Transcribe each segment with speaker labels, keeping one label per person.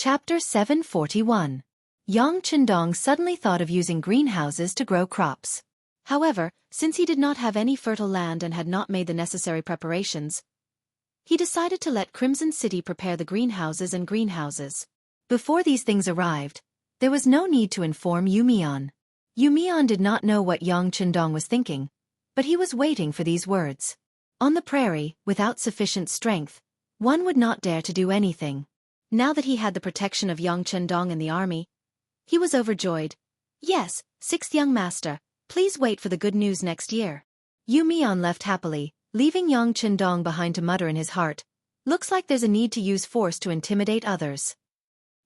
Speaker 1: Chapter 741. Yang Chendong suddenly thought of using greenhouses to grow crops. However, since he did not have any fertile land and had not made the necessary preparations, he decided to let Crimson City prepare the greenhouses and greenhouses. Before these things arrived, there was no need to inform Yu Mian. Yu Mian did not know what Yang Chendong was thinking, but he was waiting for these words. On the prairie, without sufficient strength, one would not dare to do anything. Now that he had the protection of Yang Chendong and the army, he was overjoyed. Yes, sixth young master, please wait for the good news next year. Yu Mian left happily, leaving Yang Chendong behind to mutter in his heart, looks like there's a need to use force to intimidate others.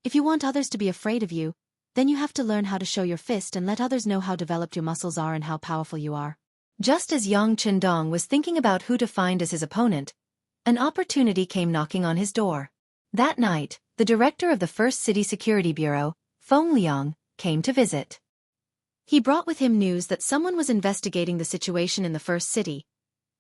Speaker 1: If you want others to be afraid of you, then you have to learn how to show your fist and let others know how developed your muscles are and how powerful you are. Just as Yang Chendong was thinking about who to find as his opponent, an opportunity came knocking on his door. That night, the director of the First City Security Bureau, Feng Liang, came to visit. He brought with him news that someone was investigating the situation in the First City,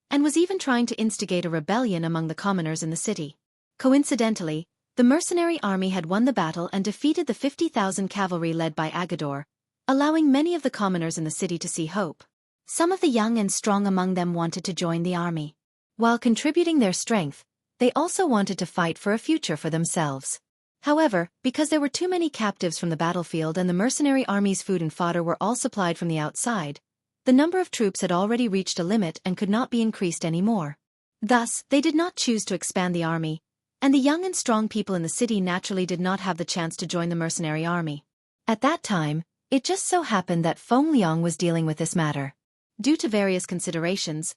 Speaker 1: and was even trying to instigate a rebellion among the commoners in the city. Coincidentally, the mercenary army had won the battle and defeated the 50,000 cavalry led by Agador, allowing many of the commoners in the city to see hope. Some of the young and strong among them wanted to join the army. While contributing their strength, they also wanted to fight for a future for themselves. However, because there were too many captives from the battlefield and the mercenary army's food and fodder were all supplied from the outside, the number of troops had already reached a limit and could not be increased anymore. Thus, they did not choose to expand the army, and the young and strong people in the city naturally did not have the chance to join the mercenary army. At that time, it just so happened that Feng Liang was dealing with this matter. Due to various considerations,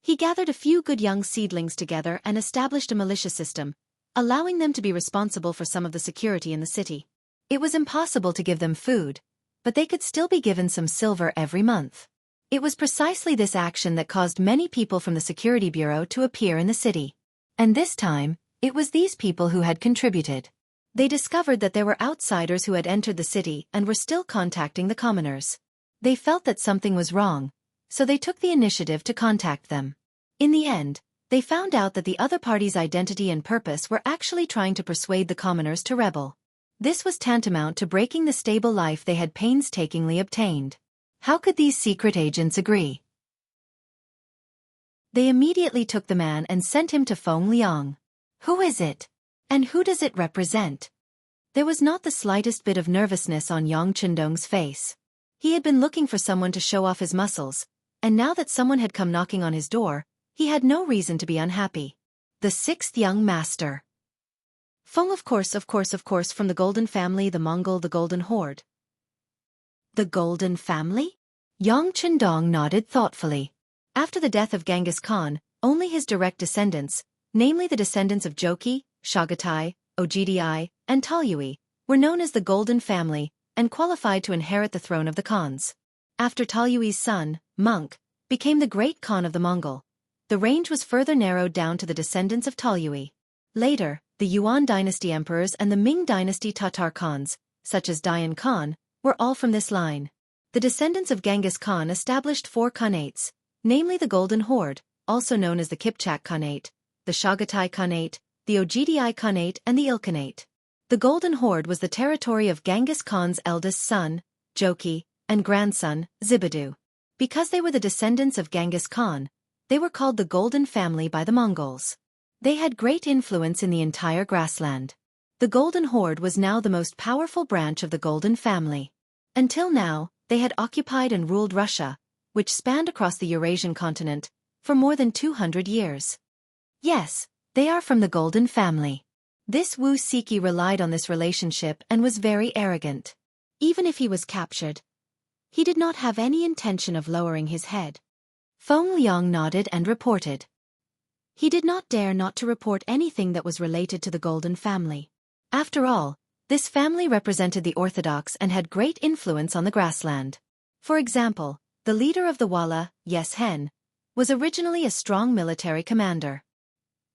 Speaker 1: he gathered a few good young seedlings together and established a militia system, allowing them to be responsible for some of the security in the city. It was impossible to give them food, but they could still be given some silver every month. It was precisely this action that caused many people from the Security Bureau to appear in the city. And this time, it was these people who had contributed. They discovered that there were outsiders who had entered the city and were still contacting the commoners. They felt that something was wrong, so they took the initiative to contact them. In the end, they found out that the other party's identity and purpose were actually trying to persuade the commoners to rebel. This was tantamount to breaking the stable life they had painstakingly obtained. How could these secret agents agree? They immediately took the man and sent him to Feng Liang. Who is it? And who does it represent? There was not the slightest bit of nervousness on Yang Chendong's face. He had been looking for someone to show off his muscles, and now that someone had come knocking on his door, he had no reason to be unhappy. The sixth young master. Feng, of course, from the Golden Family, the Mongol, the Golden Horde. The Golden Family? Yang Chendong nodded thoughtfully. After the death of Genghis Khan, only his direct descendants, namely the descendants of Jochi, Chagatai, Ogdi, and Talyue, were known as the Golden Family, and qualified to inherit the throne of the Khans. After Talyue's son, Monk, became the great Khan of the Mongol, the range was further narrowed down to the descendants of Talyue. Later, the Yuan dynasty emperors and the Ming dynasty Tatar Khans, such as Dayan Khan, were all from this line. The descendants of Genghis Khan established 4 Khanates, namely the Golden Horde, also known as the Kipchak Khanate, the Chagatai Khanate, the Ogdi Khanate and the Ilkhanate. The Golden Horde was the territory of Genghis Khan's eldest son, Jochi, and grandson, Zibadu. Because they were the descendants of Genghis Khan, they were called the Golden Family by the Mongols. They had great influence in the entire grassland. The Golden Horde was now the most powerful branch of the Golden Family. Until now, they had occupied and ruled Russia, which spanned across the Eurasian continent, for more than 200 years. Yes, they are from the Golden Family. This Wu Siki relied on this relationship and was very arrogant. Even if he was captured, he did not have any intention of lowering his head. Feng Liang nodded and reported. He did not dare not to report anything that was related to the Golden Family. After all, this family represented the Orthodox and had great influence on the grassland. For example, the leader of the Walla, Yes Hen, was originally a strong military commander.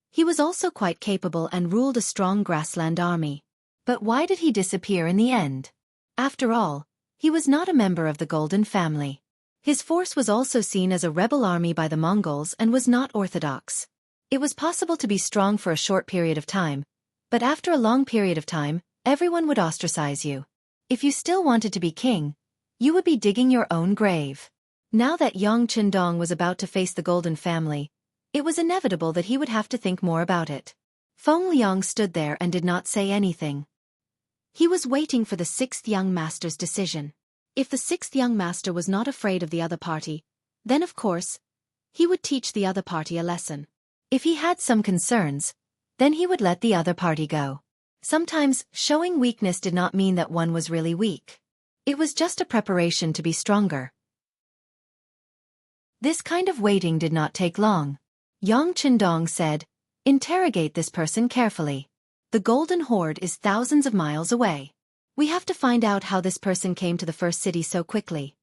Speaker 1: He was also quite capable and ruled a strong grassland army. But why did he disappear in the end? After all, he was not a member of the Golden Family. His force was also seen as a rebel army by the Mongols and was not orthodox. It was possible to be strong for a short period of time, but after a long period of time, everyone would ostracize you. If you still wanted to be king, you would be digging your own grave. Now that Yang Qindong was about to face the Golden Family, it was inevitable that he would have to think more about it. Feng Liang stood there and did not say anything. He was waiting for the sixth young master's decision. If the sixth young master was not afraid of the other party, then of course, he would teach the other party a lesson. If he had some concerns, then he would let the other party go. Sometimes, showing weakness did not mean that one was really weak. It was just a preparation to be stronger. This kind of waiting did not take long. Yang Qindong said, "Interrogate this person carefully. The Golden Horde is thousands of miles away. We have to find out how this person came to the first city so quickly.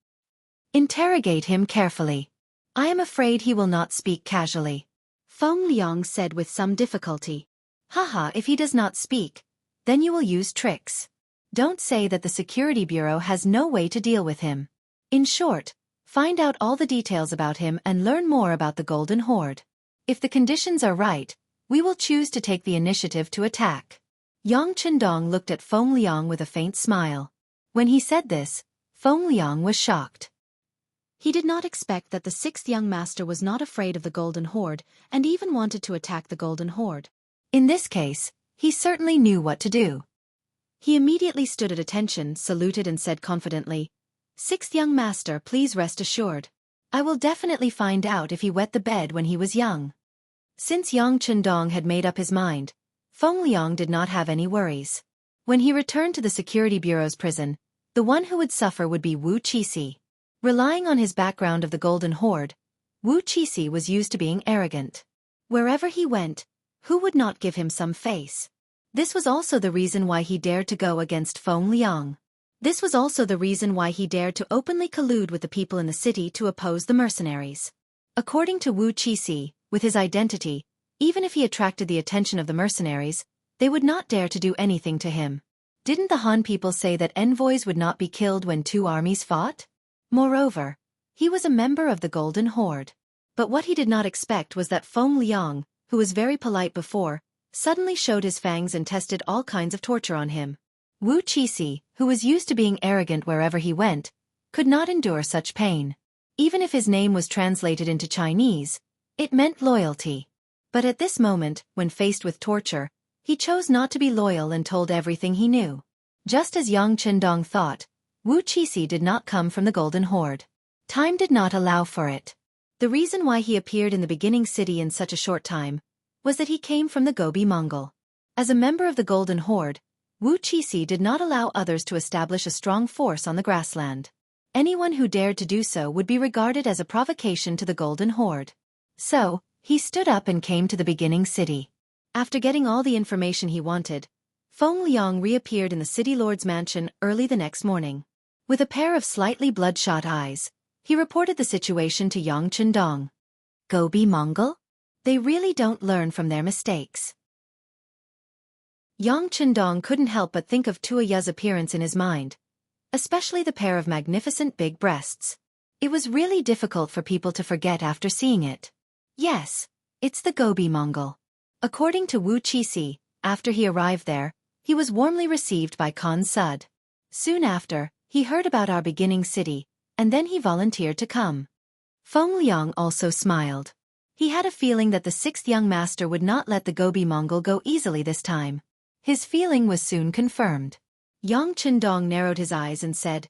Speaker 1: Interrogate him carefully. I am afraid he will not speak casually." Feng Liang said with some difficulty. "Haha, if he does not speak, then you will use tricks. Don't say that the Security Bureau has no way to deal with him. In short, find out all the details about him and learn more about the Golden Horde. If the conditions are right, we will choose to take the initiative to attack." Yang Qindong looked at Feng Liang with a faint smile. When he said this, Feng Liang was shocked. He did not expect that the sixth young master was not afraid of the Golden Horde and even wanted to attack the Golden Horde. In this case, he certainly knew what to do. He immediately stood at attention, saluted and said confidently, "Sixth young master, please rest assured. I will definitely find out if he wet the bed when he was young." Since Yang Qindong had made up his mind, Feng Liang did not have any worries. When he returned to the Security Bureau's prison, the one who would suffer would be Wu Qixi. Relying on his background of the Golden Horde, Wu Qixi was used to being arrogant. Wherever he went, who would not give him some face? This was also the reason why he dared to go against Feng Liang. This was also the reason why he dared to openly collude with the people in the city to oppose the mercenaries. According to Wu Qixi, with his identity, even if he attracted the attention of the mercenaries, they would not dare to do anything to him. Didn't the Han people say that envoys would not be killed when two armies fought? Moreover, he was a member of the Golden Horde. But what he did not expect was that Feng Liang, who was very polite before, suddenly showed his fangs and tested all kinds of torture on him. Wu Qixi, who was used to being arrogant wherever he went, could not endure such pain. Even if his name was translated into Chinese, it meant loyalty. But at this moment, when faced with torture, he chose not to be loyal and told everything he knew. Just as Yang Qindong thought, Wu Qixi did not come from the Golden Horde. Time did not allow for it. The reason why he appeared in the beginning city in such a short time was that he came from the Gobi Mongol. As a member of the Golden Horde, Wu Qixi did not allow others to establish a strong force on the grassland. Anyone who dared to do so would be regarded as a provocation to the Golden Horde. So, he stood up and came to the beginning city. After getting all the information he wanted, Feng Liang reappeared in the city lord's mansion early the next morning. With a pair of slightly bloodshot eyes, he reported the situation to Yang Qindong. Gobi Mongol? They really don't learn from their mistakes. Yang Qindong couldn't help but think of Tuoya's appearance in his mind, especially the pair of magnificent big breasts. It was really difficult for people to forget after seeing it. Yes, it's the Gobi Mongol. According to Wu Qixi, after he arrived there, he was warmly received by Khan Sud. Soon after, he heard about our beginning city, and then he volunteered to come. Feng Liang also smiled. He had a feeling that the sixth young master would not let the Gobi Mongol go easily this time. His feeling was soon confirmed. Yang Qindong narrowed his eyes and said,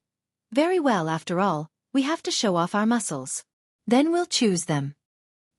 Speaker 1: "Very well, after all, we have to show off our muscles. Then we'll choose them."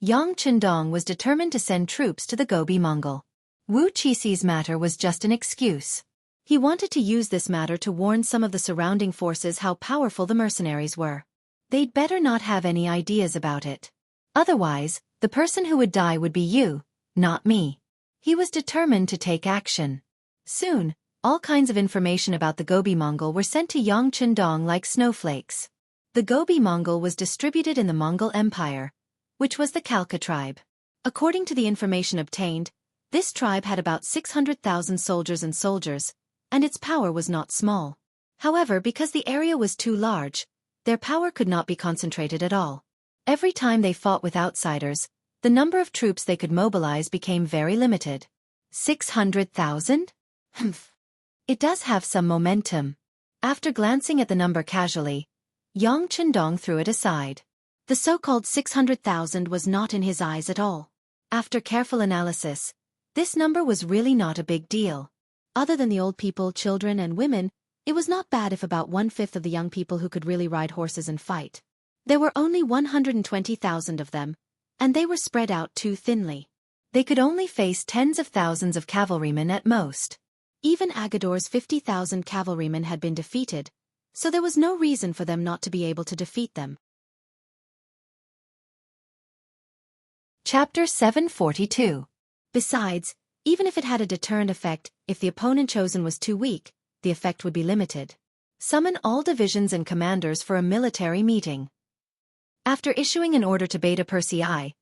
Speaker 1: Yang Qindong was determined to send troops to the Gobi Mongol. Wu Qixi's matter was just an excuse. He wanted to use this matter to warn some of the surrounding forces how powerful the mercenaries were. They'd better not have any ideas about it. Otherwise, the person who would die would be you, not me. He was determined to take action. Soon, all kinds of information about the Gobi Mongol were sent to Yang Qindong like snowflakes. The Gobi Mongol was distributed in the Mongol Empire, which was the Khalkha tribe. According to the information obtained, this tribe had about 600,000 soldiers, and its power was not small. However, because the area was too large, their power could not be concentrated at all. Every time they fought with outsiders, the number of troops they could mobilize became very limited. 600,000? Humph. It does have some momentum. After glancing at the number casually, Yang Chendong threw it aside. The so-called 600,000 was not in his eyes at all. After careful analysis, this number was really not a big deal. Other than the old people, children, and women, it was not bad if about 1/5 of the young people who could really ride horses and fight. There were only 120,000 of them, and they were spread out too thinly. They could only face tens of thousands of cavalrymen at most. Even Agador's 50,000 cavalrymen had been defeated, so there was no reason for them not to be able to defeat them. Chapter 742. Besides, even if it had a deterrent effect, if the opponent chosen was too weak, the effect would be limited. Summon all divisions and commanders for a military meeting. After issuing an order to Beta Persei,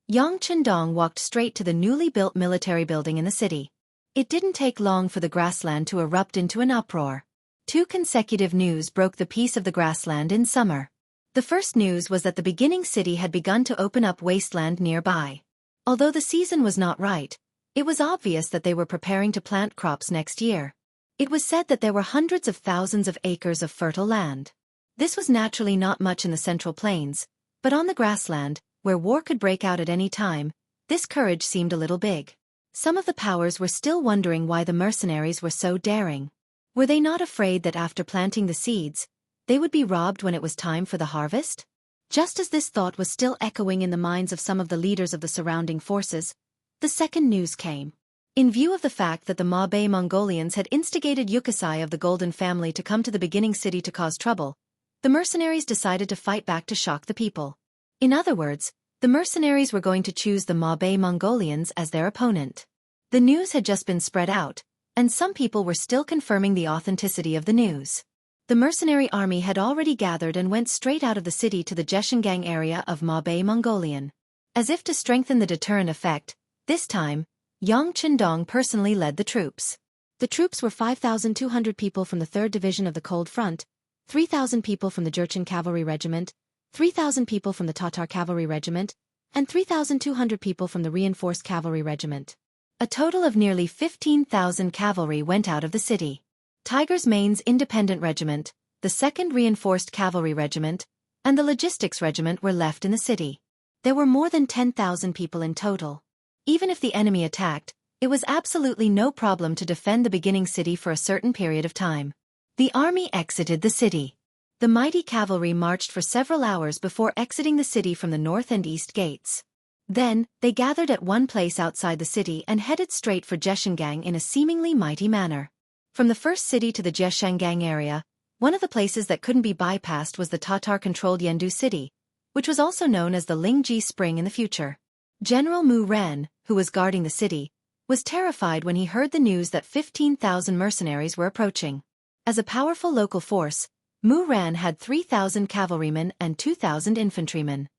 Speaker 1: Yang Chendong walked straight to the newly built military building in the city. It didn't take long for the grassland to erupt into an uproar. 2 consecutive news broke the peace of the grassland in summer. The first news was that the beginning city had begun to open up wasteland nearby. Although the season was not right, it was obvious that they were preparing to plant crops next year. It was said that there were hundreds of thousands of acres of fertile land. This was naturally not much in the Central Plains, but on the grassland, where war could break out at any time, this courage seemed a little big. Some of the powers were still wondering why the mercenaries were so daring. Were they not afraid that after planting the seeds, they would be robbed when it was time for the harvest? Just as this thought was still echoing in the minds of some of the leaders of the surrounding forces, the second news came. In view of the fact that the Mabe Mongolians had instigated Wuxia of the Golden Family to come to the beginning city to cause trouble, the mercenaries decided to fight back to shock the people. In other words, the mercenaries were going to choose the Mabe Mongolians as their opponent. The news had just been spread out, and some people were still confirming the authenticity of the news. The mercenary army had already gathered and went straight out of the city to the Jianghu area of Mabe Mongolian. As if to strengthen the deterrent effect, this time, Yang Chendong personally led the troops. The troops were 5,200 people from the 3rd Division of the Cold Front, 3,000 people from the Jurchen Cavalry Regiment, 3,000 people from the Tatar Cavalry Regiment, and 3,200 people from the Reinforced Cavalry Regiment. A total of nearly 15,000 cavalry went out of the city. Tiger's Main's Independent Regiment, the 2nd Reinforced Cavalry Regiment, and the Logistics Regiment were left in the city. There were more than 10,000 people in total. Even if the enemy attacked, it was absolutely no problem to defend the beginning city for a certain period of time. The army exited the city. The mighty cavalry marched for several hours before exiting the city from the north and east gates. Then, they gathered at one place outside the city and headed straight for Jianghu in a seemingly mighty manner. From the first city to the Jianghu area, one of the places that couldn't be bypassed was the Tatar-controlled Jianghu city, which was also known as the Lingji Spring in the future. General Mu Ren, who was guarding the city, was terrified when he heard the news that 15,000 mercenaries were approaching. As a powerful local force, Mu Ren had 3,000 cavalrymen and 2,000 infantrymen.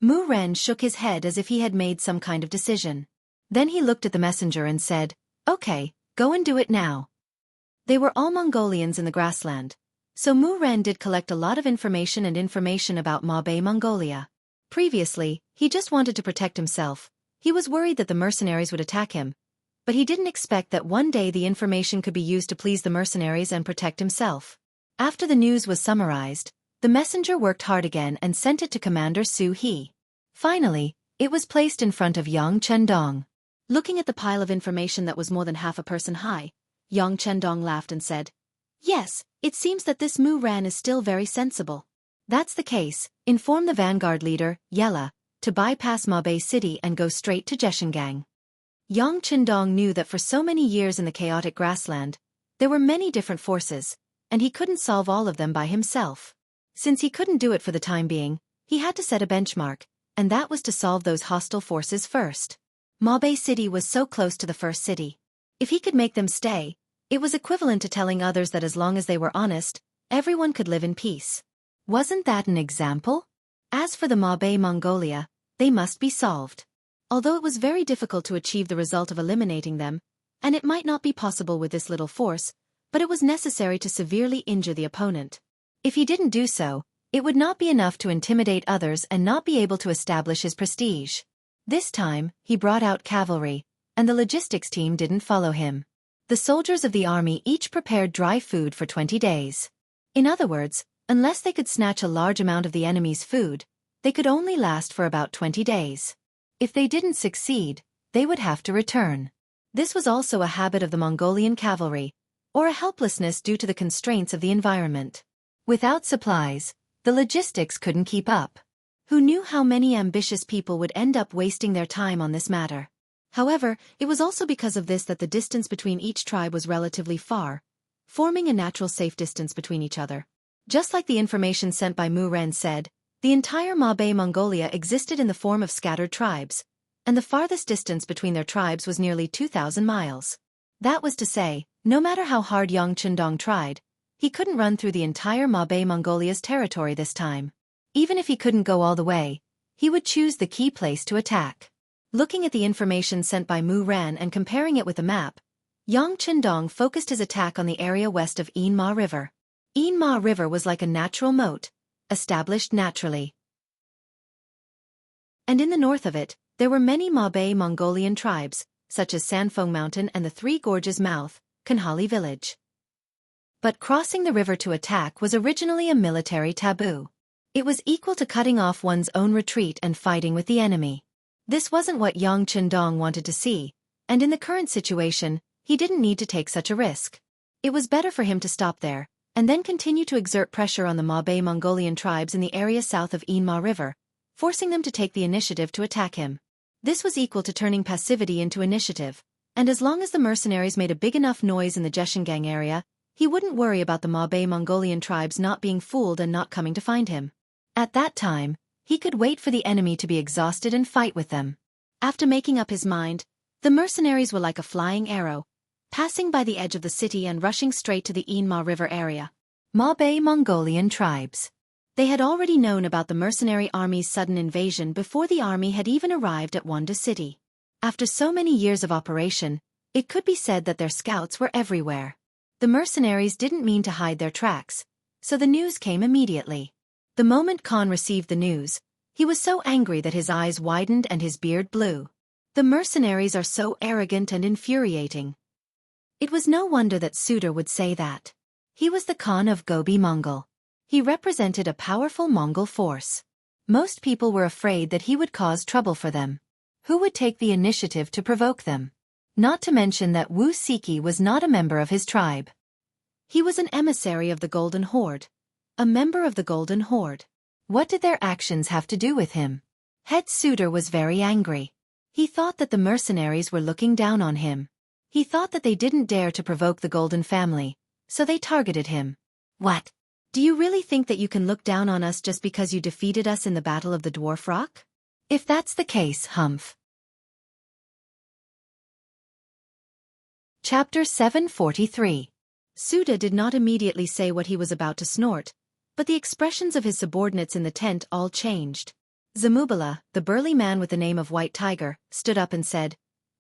Speaker 1: Mu Ren shook his head as if he had made some kind of decision. Then he looked at the messenger and said, "Okay, go and do it now." They were all Mongolians in the grassland, so Mu Ren did collect a lot of information about Mabe Mongolia. Previously, he just wanted to protect himself. He was worried that the mercenaries would attack him, but he didn't expect that one day the information could be used to please the mercenaries and protect himself. After the news was summarized, the messenger worked hard again and sent it to Commander Su He. Finally, it was placed in front of Yang Chendong. Looking at the pile of information that was more than half a person high, Yang Chendong laughed and said, "Yes, it seems that this Mu Ren is still very sensible. That's the case, inform the vanguard leader, Yella, to bypass Mabe City and go straight to Jianghu." Yang Chendong knew that for so many years in the chaotic grassland, there were many different forces, and he couldn't solve all of them by himself. Since he couldn't do it for the time being, he had to set a benchmark, and that was to solve those hostile forces first. Mabe City was so close to the first city. If he could make them stay, it was equivalent to telling others that as long as they were honest, everyone could live in peace. Wasn't that an example? As for the Mabe Mongolia, they must be solved. Although it was very difficult to achieve the result of eliminating them, and it might not be possible with this little force, but it was necessary to severely injure the opponent. If he didn't do so, it would not be enough to intimidate others and not be able to establish his prestige. This time, he brought out cavalry, and the logistics team didn't follow him. The soldiers of the army each prepared dry food for 20 days. In other words, unless they could snatch a large amount of the enemy's food, they could only last for about 20 days. If they didn't succeed, they would have to return. This was also a habit of the Mongolian cavalry, or a helplessness due to the constraints of the environment. Without supplies, the logistics couldn't keep up. Who knew how many ambitious people would end up wasting their time on this matter? However, it was also because of this that the distance between each tribe was relatively far, forming a natural safe distance between each other. Just like the information sent by Mu Ren said, the entire Mabe Mongolia existed in the form of scattered tribes, and the farthest distance between their tribes was nearly 2,000 miles. That was to say, no matter how hard Yang Chindong tried, he couldn't run through the entire Mabe Mongolia's territory this time. Even if he couldn't go all the way, he would choose the key place to attack. Looking at the information sent by Mu Ren and comparing it with the map, Yang Chindong focused his attack on the area west of Inma River. Inma River was like a natural moat, established naturally. And in the north of it, there were many Mabe Mongolian tribes, such as Sanfeng Mountain and the Three Gorges Mouth, Kanhali village. But crossing the river to attack was originally a military taboo. It was equal to cutting off one's own retreat and fighting with the enemy. This wasn't what Yang Chindong wanted to see, and in the current situation, he didn't need to take such a risk. It was better for him to stop there, and then continue to exert pressure on the Mabe Mongolian tribes in the area south of Inma River, forcing them to take the initiative to attack him. This was equal to turning passivity into initiative, and as long as the mercenaries made a big enough noise in the Jianghu area, he wouldn't worry about the Mabe Mongolian tribes not being fooled and not coming to find him. At that time, he could wait for the enemy to be exhausted and fight with them. After making up his mind, the mercenaries were like a flying arrow, passing by the edge of the city and rushing straight to the Inma River area. Mabe Mongolian tribes. They had already known about the mercenary army's sudden invasion before the army had even arrived at Wanda City. After so many years of operation, it could be said that their scouts were everywhere. The mercenaries didn't mean to hide their tracks, so the news came immediately. The moment Khan received the news, he was so angry that his eyes widened and his beard blew. The mercenaries are so arrogant and infuriating. It was no wonder that Suda would say that. He was the Khan of Gobi Mongol. He represented a powerful Mongol force. Most people were afraid that he would cause trouble for them. Who would take the initiative to provoke them? Not to mention that Wu Siki was not a member of his tribe. He was an emissary of the Golden Horde. A member of the Golden Horde. What did their actions have to do with him? Head Suda was very angry. He thought that the mercenaries were looking down on him. He thought that they didn't dare to provoke the Golden family, so they targeted him. What? Do you really think that you can look down on us just because you defeated us in the Battle of the Dwarf Rock? If that's the case, humph. Chapter 743. Suda did not immediately say what he was about to snort, but the expressions of his subordinates in the tent all changed. Zamubala, the burly man with the name of White Tiger, stood up and said,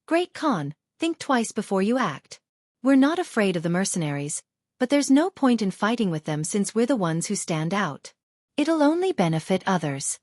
Speaker 1: "Great Khan, think twice before you act. We're not afraid of the mercenaries, but there's no point in fighting with them since we're the ones who stand out. It'll only benefit others."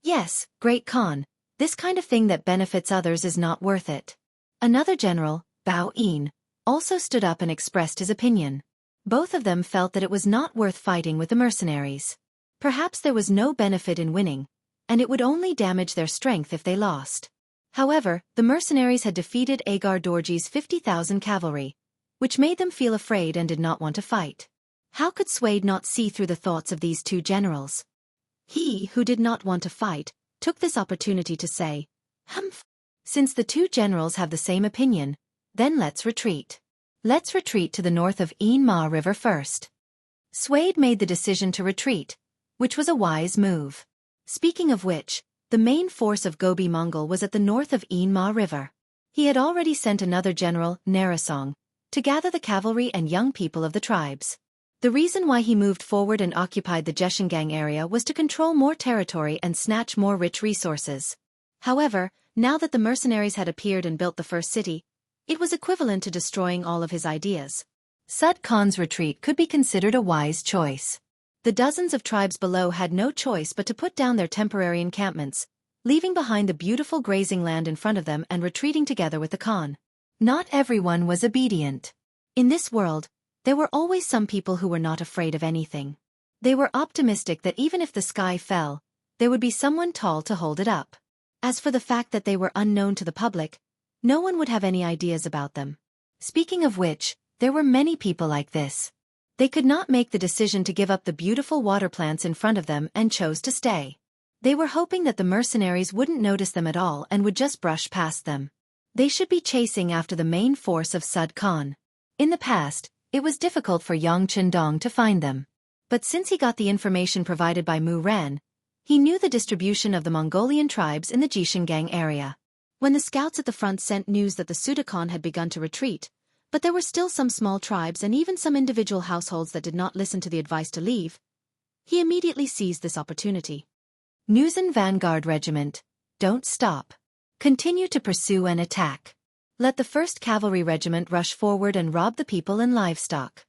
Speaker 1: "Yes, Great Khan, this kind of thing that benefits others is not worth it." Another general, Bao Yin, also stood up and expressed his opinion. Both of them felt that it was not worth fighting with the mercenaries. Perhaps there was no benefit in winning, and it would only damage their strength if they lost. However, the mercenaries had defeated Agar Dorji's 50,000 cavalry, which made them feel afraid and did not want to fight. How could Swade not see through the thoughts of these two generals? He, who did not want to fight, took this opportunity to say, "Humph! Since the two generals have the same opinion, then let's retreat. Let's retreat to the north of Inma River first." Swade made the decision to retreat, which was a wise move. Speaking of which, the main force of Gobi Mongol was at the north of Inma River. He had already sent another general, Narasong, to gather the cavalry and young people of the tribes. The reason why he moved forward and occupied the Jeshingang area was to control more territory and snatch more rich resources. However, now that the mercenaries had appeared and built the first city, it was equivalent to destroying all of his ideas. Sud Khan's retreat could be considered a wise choice. The dozens of tribes below had no choice but to put down their temporary encampments, leaving behind the beautiful grazing land in front of them and retreating together with the Khan. Not everyone was obedient. In this world, there were always some people who were not afraid of anything. They were optimistic that even if the sky fell, there would be someone tall to hold it up. As for the fact that they were unknown to the public, no one would have any ideas about them. Speaking of which, there were many people like this. They could not make the decision to give up the beautiful water plants in front of them and chose to stay. They were hoping that the mercenaries wouldn't notice them at all and would just brush past them. They should be chasing after the main force of Sud Khan. In the past, it was difficult for Yang Qindong to find them. But since he got the information provided by Mu Ren, he knew the distribution of the Mongolian tribes in the Jishingang area. When the scouts at the front sent news that the Sudakhan had begun to retreat, but there were still some small tribes and even some individual households that did not listen to the advice to leave, he immediately seized this opportunity. Newsen Vanguard Regiment, don't stop. Continue to pursue and attack. Let the 1st Cavalry Regiment rush forward and rob the people and livestock.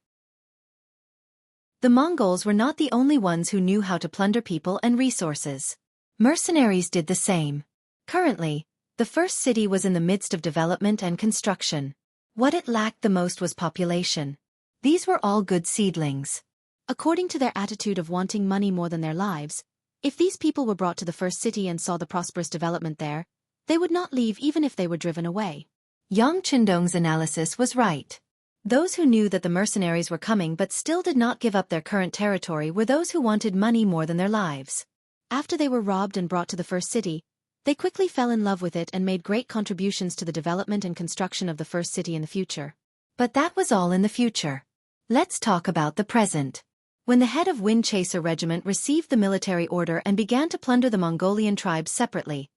Speaker 1: The Mongols were not the only ones who knew how to plunder people and resources. Mercenaries did the same. Currently, the first city was in the midst of development and construction. What it lacked the most was population. These were all good seedlings. According to their attitude of wanting money more than their lives, if these people were brought to the first city and saw the prosperous development there, they would not leave even if they were driven away. Yang Qindong's analysis was right. Those who knew that the mercenaries were coming but still did not give up their current territory were those who wanted money more than their lives. After they were robbed and brought to the first city, they quickly fell in love with it and made great contributions to the development and construction of the first city in the future. But that was all in the future. Let's talk about the present. When the head of Wind Chaser Regiment received the military order and began to plunder the Mongolian tribes separately,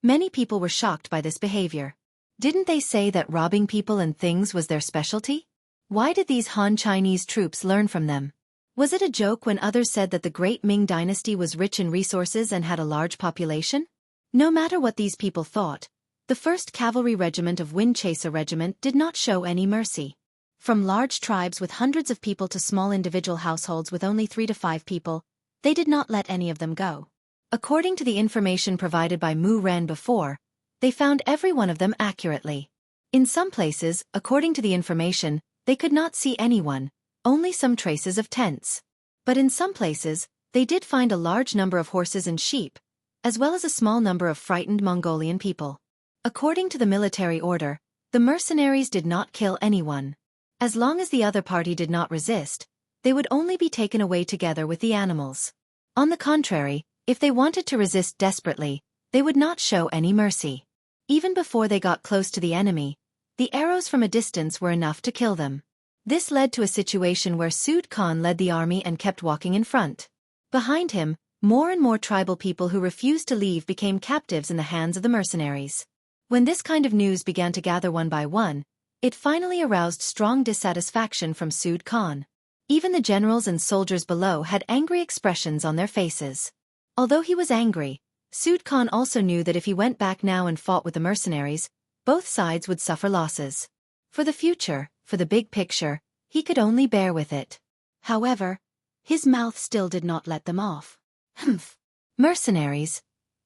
Speaker 1: many people were shocked by this behavior. Didn't they say that robbing people and things was their specialty? Why did these Han Chinese troops learn from them? Was it a joke when others said that the great Ming dynasty was rich in resources and had a large population? No matter what these people thought, the 1st Cavalry Regiment of Wind Chaser Regiment did not show any mercy. From large tribes with hundreds of people to small individual households with only 3 to 5 people, they did not let any of them go. According to the information provided by Mu Ren before, they found every one of them accurately. In some places, according to the information, they could not see anyone, only some traces of tents. But in some places, they did find a large number of horses and sheep, as well as a small number of frightened Mongolian people. According to the military order, the mercenaries did not kill anyone. As long as the other party did not resist, they would only be taken away together with the animals. On the contrary, if they wanted to resist desperately, they would not show any mercy. Even before they got close to the enemy, the arrows from a distance were enough to kill them. This led to a situation where Sud Khan led the army and kept walking in front. Behind him, more and more tribal people who refused to leave became captives in the hands of the mercenaries. When this kind of news began to gather one by one, it finally aroused strong dissatisfaction from Sud Khan. Even the generals and soldiers below had angry expressions on their faces. Although he was angry, Sud Khan also knew that if he went back now and fought with the mercenaries, both sides would suffer losses. For the future, for the big picture, he could only bear with it. However, his mouth still did not let them off. Humph. Mercenaries.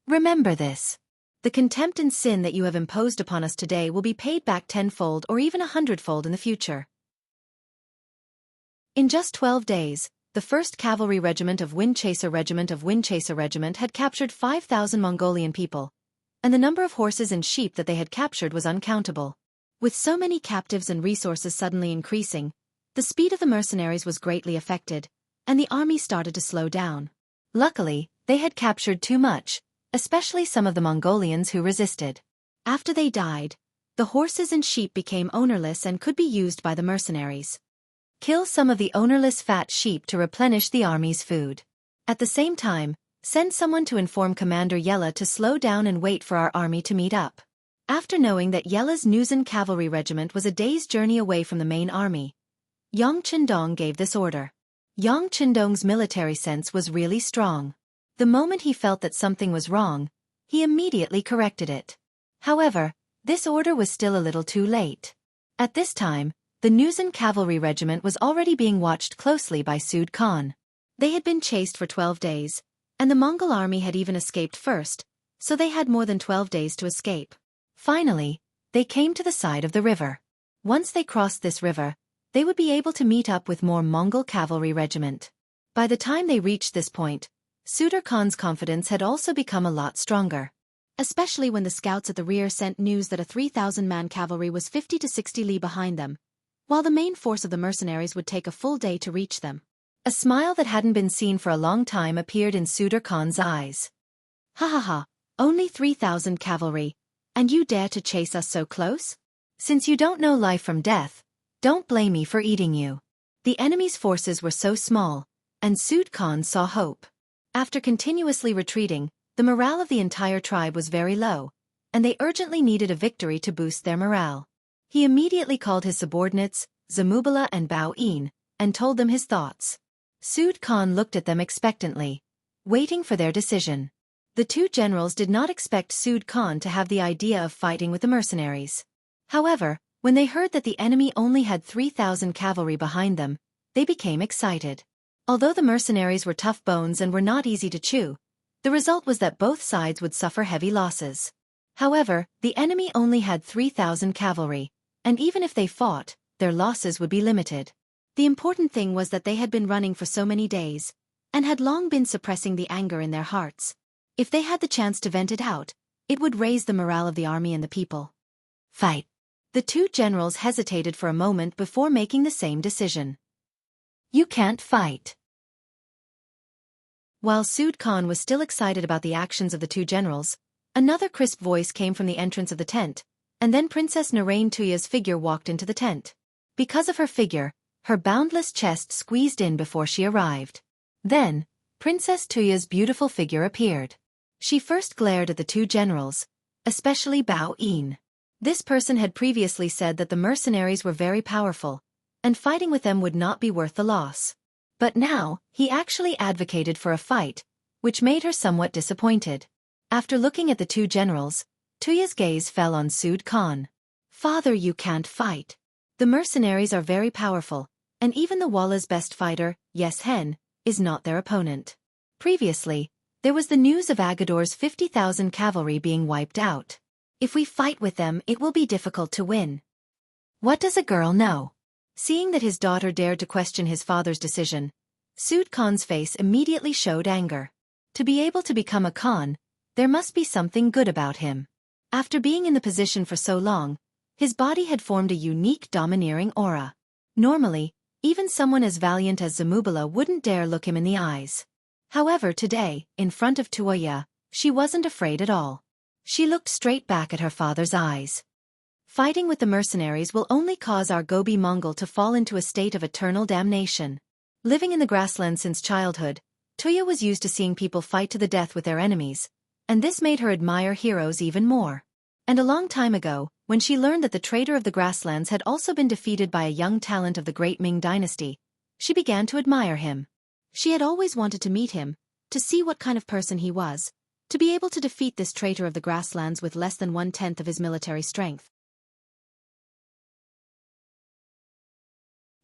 Speaker 1: Remember this. The contempt and sin that you have imposed upon us today will be paid back tenfold or even 100-fold in the future. In just 12 days, the 1st Cavalry Regiment of Wind Chaser Regiment had captured 5,000 Mongolian people, and the number of horses and sheep that they had captured was uncountable. With so many captives and resources suddenly increasing, the speed of the mercenaries was greatly affected, and the army started to slow down. Luckily, they had captured too much, especially some of the Mongolians who resisted. After they died, the horses and sheep became ownerless and could be used by the mercenaries. Kill some of the ownerless fat sheep to replenish the army's food. At the same time, send someone to inform Commander Yella to slow down and wait for our army to meet up. After knowing that Yella's Nuzan Cavalry Regiment was a day's journey away from the main army, Yang Qindong gave this order. Yang Qindong's military sense was really strong. The moment he felt that something was wrong, he immediately corrected it. However, this order was still a little too late. At this time, the Nuzan Cavalry Regiment was already being watched closely by Sud Khan. They had been chased for 12 days, and the Mongol army had even escaped first, so they had more than 12 days to escape. Finally, they came to the side of the river. Once they crossed this river, they would be able to meet up with more Mongol cavalry regiment. By the time they reached this point, Sudur Khan's confidence had also become a lot stronger. Especially when the scouts at the rear sent news that a 3,000-man cavalry was 50 to 60 li behind them, while the main force of the mercenaries would take a full day to reach them. A smile that hadn't been seen for a long time appeared in Sudur Khan's eyes. Ha ha ha, only 3,000 cavalry, and you dare to chase us so close? Since you don't know life from death, don't blame me for eating you. The enemy's forces were so small, and Sudur Khan saw hope. After continuously retreating, the morale of the entire tribe was very low, and they urgently needed a victory to boost their morale. He immediately called his subordinates, Zamubala and Bao-in, and told them his thoughts. Sudur Khan looked at them expectantly, waiting for their decision. The two generals did not expect Sudur Khan to have the idea of fighting with the mercenaries. However, when they heard that the enemy only had 3,000 cavalry behind them, they became excited. Although the mercenaries were tough bones and were not easy to chew, the result was that both sides would suffer heavy losses. However, the enemy only had 3,000 cavalry, and even if they fought, their losses would be limited. The important thing was that they had been running for so many days, and had long been suppressing the anger in their hearts. If they had the chance to vent it out, it would raise the morale of the army and the people. Fight. The two generals hesitated for a moment before making the same decision. You can't fight. While Sudur Khan was still excited about the actions of the two generals, another crisp voice came from the entrance of the tent, and then Princess Narain Tuya's figure walked into the tent. Because of her figure, her boundless chest squeezed in before she arrived. Then, Princess Tuya's beautiful figure appeared. She first glared at the two generals, especially Bao-in. This person had previously said that the mercenaries were very powerful, and fighting with them would not be worth the loss. But now, he actually advocated for a fight, which made her somewhat disappointed. After looking at the two generals, Tuya's gaze fell on Sudur Khan. Father, you can't fight. The mercenaries are very powerful, and even the Walla's best fighter, Yes Hen, is not their opponent. Previously, there was the news of Agador's 50,000 cavalry being wiped out. If we fight with them, it will be difficult to win. What does a girl know? Seeing that his daughter dared to question his father's decision, Sudur Khan's face immediately showed anger. To be able to become a Khan, there must be something good about him. After being in the position for so long, his body had formed a unique domineering aura. Normally, even someone as valiant as Zamubala wouldn't dare look him in the eyes. However, today, in front of Tuoya, she wasn't afraid at all. She looked straight back at her father's eyes. Fighting with the mercenaries will only cause our Gobi Mongol to fall into a state of eternal damnation. Living in the grassland since childhood, Tuya was used to seeing people fight to the death with their enemies, and this made her admire heroes even more. And a long time ago, when she learned that the traitor of the grasslands had also been defeated by a young talent of the great Ming dynasty, she began to admire him. She had always wanted to meet him, to see what kind of person he was, to be able to defeat this traitor of the grasslands with less than 1/10 of his military strength.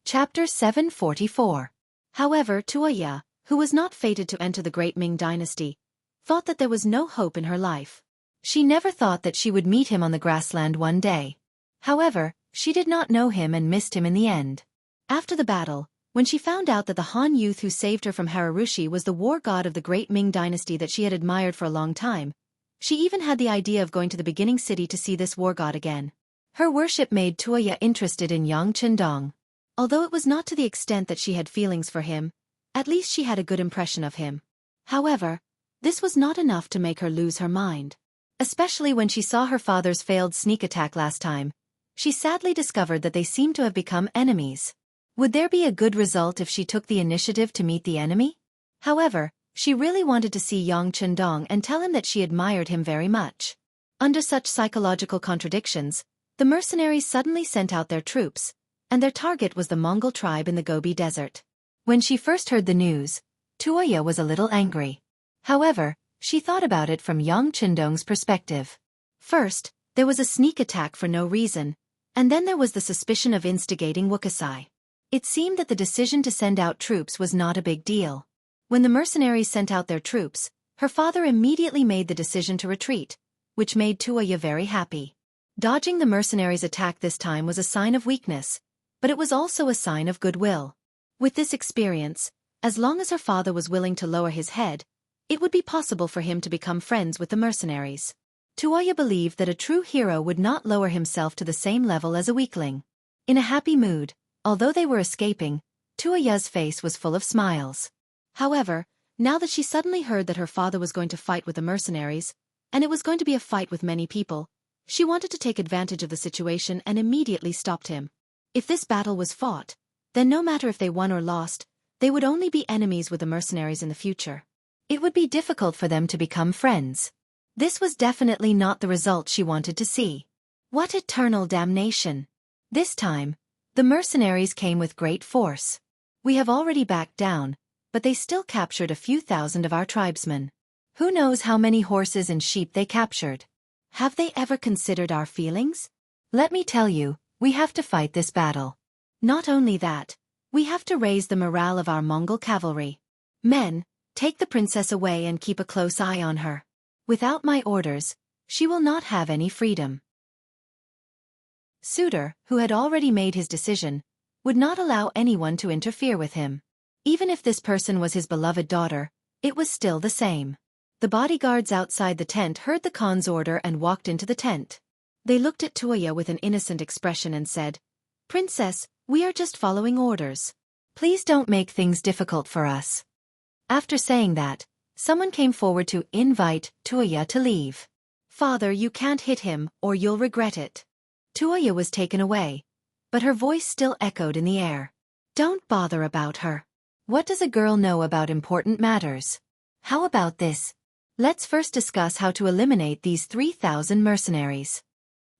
Speaker 1: Chapter 744. However, Tuoya, who was not fated to enter the great Ming dynasty, thought that there was no hope in her life. She never thought that she would meet him on the grassland one day. However, she did not know him and missed him in the end. After the battle, when she found out that the Han youth who saved her from Hararushi was the war god of the great Ming dynasty that she had admired for a long time, she even had the idea of going to the beginning city to see this war god again. Her worship made Tuoya interested in Yang Chendong. Although it was not to the extent that she had feelings for him, at least she had a good impression of him. However, this was not enough to make her lose her mind. Especially when she saw her father's failed sneak attack last time, she sadly discovered that they seemed to have become enemies. Would there be a good result if she took the initiative to meet the enemy? However, she really wanted to see Yang Chendong and tell him that she admired him very much. Under such psychological contradictions, the mercenaries suddenly sent out their troops, and their target was the Mongol tribe in the Gobi Desert. When she first heard the news, Tuoya was a little angry. However, she thought about it from Yang Chendong's perspective. First, there was a sneak attack for no reason, and then there was the suspicion of instigating Wuxia. It seemed that the decision to send out troops was not a big deal. When the mercenaries sent out their troops, Her father immediately made the decision to retreat, which made Tuoya very happy. Dodging the mercenaries' attack this time was a sign of weakness, but it was also a sign of goodwill. With this experience, as long as her father was willing to lower his head, it would be possible for him to become friends with the mercenaries. Tuoya believed that a true hero would not lower himself to the same level as a weakling. In a happy mood, although they were escaping, Tuoya's face was full of smiles. However, now that she suddenly heard that her father was going to fight with the mercenaries, and it was going to be a fight with many people, she wanted to take advantage of the situation and immediately stopped him. If this battle was fought, then no matter if they won or lost, they would only be enemies with the mercenaries in the future. It would be difficult for them to become friends. This was definitely not the result she wanted to see. What eternal damnation! This time, the mercenaries came with great force. We have already backed down, but they still captured a few thousand of our tribesmen. Who knows how many horses and sheep they captured? Have they ever considered our feelings? Let me tell you, we have to fight this battle. Not only that, we have to raise the morale of our Mongol cavalry. Men, take the princess away and keep a close eye on her. Without my orders, she will not have any freedom. Suitor, who had already made his decision, would not allow anyone to interfere with him. Even if this person was his beloved daughter, it was still the same. The bodyguards outside the tent heard the Khan's order and walked into the tent. They looked at Tuoya with an innocent expression and said, "Princess, we are just following orders. Please don't make things difficult for us." After saying that, someone came forward to invite Tuoya to leave. "Father, you can't hit him, or you'll regret it." Tuoya was taken away, but her voice still echoed in the air. "Don't bother about her. What does a girl know about important matters? How about this? Let's first discuss how to eliminate these 3,000 mercenaries."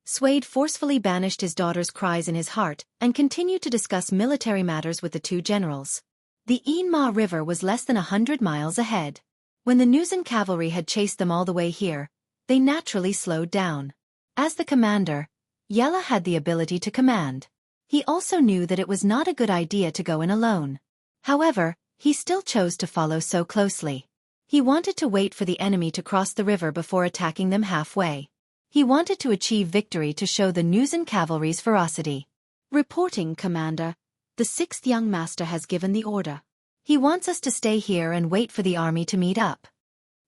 Speaker 1: Suede forcefully banished his daughter's cries in his heart and continued to discuss military matters with the two generals. The Inma River was less than 100 miles ahead. When the Nuzan cavalry had chased them all the way here, they naturally slowed down. As the commander, Yella had the ability to command. He also knew that it was not a good idea to go in alone. However, he still chose to follow so closely. He wanted to wait for the enemy to cross the river before attacking them halfway. He wanted to achieve victory to show the Nuzan cavalry's ferocity. "Reporting, Commander. The 6th young master has given the order. He wants us to stay here and wait for the army to meet up."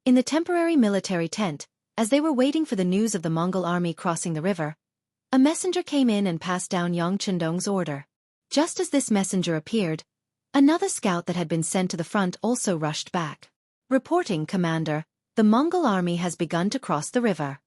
Speaker 1: In the temporary military tent, as they were waiting for the news of the Mongol army crossing the river, a messenger came in and passed down Yang Chendong's order. Just as this messenger appeared, another scout that had been sent to the front also rushed back. "Reporting, Commander, the Mongol army has begun to cross the river."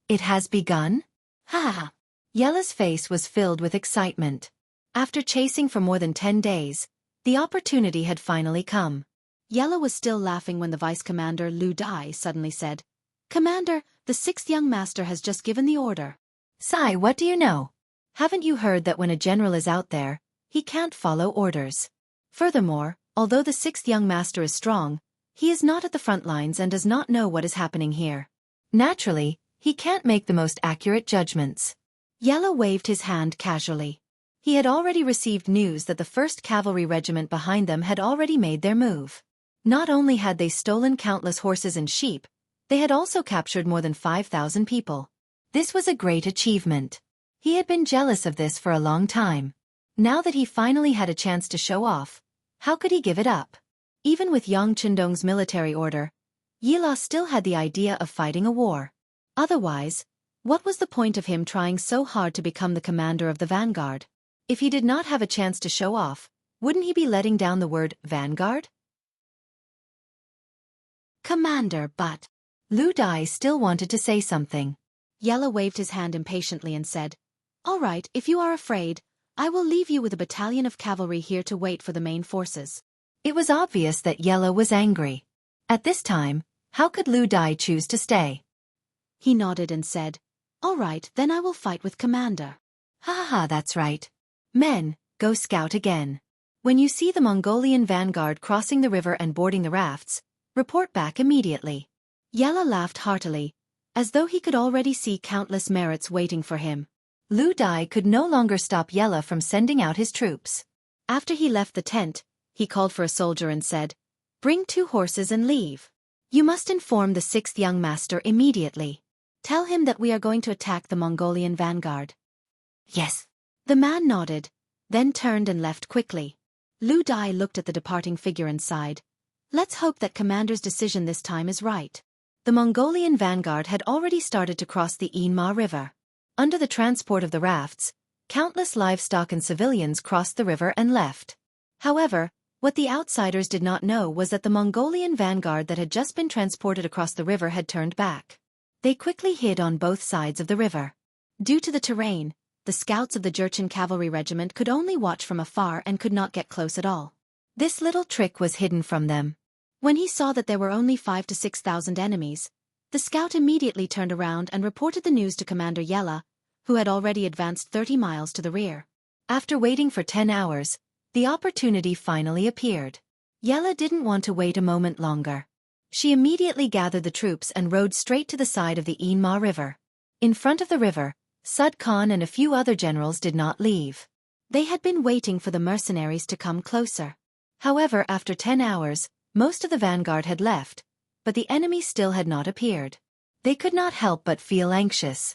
Speaker 1: "It has begun?" Ha ha! Yella's face was filled with excitement. After chasing for more than 10 days, the opportunity had finally come. Yella was still laughing when the Vice Commander Lu Dai suddenly said, "Commander, the 6th young master has just given the order." "Sai, what do you know? Haven't you heard that when a general is out there, he can't follow orders? Furthermore, although the 6th young master is strong, he is not at the front lines and does not know what is happening here. Naturally, he can't make the most accurate judgments." Yella waved his hand casually. He had already received news that the 1st Cavalry Regiment behind them had already made their move. Not only had they stolen countless horses and sheep, they had also captured more than 5,000 people. This was a great achievement. He had been jealous of this for a long time. Now that he finally had a chance to show off, how could he give it up? Even with Yang Chendong's military order, Yila still had the idea of fighting a war. Otherwise, what was the point of him trying so hard to become the commander of the vanguard? If he did not have a chance to show off, wouldn't he be letting down the word vanguard? "Commander, but..." Lu Dai still wanted to say something. Yella waved his hand impatiently and said, "All right, if you are afraid, I will leave you with a battalion of cavalry here to wait for the main forces." It was obvious that Yella was angry. At this time, how could Lu Dai choose to stay? He nodded and said, "All right, then I will fight with Commander." "Ha ha, that's right. Men, go scout again. When you see the Mongolian vanguard crossing the river and boarding the rafts, report back immediately." Yella laughed heartily, as though he could already see countless merits waiting for him. Lu Dai could no longer stop Yella from sending out his troops. After he left the tent, he called for a soldier and said, "Bring 2 horses and leave." You must inform the 6th young master immediately. Tell him that we are going to attack the Mongolian vanguard. Yes. The man nodded, then turned and left quickly. Lu Dai looked at the departing figure and sighed. Let's hope that Commander's decision this time is right. The Mongolian vanguard had already started to cross the Inma River. Under the transport of the rafts, countless livestock and civilians crossed the river and left. However, what the outsiders did not know was that the Mongolian vanguard that had just been transported across the river had turned back. They quickly hid on both sides of the river. Due to the terrain, the scouts of the Jurchen cavalry regiment could only watch from afar and could not get close at all. This little trick was hidden from them. When he saw that there were only 5,000 to 6,000 enemies, the scout immediately turned around and reported the news to Commander Yella, who had already advanced 30 miles to the rear. After waiting for 10 hours, the opportunity finally appeared. Yella didn't want to wait a moment longer. She immediately gathered the troops and rode straight to the side of the Inma River. In front of the river, Sud Khan and a few other generals did not leave. They had been waiting for the mercenaries to come closer. However, after 10 hours, most of the vanguard had left, but the enemy still had not appeared. They could not help but feel anxious.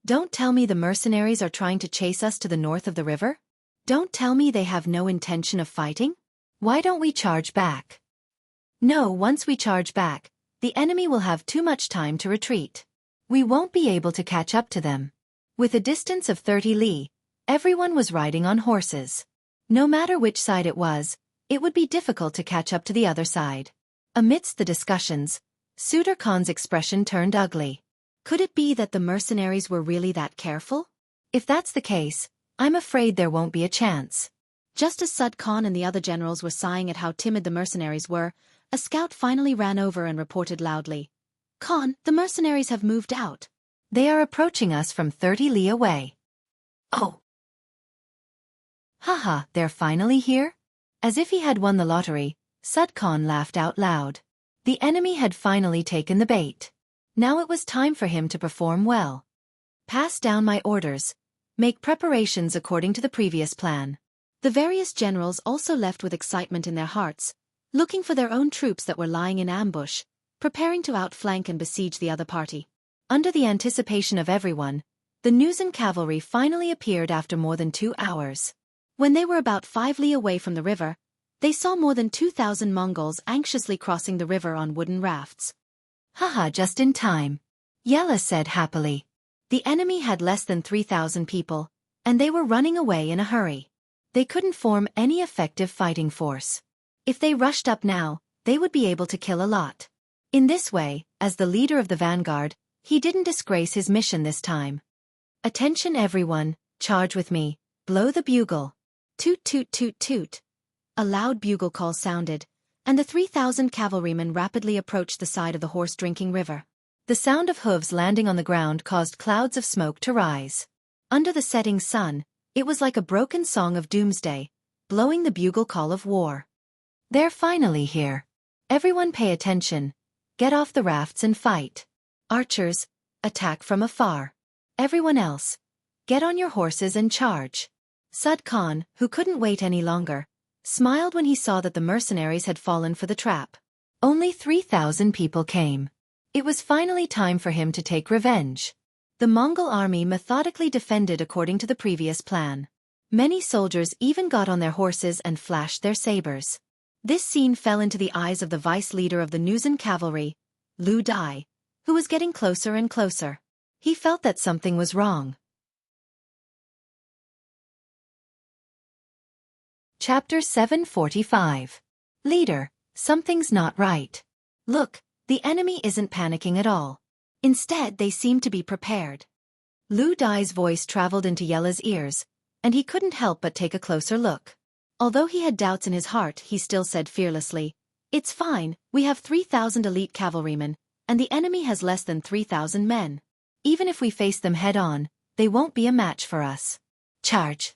Speaker 1: Don't tell me the mercenaries are trying to chase us to the north of the river? Don't tell me they have no intention of fighting? Why don't we charge back? No, once we charge back, the enemy will have too much time to retreat. We won't be able to catch up to them. With a distance of 30 li, everyone was riding on horses. No matter which side it would be difficult to catch up to the other side. Amidst the discussions, Suder Khan's expression turned ugly. Could it be that the mercenaries were really that careful? If that's the case, I'm afraid there won't be a chance. Just as Sud Khan and the other generals were sighing at how timid the mercenaries were, a scout finally ran over and reported loudly. Khan, the mercenaries have moved out. They are approaching us from 30 li away. Oh! Haha, they're finally here? As if he had won the lottery, Sud Khan laughed out loud. The enemy had finally taken the bait. Now it was time for him to perform well. Pass down my orders. Make preparations according to the previous plan. The various generals also left with excitement in their hearts, looking for their own troops that were lying in ambush, preparing to outflank and besiege the other party. Under the anticipation of everyone, the Nuzan cavalry finally appeared after more than 2 hours. When they were about 5 li away from the river, they saw more than 2,000 Mongols anxiously crossing the river on wooden rafts. Haha, just in time, Yella said happily. The enemy had less than 3,000 people, and they were running away in a hurry. They couldn't form any effective fighting force. If they rushed up now, they would be able to kill a lot. In this way, as the leader of the vanguard, he didn't disgrace his mission this time. Attention everyone, charge with me, blow the bugle. Toot toot toot toot. A loud bugle call sounded, and the 3,000 cavalrymen rapidly approached the side of the horse-drinking river. The sound of hooves landing on the ground caused clouds of smoke to rise. Under the setting sun, it was like a broken song of doomsday, blowing the bugle call of war. They're finally here. Everyone pay attention. Get off the rafts and fight. Archers, attack from afar. Everyone else, get on your horses and charge. Sud Khan, who couldn't wait any longer, smiled when he saw that the mercenaries had fallen for the trap. Only 3,000 people came. It was finally time for him to take revenge. The Mongol army methodically defended according to the previous plan. Many soldiers even got on their horses and flashed their sabers. This scene fell into the eyes of the vice leader of the Nuzan cavalry, Lu Dai, who was getting closer and closer. He felt that something was wrong. Chapter 745. Leader, something's not right. Look, the enemy isn't panicking at all. Instead, they seem to be prepared. Lu Dai's voice traveled into Yella's ears, and he couldn't help but take a closer look. Although he had doubts in his heart, he still said fearlessly, "It's fine, we have 3,000 elite cavalrymen, and the enemy has less than 3,000 men. Even if we face them head-on, they won't be a match for us. Charge!"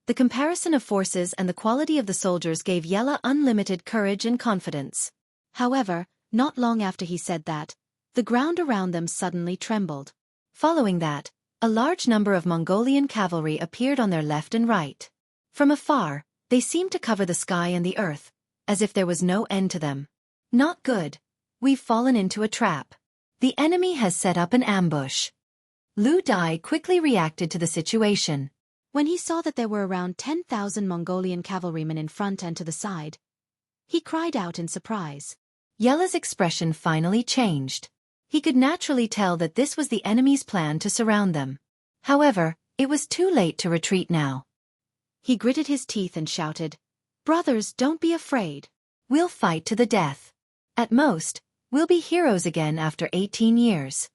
Speaker 1: The comparison of forces and the quality of the soldiers gave Yella unlimited courage and confidence. However, not long after he said that, the ground around them suddenly trembled. Following that, a large number of Mongolian cavalry appeared on their left and right. From afar, they seemed to cover the sky and the earth, as if there was no end to them. Not good. We've fallen into a trap. The enemy has set up an ambush. Lu Dai quickly reacted to the situation. When he saw that there were around 10,000 Mongolian cavalrymen in front and to the side, he cried out in surprise. Yela's expression finally changed. He could naturally tell that this was the enemy's plan to surround them. However, it was too late to retreat now. He gritted his teeth and shouted, "Brothers, don't be afraid. We'll fight to the death. At most, we'll be heroes again after 18 years.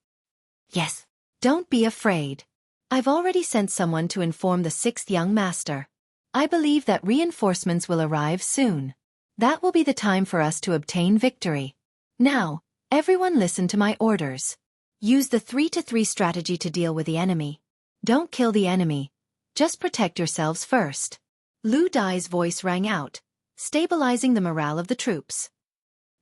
Speaker 1: Yes, don't be afraid. I've already sent someone to inform the 6th young master. I believe that reinforcements will arrive soon. That will be the time for us to obtain victory. Now, everyone listen to my orders. Use the 3-to-3 strategy to deal with the enemy. Don't kill the enemy. Just protect yourselves first." Lu Dai's voice rang out, stabilizing the morale of the troops.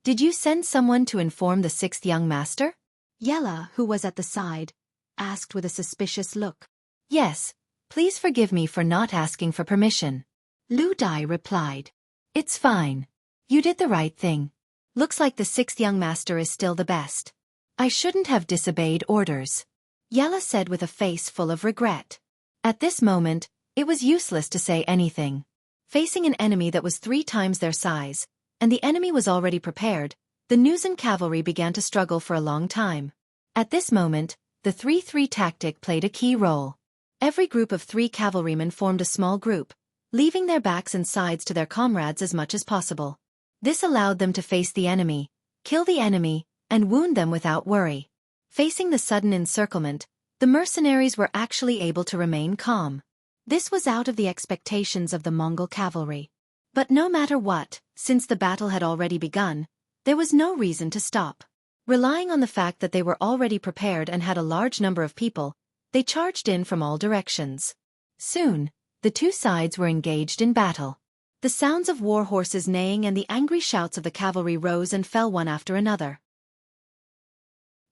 Speaker 1: "Did you send someone to inform the 6th young master?" Yela, who was at the side, asked with a suspicious look. "Yes, please forgive me for not asking for permission." Lu Dai replied. "It's fine. You did the right thing. Looks like the 6th young master is still the best. I shouldn't have disobeyed orders," Yela said with a face full of regret. At this moment, it was useless to say anything. Facing an enemy that was 3 times their size, and the enemy was already prepared, the Nuzan cavalry began to struggle for a long time. At this moment, the 3-3 tactic played a key role. Every group of 3 cavalrymen formed a small group, leaving their backs and sides to their comrades as much as possible. This allowed them to face the enemy, kill the enemy, and wound them without worry. Facing the sudden encirclement, the mercenaries were actually able to remain calm. This was out of the expectations of the Mongol cavalry. But no matter what, since the battle had already begun, there was no reason to stop. Relying on the fact that they were already prepared and had a large number of people, they charged in from all directions. Soon, the 2 sides were engaged in battle. The sounds of war horses neighing and the angry shouts of the cavalry rose and fell one after another.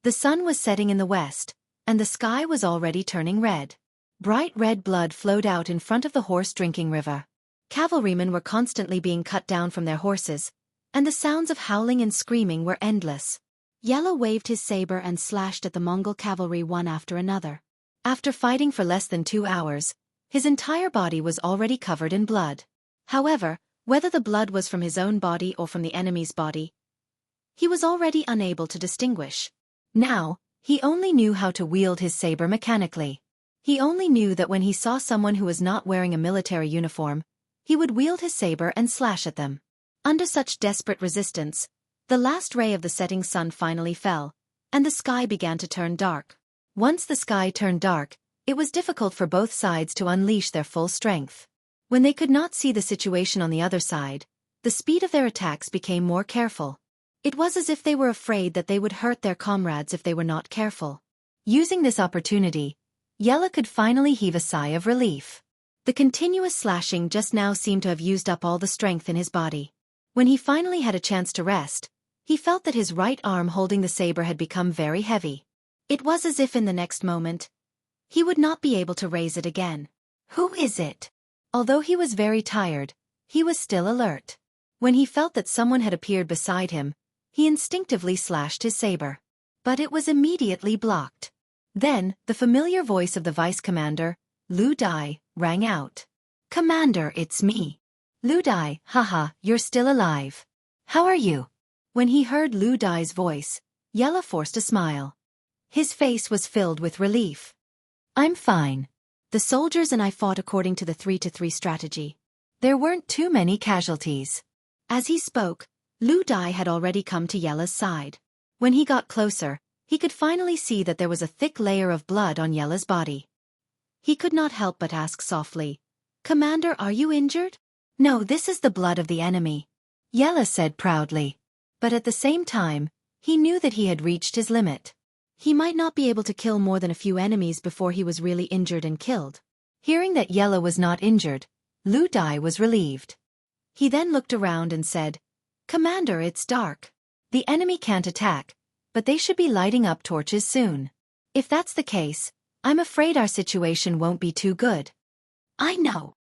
Speaker 1: The sun was setting in the west, and the sky was already turning red. Bright red blood flowed out in front of the horse-drinking river. Cavalrymen were constantly being cut down from their horses, and the sounds of howling and screaming were endless. Yela waved his saber and slashed at the Mongol cavalry one after another. After fighting for less than 2 hours, his entire body was already covered in blood. However, whether the blood was from his own body or from the enemy's body, he was already unable to distinguish. Now, he only knew how to wield his saber mechanically. He only knew that when he saw someone who was not wearing a military uniform, he would wield his saber and slash at them. Under such desperate resistance, the last ray of the setting sun finally fell, and the sky began to turn dark. Once the sky turned dark, it was difficult for both sides to unleash their full strength. When they could not see the situation on the other side, the speed of their attacks became more careful. It was as if they were afraid that they would hurt their comrades if they were not careful. Using this opportunity, Yela could finally heave a sigh of relief. The continuous slashing just now seemed to have used up all the strength in his body. When he finally had a chance to rest, he felt that his right arm holding the saber had become very heavy. It was as if in the next moment, he would not be able to raise it again. Who is it? Although he was very tired, he was still alert. When he felt that someone had appeared beside him, he instinctively slashed his saber. But it was immediately blocked. Then, the familiar voice of the vice commander, Lu Dai, rang out. "Commander, it's me." "Lu Dai, haha, you're still alive. How are you?" When he heard Lu Dai's voice, Yela forced a smile. His face was filled with relief. "I'm fine. The soldiers and I fought according to the 3-to-3 strategy. There weren't too many casualties." As he spoke, Lu Dai had already come to Yela's side. When he got closer, he could finally see that there was a thick layer of blood on Yela's body. He could not help but ask softly, "Commander, are you injured?" "No, this is the blood of the enemy," Yela said proudly. But at the same time, he knew that he had reached his limit. He might not be able to kill more than a few enemies before he was really injured and killed. Hearing that Yela was not injured, Lu Dai was relieved. He then looked around and said, "Commander, it's dark. The enemy can't attack, but they should be lighting up torches soon. If that's the case, I'm afraid our situation won't be too good." I know.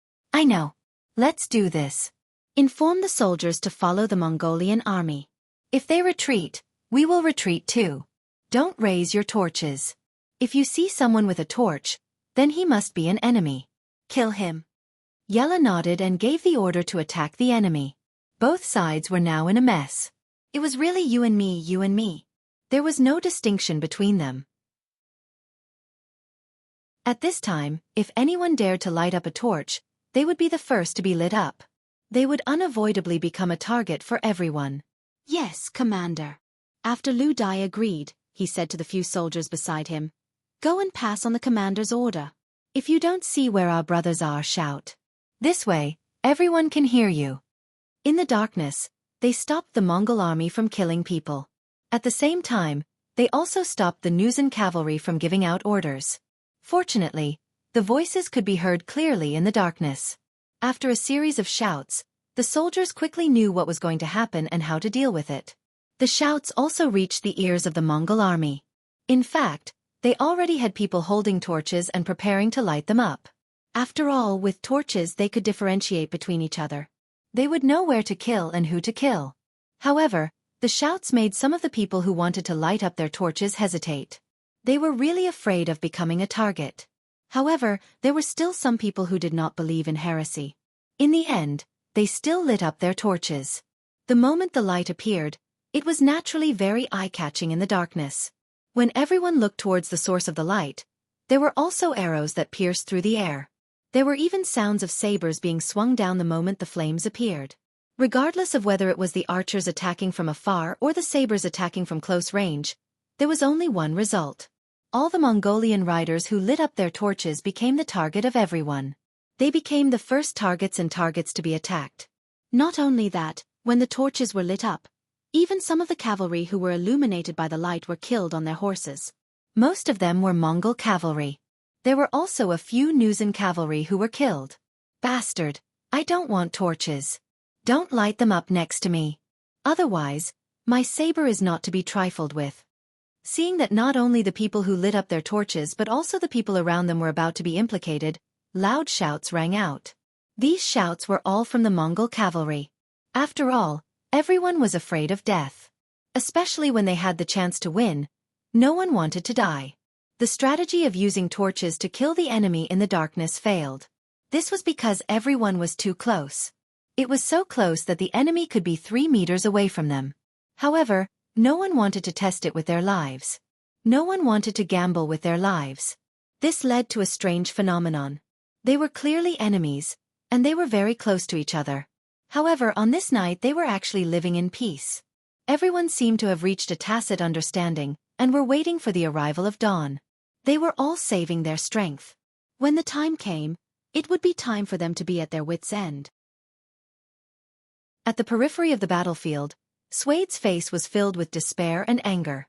Speaker 1: Let's do this. Inform the soldiers to follow the Mongolian army. If they retreat, We will retreat too. Don't raise your torches. If you see someone with a torch, then he must be an enemy. Kill him. Yella nodded and gave the order to attack the enemy. Both sides were now in a mess. It was really you and me, you and me. There was no distinction between them. At this time, if anyone dared to light up a torch, they would be the first to be lit up. They would unavoidably become a target for everyone. Yes, Commander. After Lu Dai agreed, he said to the few soldiers beside him, "Go and pass on the commander's order. If you don't see where our brothers are, shout. This way, everyone can hear you." In the darkness, they stopped the Mongol army from killing people. At the same time, they also stopped the Nuzan cavalry from giving out orders. Fortunately, the voices could be heard clearly in the darkness. After a series of shouts, the soldiers quickly knew what was going to happen and how to deal with it. The shouts also reached the ears of the Mongol army. In fact, they already had people holding torches and preparing to light them up. After all, with torches they could differentiate between each other. They would know where to kill and who to kill. However, the shouts made some of the people who wanted to light up their torches hesitate. They were really afraid of becoming a target. However, there were still some people who did not believe in heresy. In the end, they still lit up their torches. The moment the light appeared, it was naturally very eye-catching in the darkness. When everyone looked towards the source of the light, there were also arrows that pierced through the air. There were even sounds of sabers being swung down the moment the flames appeared. Regardless of whether it was the archers attacking from afar or the sabers attacking from close range, there was only one result. All the Mongolian riders who lit up their torches became the target of everyone. They became the first targets and targets to be attacked. Not only that, when the torches were lit up, even some of the cavalry who were illuminated by the light were killed on their horses. Most of them were Mongol cavalry. There were also a few Nuzan cavalry who were killed. Bastard, I don't want torches. Don't light them up next to me. Otherwise, my saber is not to be trifled with. Seeing that not only the people who lit up their torches but also the people around them were about to be implicated, loud shouts rang out. These shouts were all from the Mongol cavalry. After all, everyone was afraid of death. Especially when they had the chance to win, no one wanted to die. The strategy of using torches to kill the enemy in the darkness failed. This was because everyone was too close. It was so close that the enemy could be 3 meters away from them. However, no one wanted to test it with their lives. No one wanted to gamble with their lives. This led to a strange phenomenon. They were clearly enemies, and they were very close to each other. However, on this night they were actually living in peace. Everyone seemed to have reached a tacit understanding, and were waiting for the arrival of dawn. They were all saving their strength. When the time came, it would be time for them to be at their wits' end. At the periphery of the battlefield, Swade's face was filled with despair and anger.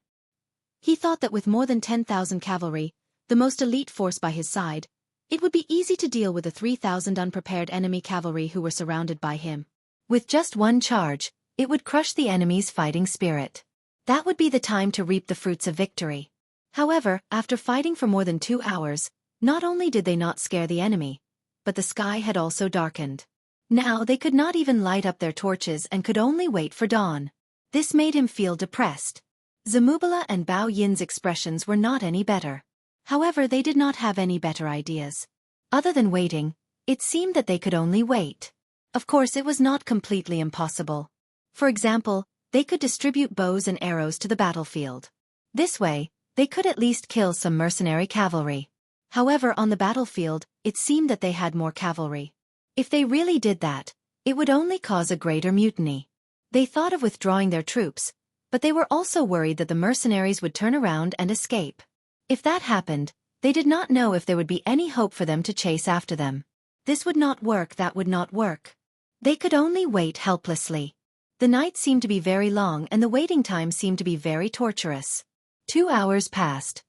Speaker 1: He thought that with more than 10,000 cavalry, the most elite force by his side, it would be easy to deal with the 3,000 unprepared enemy cavalry who were surrounded by him. With just one charge, it would crush the enemy's fighting spirit. That would be the time to reap the fruits of victory. However, after fighting for more than 2 hours, not only did they not scare the enemy, but the sky had also darkened. Now they could not even light up their torches and could only wait for dawn. This made him feel depressed. Zamubala and Bao Yin's expressions were not any better. However, they did not have any better ideas. Other than waiting, it seemed that they could only wait. Of course, it was not completely impossible. For example, they could distribute bows and arrows to the battlefield. This way, they could at least kill some mercenary cavalry. However, on the battlefield, it seemed that they had more cavalry. If they really did that, it would only cause a greater mutiny. They thought of withdrawing their troops, but they were also worried that the mercenaries would turn around and escape. If that happened, they did not know if there would be any hope for them to chase after them. This would not work, that would not work. They could only wait helplessly. The night seemed to be very long and the waiting time seemed to be very torturous. 2 hours passed.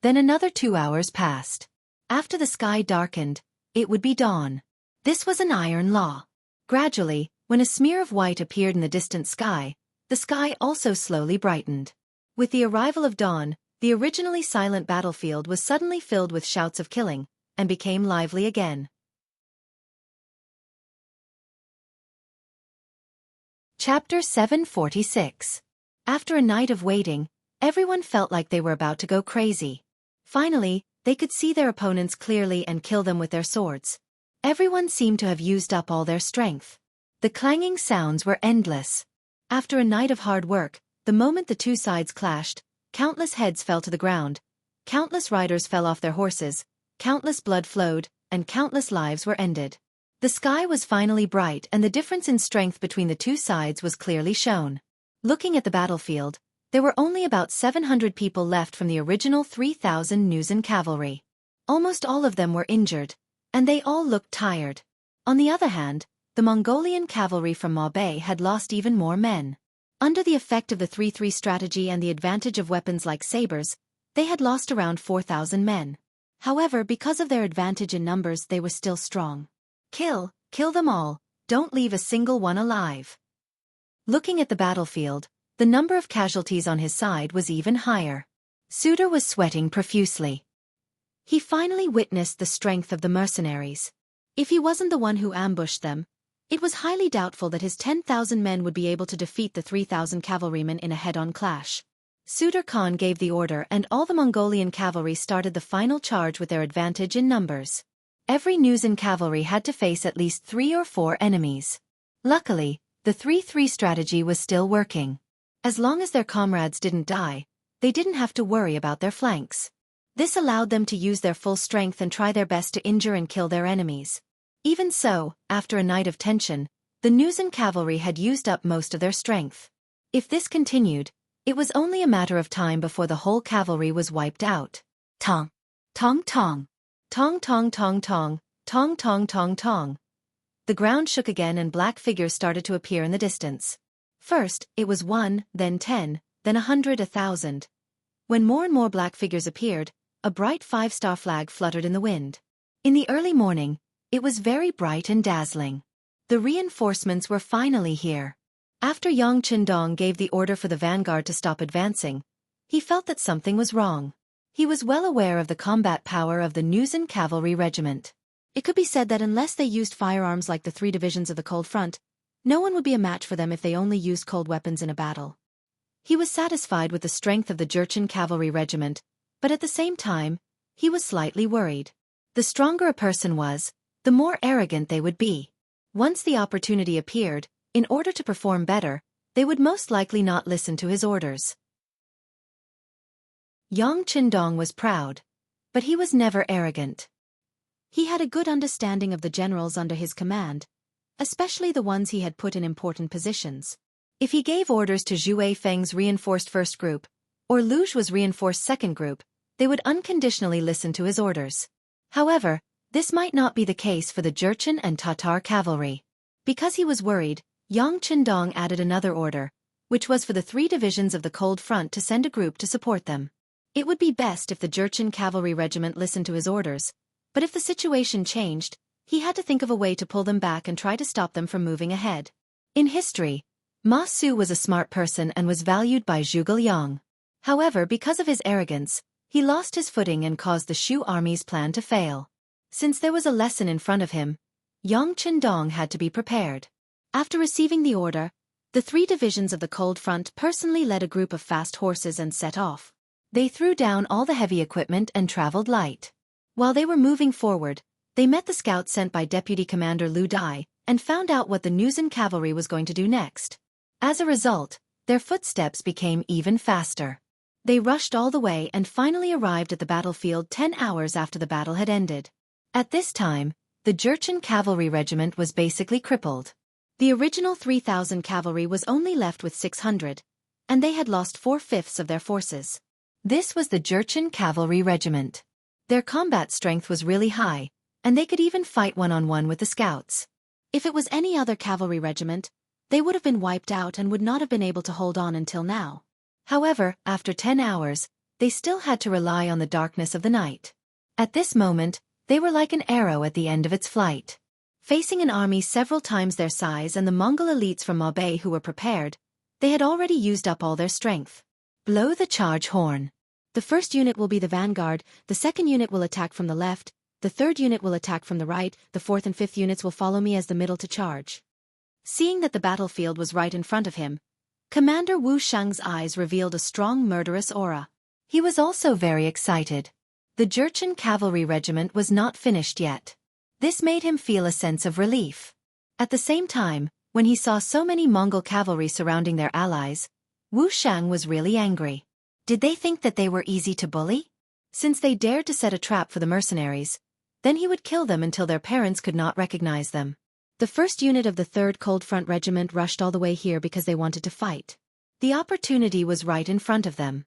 Speaker 1: Then another 2 hours passed. After the sky darkened, it would be dawn. This was an iron law. Gradually, when a smear of white appeared in the distant sky, the sky also slowly brightened. With the arrival of dawn, the originally silent battlefield was suddenly filled with shouts of killing, and became lively again. Chapter 746. After a night of waiting, everyone felt like they were about to go crazy. Finally, they could see their opponents clearly and kill them with their swords. Everyone seemed to have used up all their strength. The clanging sounds were endless. After a night of hard work, the moment the two sides clashed, countless heads fell to the ground, countless riders fell off their horses, countless blood flowed, and countless lives were ended. The sky was finally bright and the difference in strength between the two sides was clearly shown. Looking at the battlefield, there were only about 700 people left from the original 3,000 Nuzen cavalry. Almost all of them were injured, and they all looked tired. On the other hand, the Mongolian cavalry from Mabe had lost even more men. Under the effect of the 3-3 strategy and the advantage of weapons like sabers, they had lost around 4,000 men. However, because of their advantage in numbers, they were still strong. Kill them all, don't leave a single one alive. Looking at the battlefield, the number of casualties on his side was even higher. Suder was sweating profusely. He finally witnessed the strength of the mercenaries. If he wasn't the one who ambushed them, it was highly doubtful that his 10,000 men would be able to defeat the 3,000 cavalrymen in a head-on clash. Suder Khan gave the order and all the Mongolian cavalry started the final charge with their advantage in numbers. Every Nuzen cavalry had to face at least 3 or 4 enemies. Luckily, the 3-3 strategy was still working. As long as their comrades didn't die, they didn't have to worry about their flanks. This allowed them to use their full strength and try their best to injure and kill their enemies. Even so, after a night of tension, the Nuzen cavalry had used up most of their strength. If this continued, it was only a matter of time before the whole cavalry was wiped out. Tong! Tong tong! Tong tong tong tong! Tong tong tong tong! The ground shook again and black figures started to appear in the distance. First, it was 1, then 10, then 100, 1,000. When more and more black figures appeared, a bright 5-star flag fluttered in the wind. In the early morning, it was very bright and dazzling. The reinforcements were finally here. After Yang Qindong gave the order for the vanguard to stop advancing, he felt that something was wrong. He was well aware of the combat power of the Nuzen cavalry regiment. It could be said that unless they used firearms like the 3 divisions of the Cold Front, no one would be a match for them if they only used cold weapons in a battle. He was satisfied with the strength of the Jurchen cavalry regiment, but at the same time, he was slightly worried. The stronger a person was, the more arrogant they would be. Once the opportunity appeared, in order to perform better, they would most likely not listen to his orders. Yang Qindong was proud, but he was never arrogant. He had a good understanding of the generals under his command, especially the ones he had put in important positions. If he gave orders to Zhu Feng's reinforced first group, or Lu Zhu's reinforced second group, they would unconditionally listen to his orders. However, this might not be the case for the Jurchen and Tatar cavalry. Because he was worried, Yang Qindong added another order, which was for the 3 divisions of the Cold Front to send a group to support them. It would be best if the Jurchen cavalry regiment listened to his orders, but if the situation changed, he had to think of a way to pull them back and try to stop them from moving ahead. In history, Ma Su was a smart person and was valued by Zhuge Liang. However, because of his arrogance, he lost his footing and caused the Shu army's plan to fail. Since there was a lesson in front of him, Yang Qindong had to be prepared. After receiving the order, the 3 divisions of the Cold Front personally led a group of fast horses and set off. They threw down all the heavy equipment and traveled light. While they were moving forward, they met the scout sent by Deputy Commander Lu Dai and found out what the Nuzen cavalry was going to do next. As a result, their footsteps became even faster. They rushed all the way and finally arrived at the battlefield 10 hours after the battle had ended. At this time, the Jurchen cavalry regiment was basically crippled. The original 3,000 cavalry was only left with 600, and they had lost 4/5 of their forces. This was the Jurchen cavalry regiment. Their combat strength was really high, and they could even fight one-on-one with the scouts. If it was any other cavalry regiment, they would have been wiped out and would not have been able to hold on until now. However, after 10 hours, they still had to rely on the darkness of the night. At this moment, they were like an arrow at the end of its flight. Facing an army several times their size and the Mongol elites from Mabe who were prepared, they had already used up all their strength. Blow the charge horn. The first unit will be the vanguard, the second unit will attack from the left, the third unit will attack from the right, the fourth and fifth units will follow me as the middle to charge. Seeing that the battlefield was right in front of him, Commander Wu Shang's eyes revealed a strong murderous aura. He was also very excited. The Jurchen cavalry regiment was not finished yet. This made him feel a sense of relief. At the same time, when he saw so many Mongol cavalry surrounding their allies, Wu Shang was really angry. Did they think that they were easy to bully? Since they dared to set a trap for the mercenaries, then he would kill them until their parents could not recognize them. The first unit of the 3rd Cold Front Regiment rushed all the way here because they wanted to fight. The opportunity was right in front of them.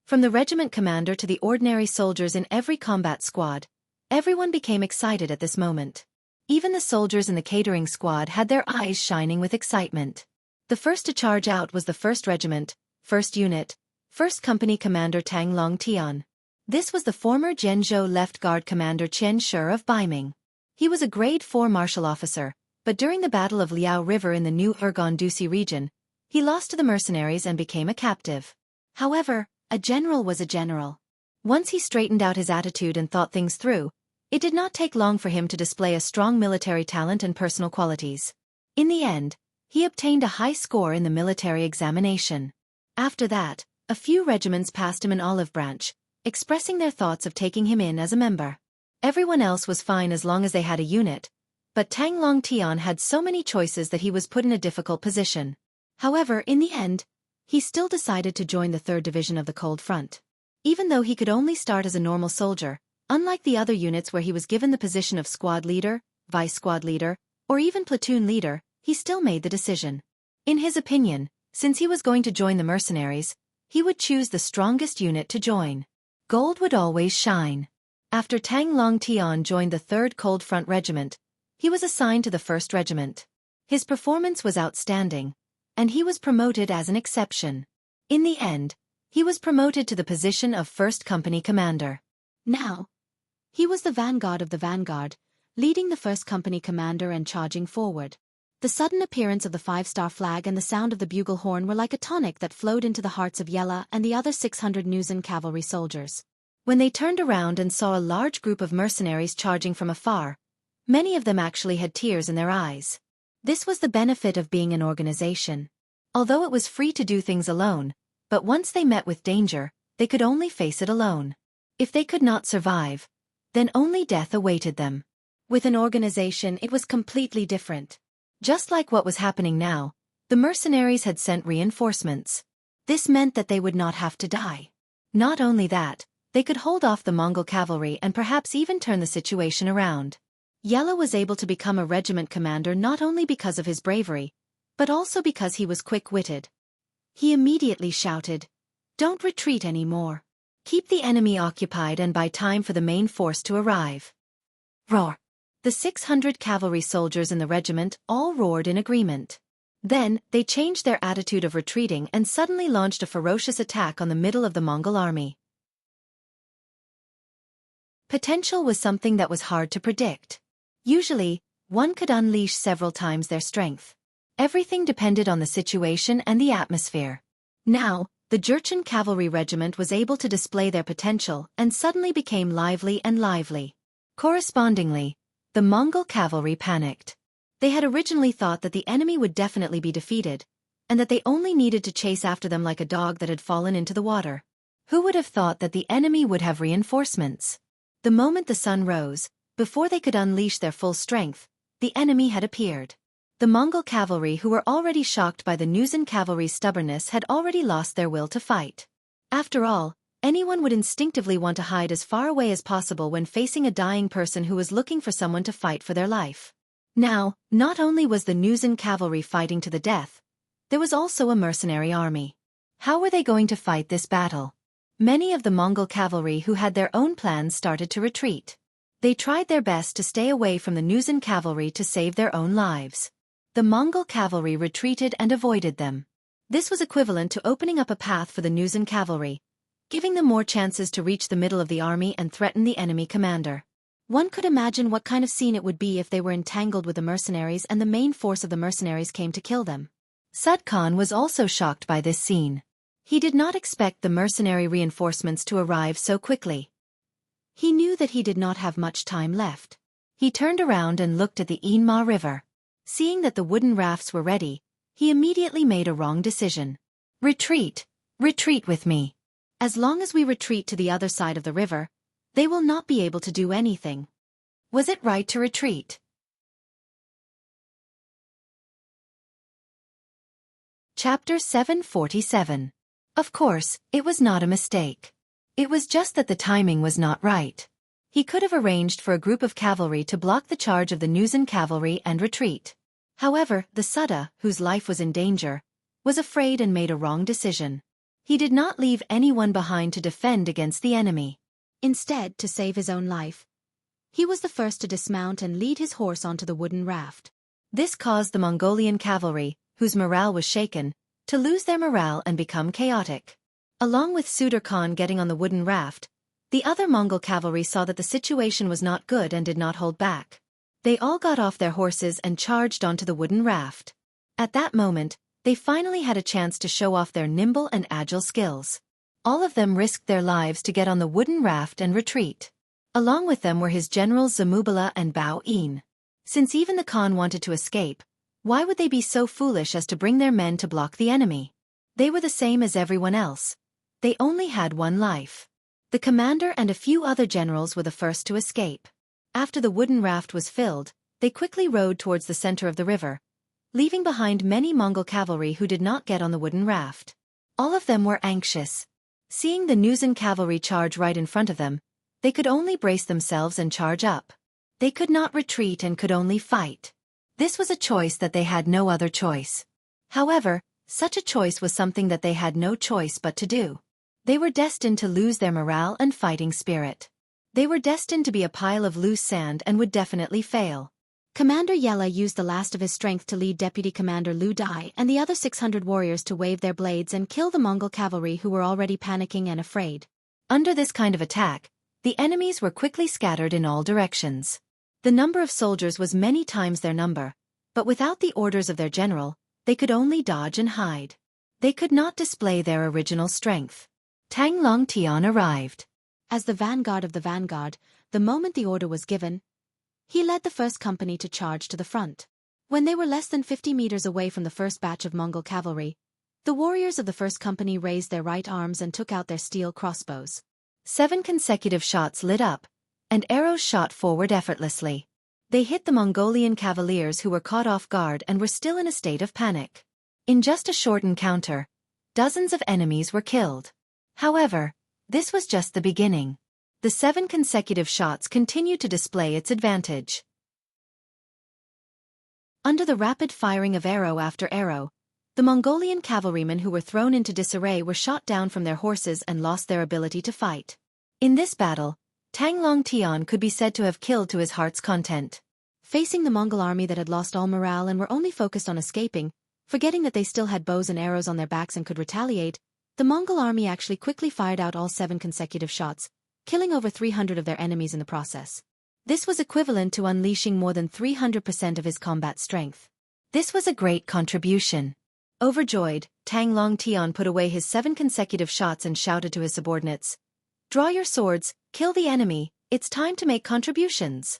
Speaker 1: From the regiment commander to the ordinary soldiers in every combat squad, everyone became excited at this moment. Even the soldiers in the catering squad had their eyes shining with excitement. The first to charge out was the 1st Regiment, 1st Unit, 1st Company Commander Tang Long Tian. This was the former Zhenzhou Left Guard Commander Chen Shi of Baiming. He was a Grade 4 martial officer, but during the Battle of Liao River in the new Urgon-Dusi region, he lost to the mercenaries and became a captive. However, a general was a general. Once he straightened out his attitude and thought things through, it did not take long for him to display a strong military talent and personal qualities. In the end, he obtained a high score in the military examination. After that, a few regiments passed him an olive branch, expressing their thoughts of taking him in as a member. Everyone else was fine as long as they had a unit, but Tang Long Tian had so many choices that he was put in a difficult position. However, in the end, he still decided to join the 3rd Division of the Cold Front. Even though he could only start as a normal soldier, unlike the other units where he was given the position of squad leader, vice squad leader, or even platoon leader, he still made the decision. In his opinion, since he was going to join the mercenaries, he would choose the strongest unit to join. Gold would always shine. After Tang Long Tian joined the 3rd Cold Front Regiment, he was assigned to the 1st Regiment. His performance was outstanding, and he was promoted as an exception. In the end, he was promoted to the position of 1st Company Commander. Now, he was the vanguard of the vanguard, leading the 1st Company Commander and charging forward. The sudden appearance of the 5-star flag and the sound of the bugle horn were like a tonic that flowed into the hearts of Yella and the other 600 Nuzan cavalry soldiers. When they turned around and saw a large group of mercenaries charging from afar, many of them actually had tears in their eyes. This was the benefit of being an organization. Although it was free to do things alone, but once they met with danger, they could only face it alone. If they could not survive, then only death awaited them. With an organization, it was completely different. Just like what was happening now, the mercenaries had sent reinforcements. This meant that they would not have to die. Not only that, they could hold off the Mongol cavalry and perhaps even turn the situation around. Yella was able to become a regiment commander not only because of his bravery, but also because he was quick-witted. He immediately shouted, "Don't retreat anymore. Keep the enemy occupied and buy time for the main force to arrive." Roar! The 600 cavalry soldiers in the regiment all roared in agreement. Then, they changed their attitude of retreating and suddenly launched a ferocious attack on the middle of the Mongol army. Potential was something that was hard to predict. Usually, one could unleash several times their strength. Everything depended on the situation and the atmosphere. Now, the Jurchen cavalry regiment was able to display their potential and suddenly became lively and lively. Correspondingly, the Mongol cavalry panicked. They had originally thought that the enemy would definitely be defeated, and that they only needed to chase after them like a dog that had fallen into the water. Who would have thought that the enemy would have reinforcements? The moment the sun rose, before they could unleash their full strength, the enemy had appeared. The Mongol cavalry, who were already shocked by the Nuzan cavalry's stubbornness, had already lost their will to fight. After all, anyone would instinctively want to hide as far away as possible when facing a dying person who was looking for someone to fight for their life. Now, not only was the Nuzan cavalry fighting to the death, there was also a mercenary army. How were they going to fight this battle? Many of the Mongol cavalry who had their own plans started to retreat. They tried their best to stay away from the Nuzan cavalry to save their own lives. The Mongol cavalry retreated and avoided them. This was equivalent to opening up a path for the Nuzan cavalry, giving them more chances to reach the middle of the army and threaten the enemy commander. One could imagine what kind of scene it would be if they were entangled with the mercenaries and the main force of the mercenaries came to kill them. Sud Khan was also shocked by this scene. He did not expect the mercenary reinforcements to arrive so quickly. He knew that he did not have much time left. He turned around and looked at the Inma River. Seeing that the wooden rafts were ready, he immediately made a wrong decision. Retreat! Retreat with me. As long as we retreat to the other side of the river, they will not be able to do anything. Was it right to retreat? Chapter 747. Of course, it was not a mistake. It was just that the timing was not right. He could have arranged for a group of cavalry to block the charge of the Nuzan cavalry and retreat. However, the Sutta, whose life was in danger, was afraid and made a wrong decision. He did not leave anyone behind to defend against the enemy. Instead, to save his own life, he was the first to dismount and lead his horse onto the wooden raft. This caused the Mongolian cavalry, whose morale was shaken, to lose their morale and become chaotic. Along with Sudur Khan getting on the wooden raft, the other Mongol cavalry saw that the situation was not good and did not hold back. They all got off their horses and charged onto the wooden raft. At that moment, they finally had a chance to show off their nimble and agile skills. All of them risked their lives to get on the wooden raft and retreat. Along with them were his generals Zamubala and Bao Yin. Since even the Khan wanted to escape, why would they be so foolish as to bring their men to block the enemy? They were the same as everyone else. They only had one life. The commander and a few other generals were the first to escape. After the wooden raft was filled, they quickly rowed towards the center of the river, leaving behind many Mongol cavalry who did not get on the wooden raft. All of them were anxious. Seeing the Nuzan cavalry charge right in front of them, they could only brace themselves and charge up. They could not retreat and could only fight. This was a choice that they had no other choice. However, such a choice was something that they had no choice but to do. They were destined to lose their morale and fighting spirit. They were destined to be a pile of loose sand and would definitely fail. Commander Yella used the last of his strength to lead Deputy Commander Lu Dai and the other 600 warriors to wave their blades and kill the Mongol cavalry who were already panicking and afraid. Under this kind of attack, the enemies were quickly scattered in all directions. The number of soldiers was many times their number, but without the orders of their general, they could only dodge and hide. They could not display their original strength. Tang Long Tian arrived. As the vanguard of the vanguard, the moment the order was given, he led the first company to charge to the front. When they were less than 50 meters away from the first batch of Mongol cavalry, the warriors of the first company raised their right arms and took out their steel crossbows. 7 consecutive shots lit up, and arrows shot forward effortlessly. They hit the Mongolian cavaliers who were caught off guard and were still in a state of panic. In just a short encounter, dozens of enemies were killed. However, this was just the beginning. The 7 consecutive shots continued to display its advantage. Under the rapid firing of arrow after arrow, the Mongolian cavalrymen who were thrown into disarray were shot down from their horses and lost their ability to fight. In this battle, Tang Long Tian could be said to have killed to his heart's content. Facing the Mongol army that had lost all morale and were only focused on escaping, forgetting that they still had bows and arrows on their backs and could retaliate, the Mongol army actually quickly fired out all 7 consecutive shots, killing over 300 of their enemies in the process. This was equivalent to unleashing more than 300% of his combat strength. This was a great contribution. Overjoyed, Tang Long Tian put away his 7 consecutive shots and shouted to his subordinates, "Draw your swords, kill the enemy, it's time to make contributions."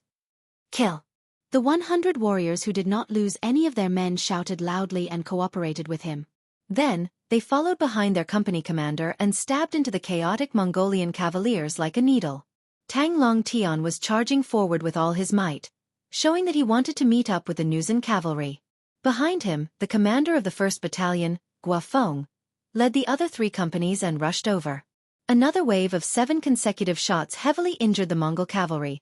Speaker 1: Kill. The 100 warriors who did not lose any of their men shouted loudly and cooperated with him. Then, they followed behind their company commander and stabbed into the chaotic Mongolian cavaliers like a needle. Tang Long Tian was charging forward with all his might, showing that he wanted to meet up with the Nuzan cavalry. Behind him, the commander of the 1st Battalion, Guafeng, led the other 3 companies and rushed over. Another wave of 7 consecutive shots heavily injured the Mongol cavalry,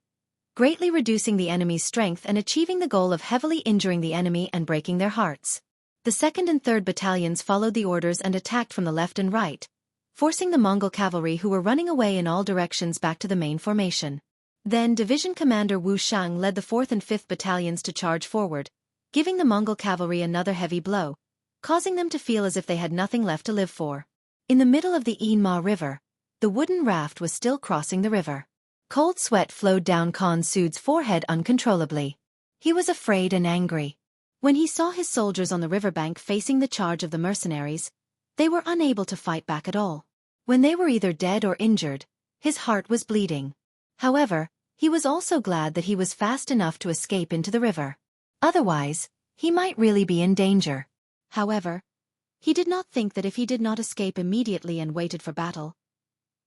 Speaker 1: greatly reducing the enemy's strength and achieving the goal of heavily injuring the enemy and breaking their hearts. The 2nd and 3rd battalions followed the orders and attacked from the left and right, forcing the Mongol cavalry who were running away in all directions back to the main formation. Then Division Commander Wu Shang led the 4th and 5th battalions to charge forward, giving the Mongol cavalry another heavy blow, causing them to feel as if they had nothing left to live for. In the middle of the Yinma River, the wooden raft was still crossing the river. Cold sweat flowed down Khan Sud's forehead uncontrollably. He was afraid and angry. When he saw his soldiers on the riverbank facing the charge of the mercenaries, they were unable to fight back at all. When they were either dead or injured, his heart was bleeding. However, he was also glad that he was fast enough to escape into the river. Otherwise, he might really be in danger. However, he did not think that if he did not escape immediately and waited for battle,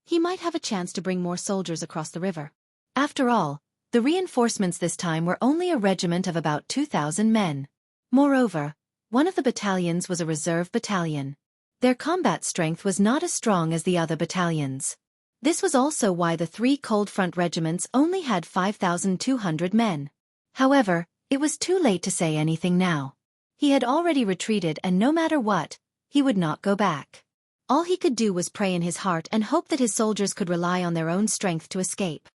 Speaker 1: he might have a chance to bring more soldiers across the river. After all, the reinforcements this time were only a regiment of about 2,000 men. Moreover, one of the battalions was a reserve battalion. Their combat strength was not as strong as the other battalions. This was also why the 3 cold front regiments only had 5,200 men. However, it was too late to say anything now. He had already retreated, and no matter what, he would not go back. All he could do was pray in his heart and hope that his soldiers could rely on their own strength to escape.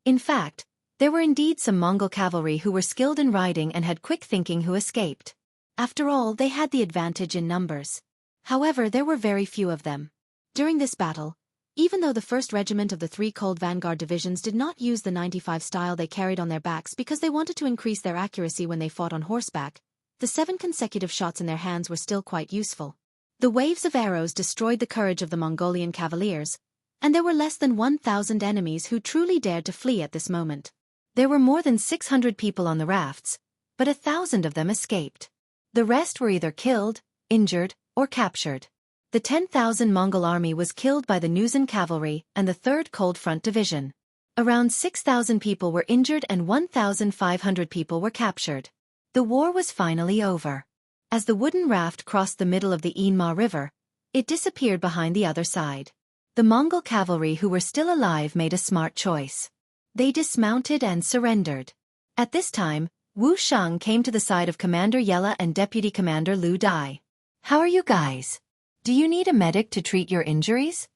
Speaker 1: In fact, there were indeed some Mongol cavalry who were skilled in riding and had quick thinking who escaped. After all, they had the advantage in numbers. However, there were very few of them. During this battle, even though the 1st Regiment of the 3 Cold Vanguard Divisions did not use the 95 style they carried on their backs because they wanted to increase their accuracy when they fought on horseback, the 7 consecutive shots in their hands were still quite useful. The waves of arrows destroyed the courage of the Mongolian cavaliers, and there were less than 1,000 enemies who truly dared to flee at this moment. There were more than 600 people on the rafts, but 1,000 of them escaped. The rest were either killed, injured, or captured. The 10,000 Mongol army was killed by the Nuzan cavalry and the 3rd Cold Front Division. Around 6,000 people were injured and 1,500 people were captured. The war was finally over. As the wooden raft crossed the middle of the Inma River, it disappeared behind the other side. The Mongol cavalry who were still alive made a smart choice. They dismounted and surrendered. At this time, Wu Shang came to the side of Commander Yella and Deputy Commander Lu Dai. "How are you guys? Do you need a medic to treat your injuries?"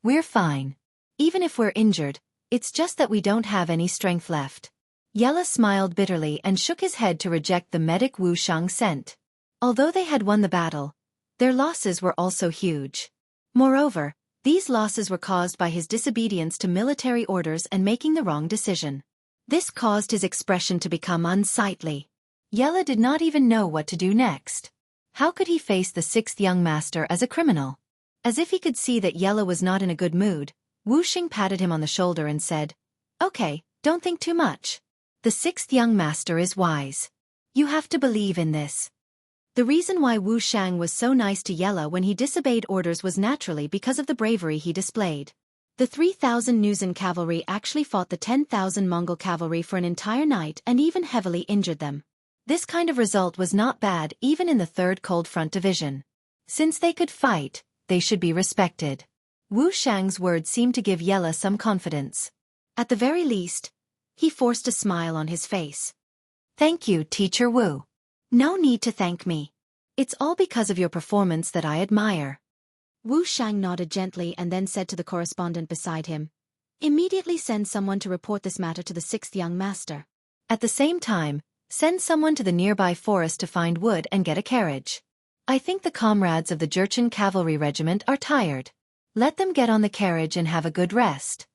Speaker 1: "We're fine. Even if we're injured, it's just that we don't have any strength left." Yella smiled bitterly and shook his head to reject the medic Wu Shang sent. Although they had won the battle, their losses were also huge. Moreover, these losses were caused by his disobedience to military orders and making the wrong decision. This caused his expression to become unsightly. Yella did not even know what to do next. How could he face the 6th young master as a criminal? As if he could see that Yella was not in a good mood, Wu Xing patted him on the shoulder and said, "Okay, don't think too much. The 6th young master is wise. You have to believe in this." The reason why Wu Shang was so nice to Yella when he disobeyed orders was naturally because of the bravery he displayed. The 3,000 Nuzan cavalry actually fought the 10,000 Mongol cavalry for an entire night and even heavily injured them. This kind of result was not bad even in the 3rd Cold Front Division. Since they could fight, they should be respected. Wu Shang's words seemed to give Yella some confidence. At the very least, he forced a smile on his face. "Thank you, Teacher Wu. No need to thank me. It's all because of your performance that I admire." Wu Shang nodded gently and then said to the correspondent beside him, "Immediately send someone to report this matter to the 6th young master. At the same time, send someone to the nearby forest to find wood and get a carriage. I think the comrades of the Jurchen Cavalry Regiment are tired. Let them get on the carriage and have a good rest."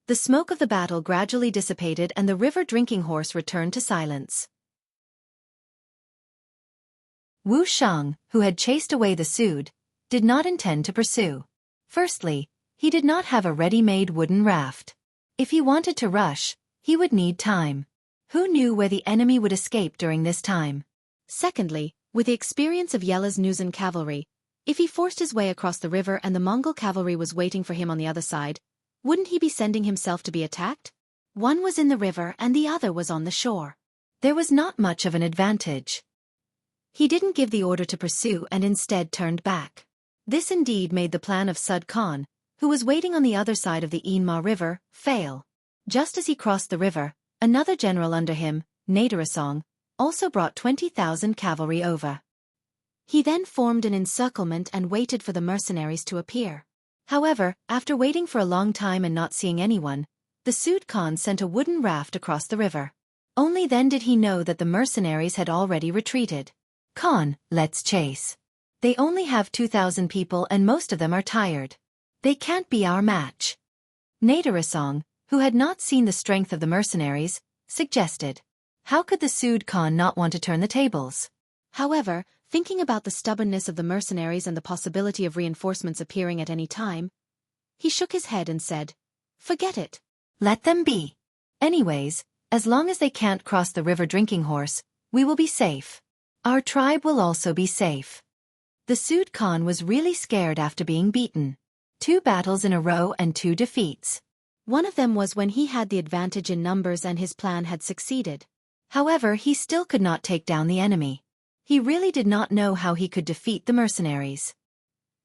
Speaker 1: The smoke of the battle gradually dissipated and the river drinking horse returned to silence. Wu Shang, who had chased away the Sud, did not intend to pursue. Firstly, he did not have a ready-made wooden raft. If he wanted to rush, he would need time. Who knew where the enemy would escape during this time? Secondly, with the experience of Yella's Nuzan cavalry, if he forced his way across the river and the Mongol cavalry was waiting for him on the other side, wouldn't he be sending himself to be attacked? One was in the river and the other was on the shore. There was not much of an advantage. He didn't give the order to pursue and instead turned back. This indeed made the plan of Sud Khan, who was waiting on the other side of the Inma River, fail. Just as he crossed the river, another general under him, Naderasong, also brought 20,000 cavalry over. He then formed an encirclement and waited for the mercenaries to appear. However, after waiting for a long time and not seeing anyone, the Sud Khan sent a wooden raft across the river. Only then did he know that the mercenaries had already retreated. "Khan, let's chase. They only have 2,000 people and most of them are tired. They can't be our match." Naderasong, who had not seen the strength of the mercenaries, suggested. How could the Sud Khan not want to turn the tables? However, thinking about the stubbornness of the mercenaries and the possibility of reinforcements appearing at any time, he shook his head and said, "Forget it. Let them be. Anyways, as long as they can't cross the river drinking horse, we will be safe. Our tribe will also be safe. The Sud Khan was really scared after being beaten. 2 battles in a row and 2 defeats. One of them was when he had the advantage in numbers and his plan had succeeded. However, he still could not take down the enemy. He really did not know how he could defeat the mercenaries.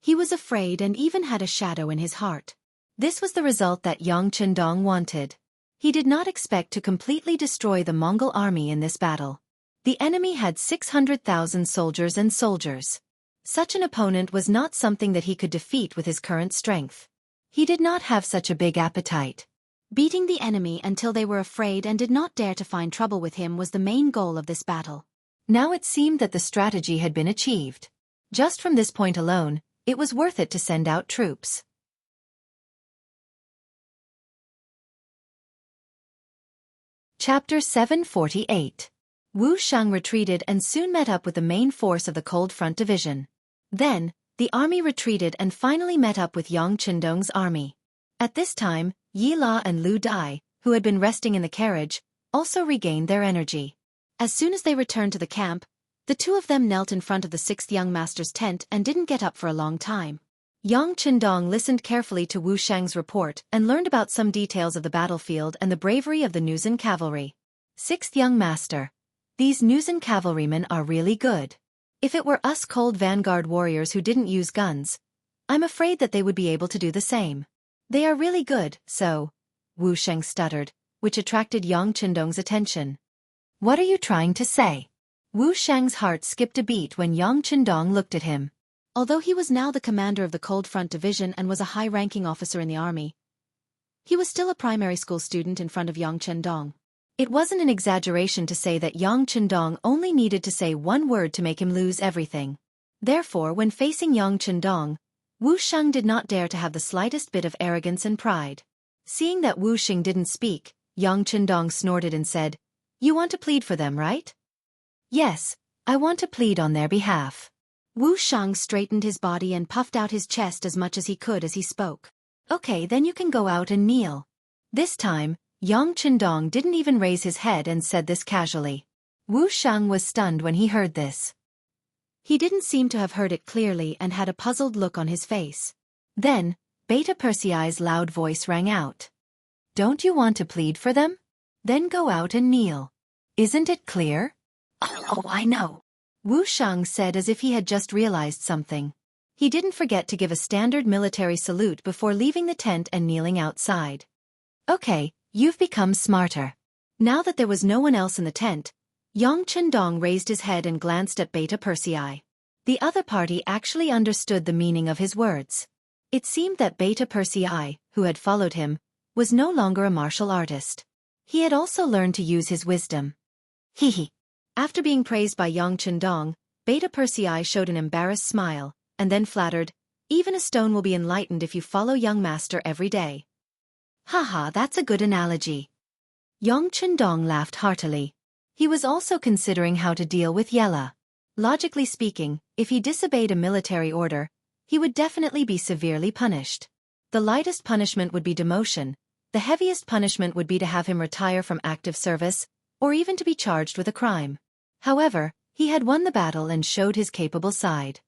Speaker 1: He was afraid and even had a shadow in his heart. This was the result that Yang Chendong wanted. He did not expect to completely destroy the Mongol army in this battle. The enemy had 600,000 soldiers and soldiers. Such an opponent was not something that he could defeat with his current strength. He did not have such a big appetite. Beating the enemy until they were afraid and did not dare to find trouble with him was the main goal of this battle. Now it seemed that the strategy had been achieved. Just from this point alone, it was worth it to send out troops. Chapter 748. Wuxia retreated and soon met up with the main force of the Cold Front Division. Then, the army retreated and finally met up with Yang Chendong's army. At this time, Yi La and Lu Dai, who had been resting in the carriage, also regained their energy. As soon as they returned to the camp, the 2 of them knelt in front of the 6th young master's tent and didn't get up for a long time. Yang Chendong listened carefully to Wu Shang's report and learned about some details of the battlefield and the bravery of the Nuzan cavalry. 6th young master. These Nuzan cavalrymen are really good. If it were us cold vanguard warriors who didn't use guns, I'm afraid that they would be able to do the same. They are really good, so, Wu Shang stuttered, which attracted Yang Chendong's attention. What are you trying to say? Wu Shang's heart skipped a beat when Yang Chendong looked at him. Although he was now the commander of the Cold Front Division and was a high-ranking officer in the army, he was still a primary school student in front of Yang Chendong. It wasn't an exaggeration to say that Yang Chendong only needed to say one word to make him lose everything. Therefore, when facing Yang Chendong, Wu Shang did not dare to have the slightest bit of arrogance and pride. Seeing that Wu Shang didn't speak, Yang Chendong snorted and said, "You want to plead for them, right?" "Yes, I want to plead on their behalf." Wu Shang straightened his body and puffed out his chest as much as he could as he spoke. "Okay, then you can go out and kneel." This time, Yang Chendong didn't even raise his head and said this casually. Wu Shang was stunned when he heard this. He didn't seem to have heard it clearly and had a puzzled look on his face. Then, Beta Persei's loud voice rang out. "Don't you want to plead for them? Then go out and kneel. Isn't it clear?" "Oh, I know," Wu Shang said as if he had just realized something. He didn't forget to give a standard military salute before leaving the tent and kneeling outside. "Okay, you've become smarter." Now that there was no one else in the tent, Yang Chendong raised his head and glanced at Beta Persei. The other party actually understood the meaning of his words. It seemed that Beta Persei, who had followed him, was no longer a martial artist. He had also learned to use his wisdom. Hee. After being praised by Yang Chendong, Beta Persei showed an embarrassed smile, and then flattered, "Even a stone will be enlightened if you follow young master every day." "Haha, that's a good analogy." Yang Chendong laughed heartily. He was also considering how to deal with Yella. Logically speaking, if he disobeyed a military order, he would definitely be severely punished. The lightest punishment would be demotion, the heaviest punishment would be to have him retire from active service, or even to be charged with a crime. However, he had won the battle and showed his capable side.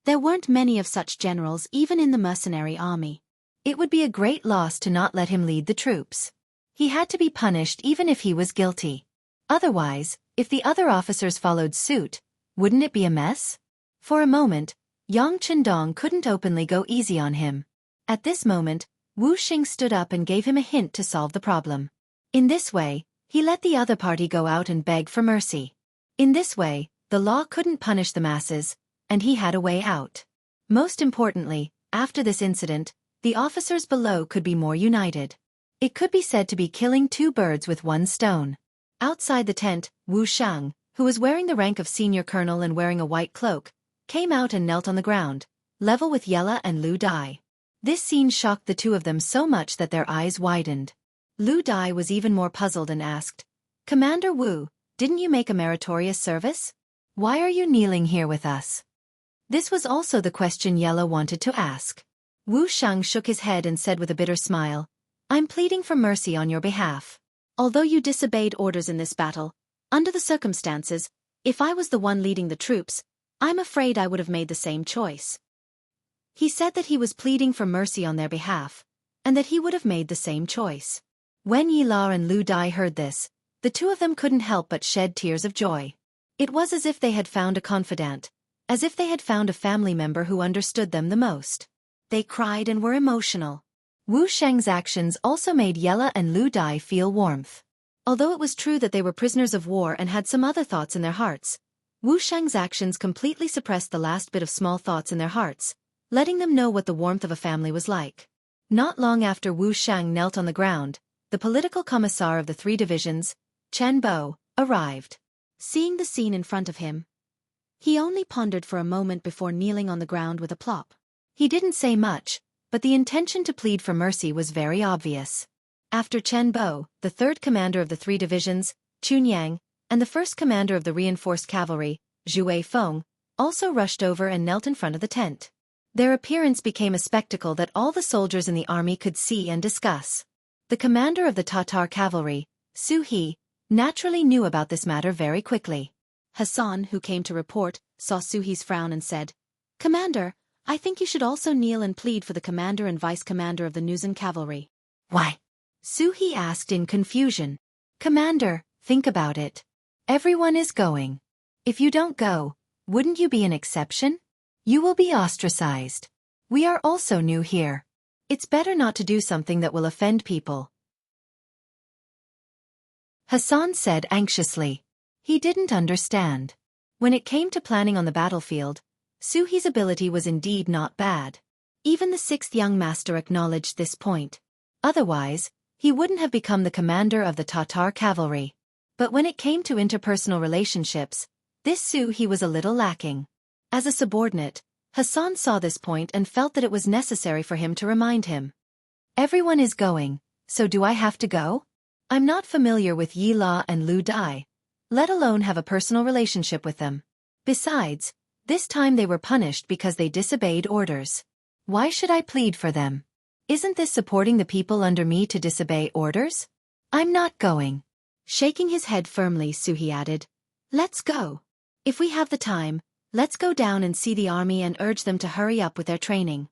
Speaker 1: There weren't many of such generals even in the mercenary army. It would be a great loss to not let him lead the troops. He had to be punished even if he was guilty. Otherwise, if the other officers followed suit, wouldn't it be a mess? For a moment, Yang Chendong couldn't openly go easy on him. At this moment, Wu Xing stood up and gave him a hint to solve the problem. In this way, he let the other party go out and beg for mercy. In this way, the law couldn't punish the masses, and he had a way out. Most importantly, after this incident, the officers below could be more united. It could be said to be killing 2 birds with 1 stone. Outside the tent, Wu Shang, who was wearing the rank of senior colonel and wearing a white cloak, came out and knelt on the ground, level with Yella and Lu Dai. This scene shocked the 2 of them so much that their eyes widened. Lu Dai was even more puzzled and asked, "Commander Wu, didn't you make a meritorious service? Why are you kneeling here with us?" This was also the question Yella wanted to ask. Wu Shang shook his head and said with a bitter smile, "I'm pleading for mercy on your behalf. Although you disobeyed orders in this battle, Under the circumstances, if I was the one leading the troops, I'm afraid I would have made the same choice. He said that he was pleading for mercy on their behalf, and that he would have made the same choice. When Yi La and Lu Dai heard this, the two of them couldn't help but shed tears of joy. It was as if they had found a confidant, as if they had found a family member who understood them the most. They cried and were emotional. Wu Sheng's actions also made Yella and Lu Dai feel warmth. Although it was true that they were prisoners of war and had some other thoughts in their hearts, Wu Sheng's actions completely suppressed the last bit of small thoughts in their hearts, letting them know what the warmth of a family was like. Not long after Wu Sheng knelt on the ground, the political commissar of the 3 divisions, Chen Bo, arrived. Seeing the scene in front of him, he only pondered for a moment before kneeling on the ground with a plop. He didn't say much, but the intention to plead for mercy was very obvious. After Chen Bo, the 3rd commander of the 3 divisions, Chun Yang, and the 1st commander of the reinforced cavalry, Zhu Feng, also rushed over and knelt in front of the tent. Their appearance became a spectacle that all the soldiers in the army could see and discuss. The commander of the Tatar cavalry, Su He, naturally knew about this matter very quickly. Hassan, who came to report, saw Su He's frown and said, "Commander, I think you should also kneel and plead for the commander and vice-commander of the Nuzan cavalry." "Why?" Su He asked in confusion. "Commander, think about it. Everyone is going. If you don't go, wouldn't you be an exception? You will be ostracized. We are also new here. It's better not to do something that will offend people." Hassan said anxiously. He didn't understand. When it came to planning on the battlefield, Su He's ability was indeed not bad. Even the 6th young master acknowledged this point. Otherwise, he wouldn't have become the commander of the Tatar cavalry. But when it came to interpersonal relationships, this Su He was a little lacking. As a subordinate, Hassan saw this point and felt that it was necessary for him to remind him. "Everyone is going, so do I have to go? I'm not familiar with Yi La and Lu Dai, let alone have a personal relationship with them. Besides, this time they were punished because they disobeyed orders. Why should I plead for them? Isn't this supporting the people under me to disobey orders? I'm not going." Shaking his head firmly, Su He added, "Let's go. If we have the time, let's go down and see the army and urge them to hurry up with their training."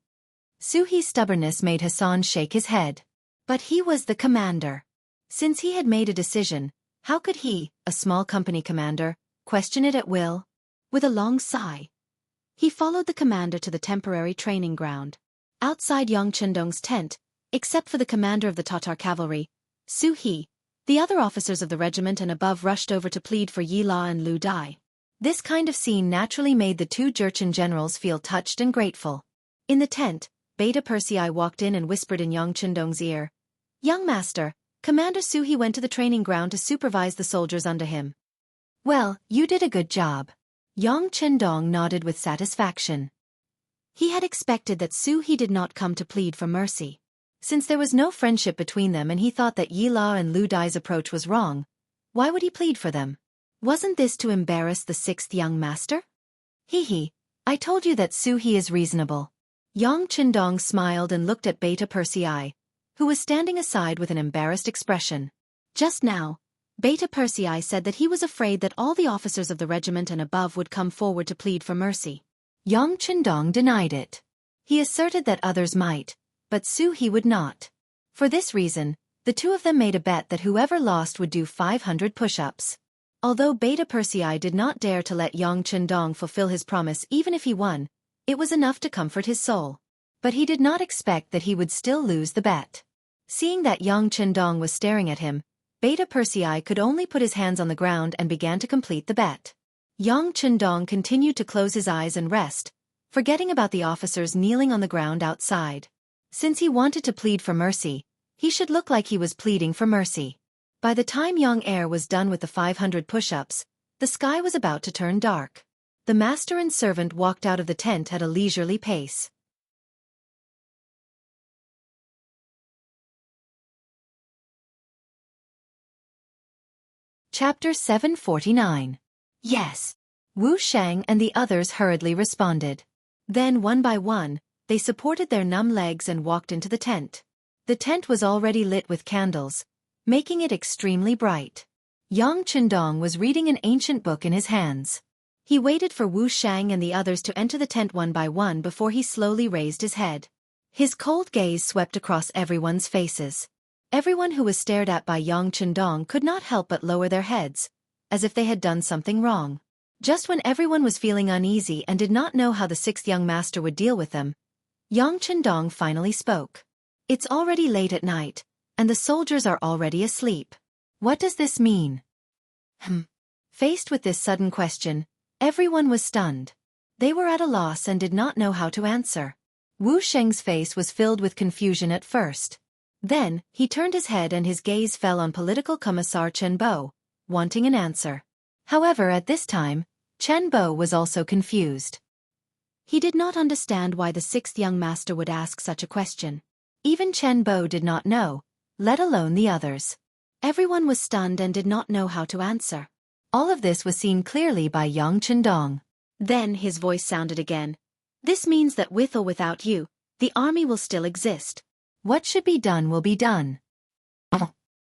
Speaker 1: Su He's stubbornness made Hassan shake his head. But he was the commander. Since he had made a decision, how could he, a small company commander, question it at will? With a long sigh, he followed the commander to the temporary training ground. Outside Yang Chendong's tent, except for the commander of the Tatar cavalry, Su He, the other officers of the regiment and above rushed over to plead for Yi La and Lu Dai. This kind of scene naturally made the 2 Jurchen generals feel touched and grateful. In the tent, Beta Persei walked in and whispered in Yang Chendong's ear, "Young master, Commander Su He went to the training ground to supervise the soldiers under him." "Well, you did a good job." Yang Chendong nodded with satisfaction. He had expected that Su He did not come to plead for mercy. Since there was no friendship between them and he thought that Yi La and Lu Dai's approach was wrong, why would he plead for them? Wasn't this to embarrass the 6th young master? "He, I told you that Su He is reasonable." Yang Chendong smiled and looked at Beta Persei, who was standing aside with an embarrassed expression. Just now, Beta Persei said that he was afraid that all the officers of the regiment and above would come forward to plead for mercy. Yang Chendong denied it. He asserted that others might, but Su He would not. For this reason, the 2 of them made a bet that whoever lost would do 500 push-ups. Although Beta Persei did not dare to let Yang Chendong fulfill his promise even if he won, it was enough to comfort his soul. But he did not expect that he would still lose the bet. Seeing that Yang Chendong was staring at him, Beta Persei could only put his hands on the ground and began to complete the bet. Yang Chendong continued to close his eyes and rest, forgetting about the officers kneeling on the ground outside. Since he wanted to plead for mercy, he should look like he was pleading for mercy. By the time Yang Er was done with the 500 push-ups, the sky was about to turn dark. The master and servant walked out of the tent at a leisurely pace. Chapter 749. Yes. Wu Sheng and the others hurriedly responded. Then one by one, they supported their numb legs and walked into the tent. The tent was already lit with candles, making it extremely bright. Yang Chendong was reading an ancient book in his hands. He waited for Wu Shang and the others to enter the tent one by one before he slowly raised his head. His cold gaze swept across everyone's faces. Everyone who was stared at by Yang Chendong could not help but lower their heads, as if they had done something wrong. Just when everyone was feeling uneasy and did not know how the sixth young master would deal with them, Yang Chendong finally spoke. It's already late at night, and the soldiers are already asleep. What does this mean? Faced with this sudden question, everyone was stunned. They were at a loss and did not know how to answer. Wu Sheng's face was filled with confusion at first. Then, he turned his head and his gaze fell on political commissar Chen Bo, wanting an answer. However, at this time, Chen Bo was also confused. He did not understand why the sixth young master would ask such a question. Even Chen Bo did not know, let alone the others. Everyone was stunned and did not know how to answer. All of this was seen clearly by Yang Chendong. Then his voice sounded again. This means that with or without you, the army will still exist. What should be done will be done.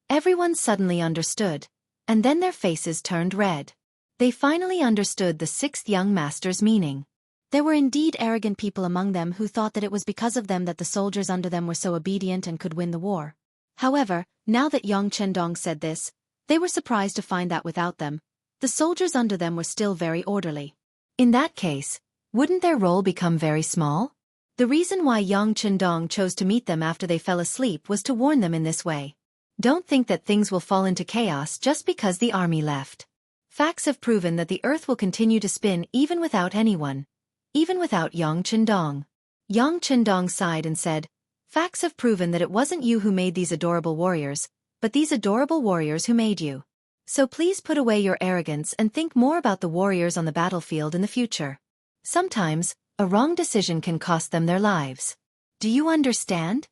Speaker 1: Everyone suddenly understood, and then their faces turned red. They finally understood the sixth young master's meaning. There were indeed arrogant people among them who thought that it was because of them that the soldiers under them were so obedient and could win the war. However, now that Yang Chendong said this, they were surprised to find that without them, the soldiers under them were still very orderly. In that case, wouldn't their role become very small? The reason why Yang Chendong chose to meet them after they fell asleep was to warn them in this way. Don't think that things will fall into chaos just because the army left. Facts have proven that the earth will continue to spin even without anyone. Even without Yang Chendong. Yang Chendong sighed and said, Facts have proven that it wasn't you who made these adorable warriors, but these adorable warriors who made you. So please put away your arrogance and think more about the warriors on the battlefield in the future. Sometimes, a wrong decision can cost them their lives. Do you understand?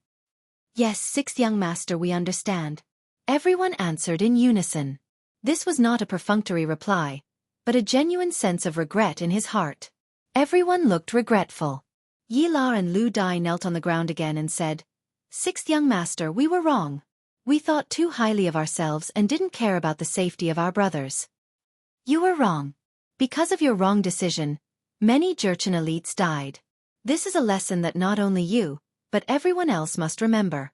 Speaker 1: Yes, sixth young master, we understand. Everyone answered in unison. This was not a perfunctory reply, but a genuine sense of regret in his heart. Everyone looked regretful. Yi La and Lu Dai knelt on the ground again and said, Sixth young master, we were wrong. We thought too highly of ourselves and didn't care about the safety of our brothers. You were wrong. Because of your wrong decision, many Jurchen elites died. This is a lesson that not only you, but everyone else must remember.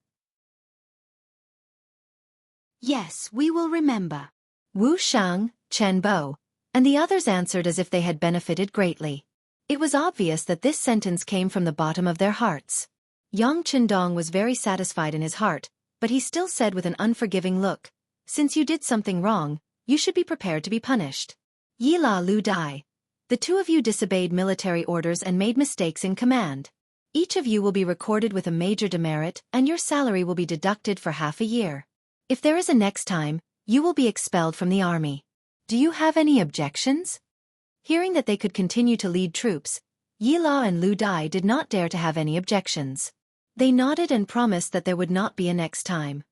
Speaker 1: Yes, we will remember. Wu Shang, Chen Bo, and the others answered as if they had benefited greatly. It was obvious that this sentence came from the bottom of their hearts. Yang Chendong was very satisfied in his heart, but he still said with an unforgiving look, Since you did something wrong, you should be prepared to be punished. Yi La Lu Dai. The two of you disobeyed military orders and made mistakes in command. Each of you will be recorded with a major demerit and your salary will be deducted for half a year. If there is a next time, you will be expelled from the army. Do you have any objections? Hearing that they could continue to lead troops, Yi La and Lu Dai did not dare to have any objections. They nodded and promised that there would not be a next time.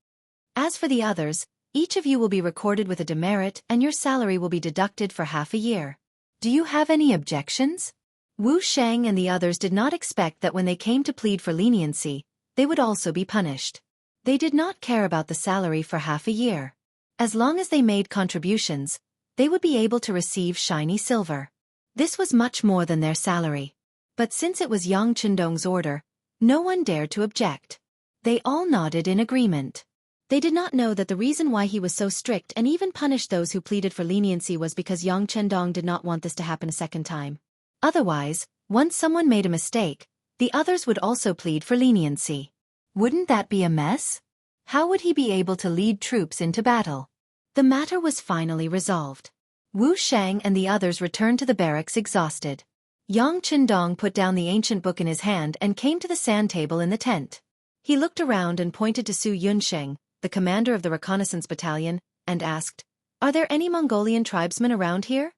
Speaker 1: As for the others, each of you will be recorded with a demerit and your salary will be deducted for half a year. Do you have any objections? Wu Shang and the others did not expect that when they came to plead for leniency, they would also be punished. They did not care about the salary for half a year. As long as they made contributions, they would be able to receive shiny silver. This was much more than their salary. But since it was Yang Chendong's order, no one dared to object. They all nodded in agreement. They did not know that the reason why he was so strict and even punished those who pleaded for leniency was because Yang Chendong did not want this to happen a second time. Otherwise, once someone made a mistake, the others would also plead for leniency. Wouldn't that be a mess? How would he be able to lead troops into battle? The matter was finally resolved. Wu Shang and the others returned to the barracks exhausted. Yang Chendong put down the ancient book in his hand and came to the sand table in the tent. He looked around and pointed to Su Yunsheng, the commander of the reconnaissance battalion, and asked, Are there any Mongolian tribesmen around here?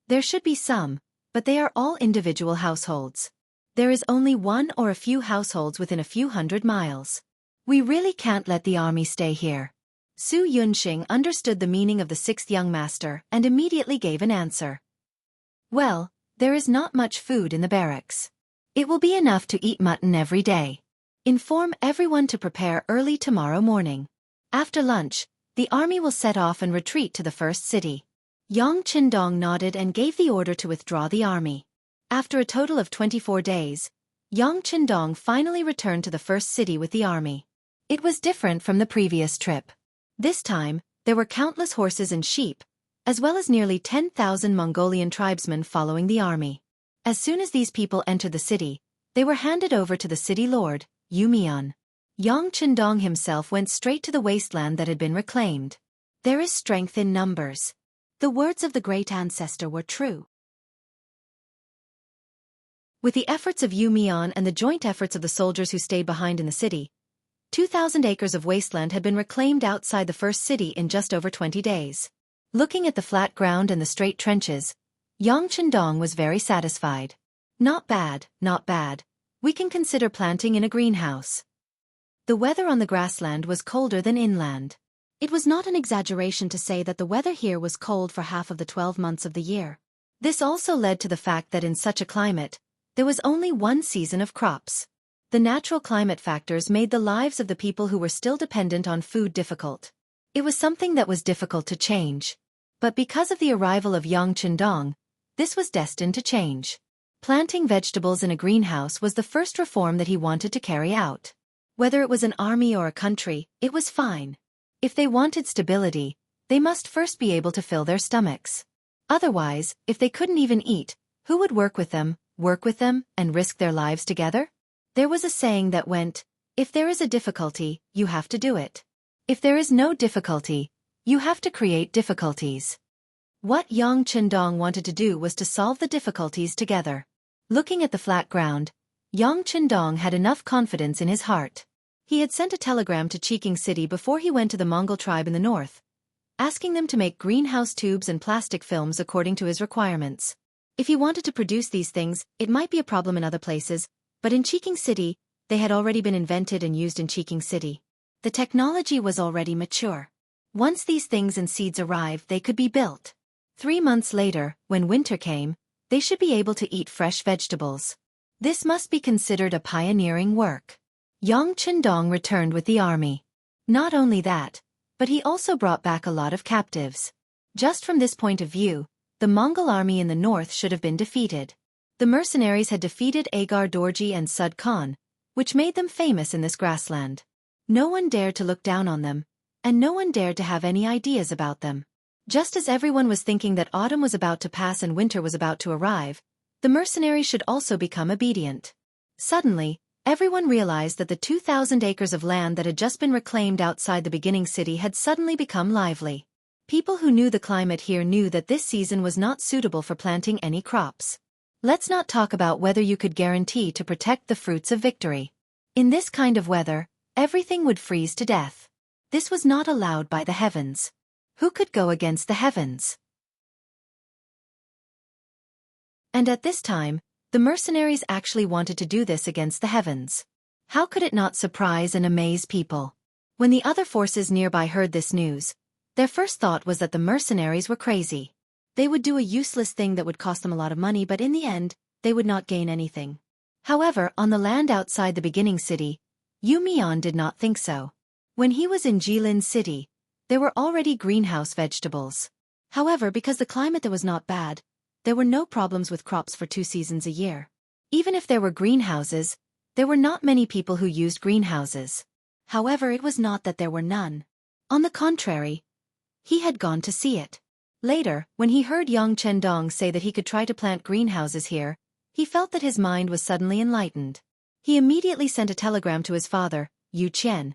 Speaker 1: There should be some, but they are all individual households. There is only one or a few households within a few hundred miles. We really can't let the army stay here. Su Yunsheng understood the meaning of the sixth young master and immediately gave an answer. Well, there is not much food in the barracks. It will be enough to eat mutton every day. Inform everyone to prepare early tomorrow morning. After lunch, The army will set off and retreat to the first city. Yang Qindong nodded and gave the order to withdraw the army. After a total of 24 days, Yang Qindong finally returned to the first city with the army. It was different from the previous trip. This time, there were countless horses and sheep, as well as nearly 10,000 Mongolian tribesmen following the army. As soon as these people entered the city, they were handed over to the city lord, Yu Mian. Yang Qindong himself went straight to the wasteland that had been reclaimed. There is strength in numbers. The words of the great ancestor were true. With the efforts of Yu Mian and the joint efforts of the soldiers who stayed behind in the city, 2,000 acres of wasteland had been reclaimed outside the first city in just over 20 days. Looking at the flat ground and the straight trenches, Yang Qindong was very satisfied. Not bad, not bad. We can consider planting in a greenhouse. The weather on the grassland was colder than inland. It was not an exaggeration to say that the weather here was cold for half of the 12 months of the year. This also led to the fact that in such a climate, there was only one season of crops. The natural climate factors made the lives of the people who were still dependent on food difficult. It was something that was difficult to change. But because of the arrival of Yang Qindong, this was destined to change. Planting vegetables in a greenhouse was the first reform that he wanted to carry out. Whether it was an army or a country, it was fine. If they wanted stability, they must first be able to fill their stomachs. Otherwise, if they couldn't even eat, who would work with them, and risk their lives together? There was a saying that went, if there is a difficulty, you have to do it. If there is no difficulty, you have to create difficulties. What Yang Qindong wanted to do was to solve the difficulties together. Looking at the flat ground, Yang Qindong had enough confidence in his heart. He had sent a telegram to Jianghu City before he went to the Mongol tribe in the north, asking them to make greenhouse tubes and plastic films according to his requirements. If he wanted to produce these things, it might be a problem in other places, but in Jianghu City, they had already been invented and used in Jianghu City. The technology was already mature. Once these things and seeds arrived, they could be built. 3 months later, when winter came, they should be able to eat fresh vegetables. This must be considered a pioneering work. Yang Qindong returned with the army. Not only that, but he also brought back a lot of captives. Just from this point of view, the Mongol army in the north should have been defeated. The mercenaries had defeated Agar Dorji and Sud Khan, which made them famous in this grassland. No one dared to look down on them, and no one dared to have any ideas about them. Just as everyone was thinking that autumn was about to pass and winter was about to arrive, the mercenaries should also become obedient. Suddenly, everyone realized that the 2,000 acres of land that had just been reclaimed outside the beginning city had suddenly become lively. People who knew the climate here knew that this season was not suitable for planting any crops. Let's not talk about whether you could guarantee to protect the fruits of victory. In this kind of weather, everything would freeze to death. This was not allowed by the heavens. Who could go against the heavens? And at this time, the mercenaries actually wanted to do this against the heavens. How could it not surprise and amaze people? When the other forces nearby heard this news, their first thought was that the mercenaries were crazy. They would do a useless thing that would cost them a lot of money, but in the end, they would not gain anything. However, on the land outside the beginning city, Yu Mian did not think so. When he was in Jilin City, there were already greenhouse vegetables. However, because the climate there was not bad, there were no problems with crops for 2 seasons a year. Even if there were greenhouses, there were not many people who used greenhouses. However, it was not that there were none. On the contrary, he had gone to see it. Later, when he heard Yang Qindong say that he could try to plant greenhouses here, he felt that his mind was suddenly enlightened. He immediately sent a telegram to his father, Yu Qian,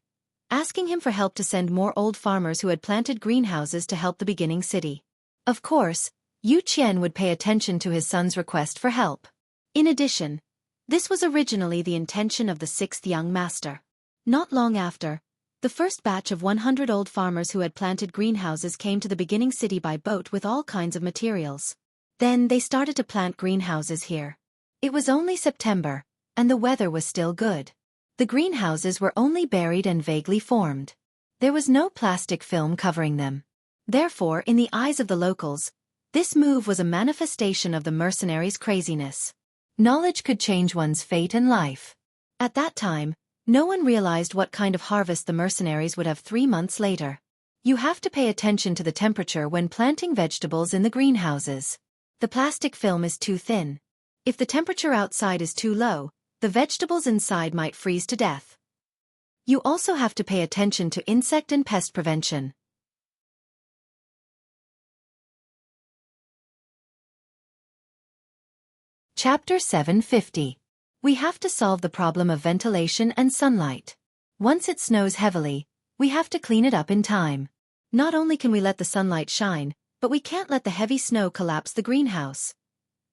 Speaker 1: asking him for help to send more old farmers who had planted greenhouses to help the beginning city. Of course, Yu Qian would pay attention to his son's request for help. In addition, this was originally the intention of the 6th young master. Not long after, the first batch of 100 old farmers who had planted greenhouses came to the beginning city by boat with all kinds of materials. Then they started to plant greenhouses here. It was only September, and the weather was still good. The greenhouses were only buried and vaguely formed. There was no plastic film covering them. Therefore, in the eyes of the locals, this move was a manifestation of the mercenaries' craziness. Knowledge could change one's fate and life. At that time, no one realized what kind of harvest the mercenaries would have 3 months later. You have to pay attention to the temperature when planting vegetables in the greenhouses. The plastic film is too thin. If the temperature outside is too low, the vegetables inside might freeze to death. You also have to pay attention to insect and pest prevention. Chapter 750. We have to solve the problem of ventilation and sunlight. Once it snows heavily, we have to clean it up in time. Not only can we let the sunlight shine, but we can't let the heavy snow collapse the greenhouse.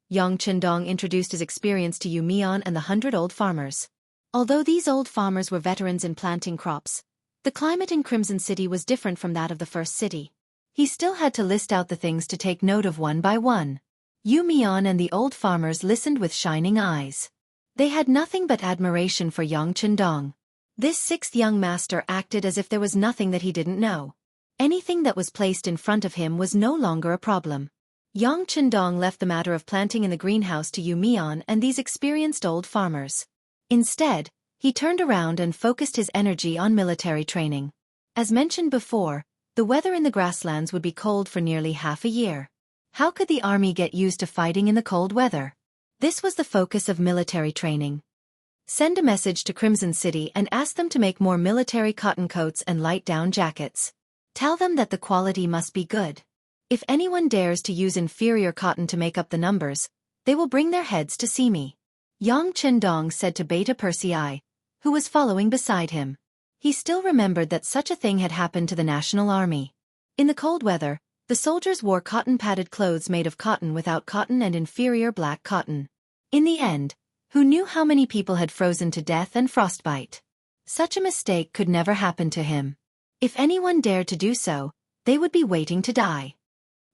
Speaker 1: Yang Chendong introduced his experience to Yu Mian and the 100 old farmers. Although these old farmers were veterans in planting crops, the climate in Crimson City was different from that of the first city. He still had to list out the things to take note of one by one. Yu Mian and the old farmers listened with shining eyes. They had nothing but admiration for Yang Chendong. This sixth young master acted as if there was nothing that he didn't know. Anything that was placed in front of him was no longer a problem. Yang Chendong left the matter of planting in the greenhouse to Yu Mian and these experienced old farmers. Instead, he turned around and focused his energy on military training. As mentioned before, the weather in the grasslands would be cold for nearly half a year. How could the army get used to fighting in the cold weather? This was the focus of military training. Send a message to Crimson City and ask them to make more military cotton coats and light down jackets. Tell them that the quality must be good. If anyone dares to use inferior cotton to make up the numbers, they will bring their heads to see me. Yang Chendong said to Beta Persei, who was following beside him. He still remembered that such a thing had happened to the national army. In the cold weather, the soldiers wore cotton-padded clothes made of cotton without cotton and inferior black cotton. In the end, who knew how many people had frozen to death and frostbite? Such a mistake could never happen to him. If anyone dared to do so, they would be waiting to die.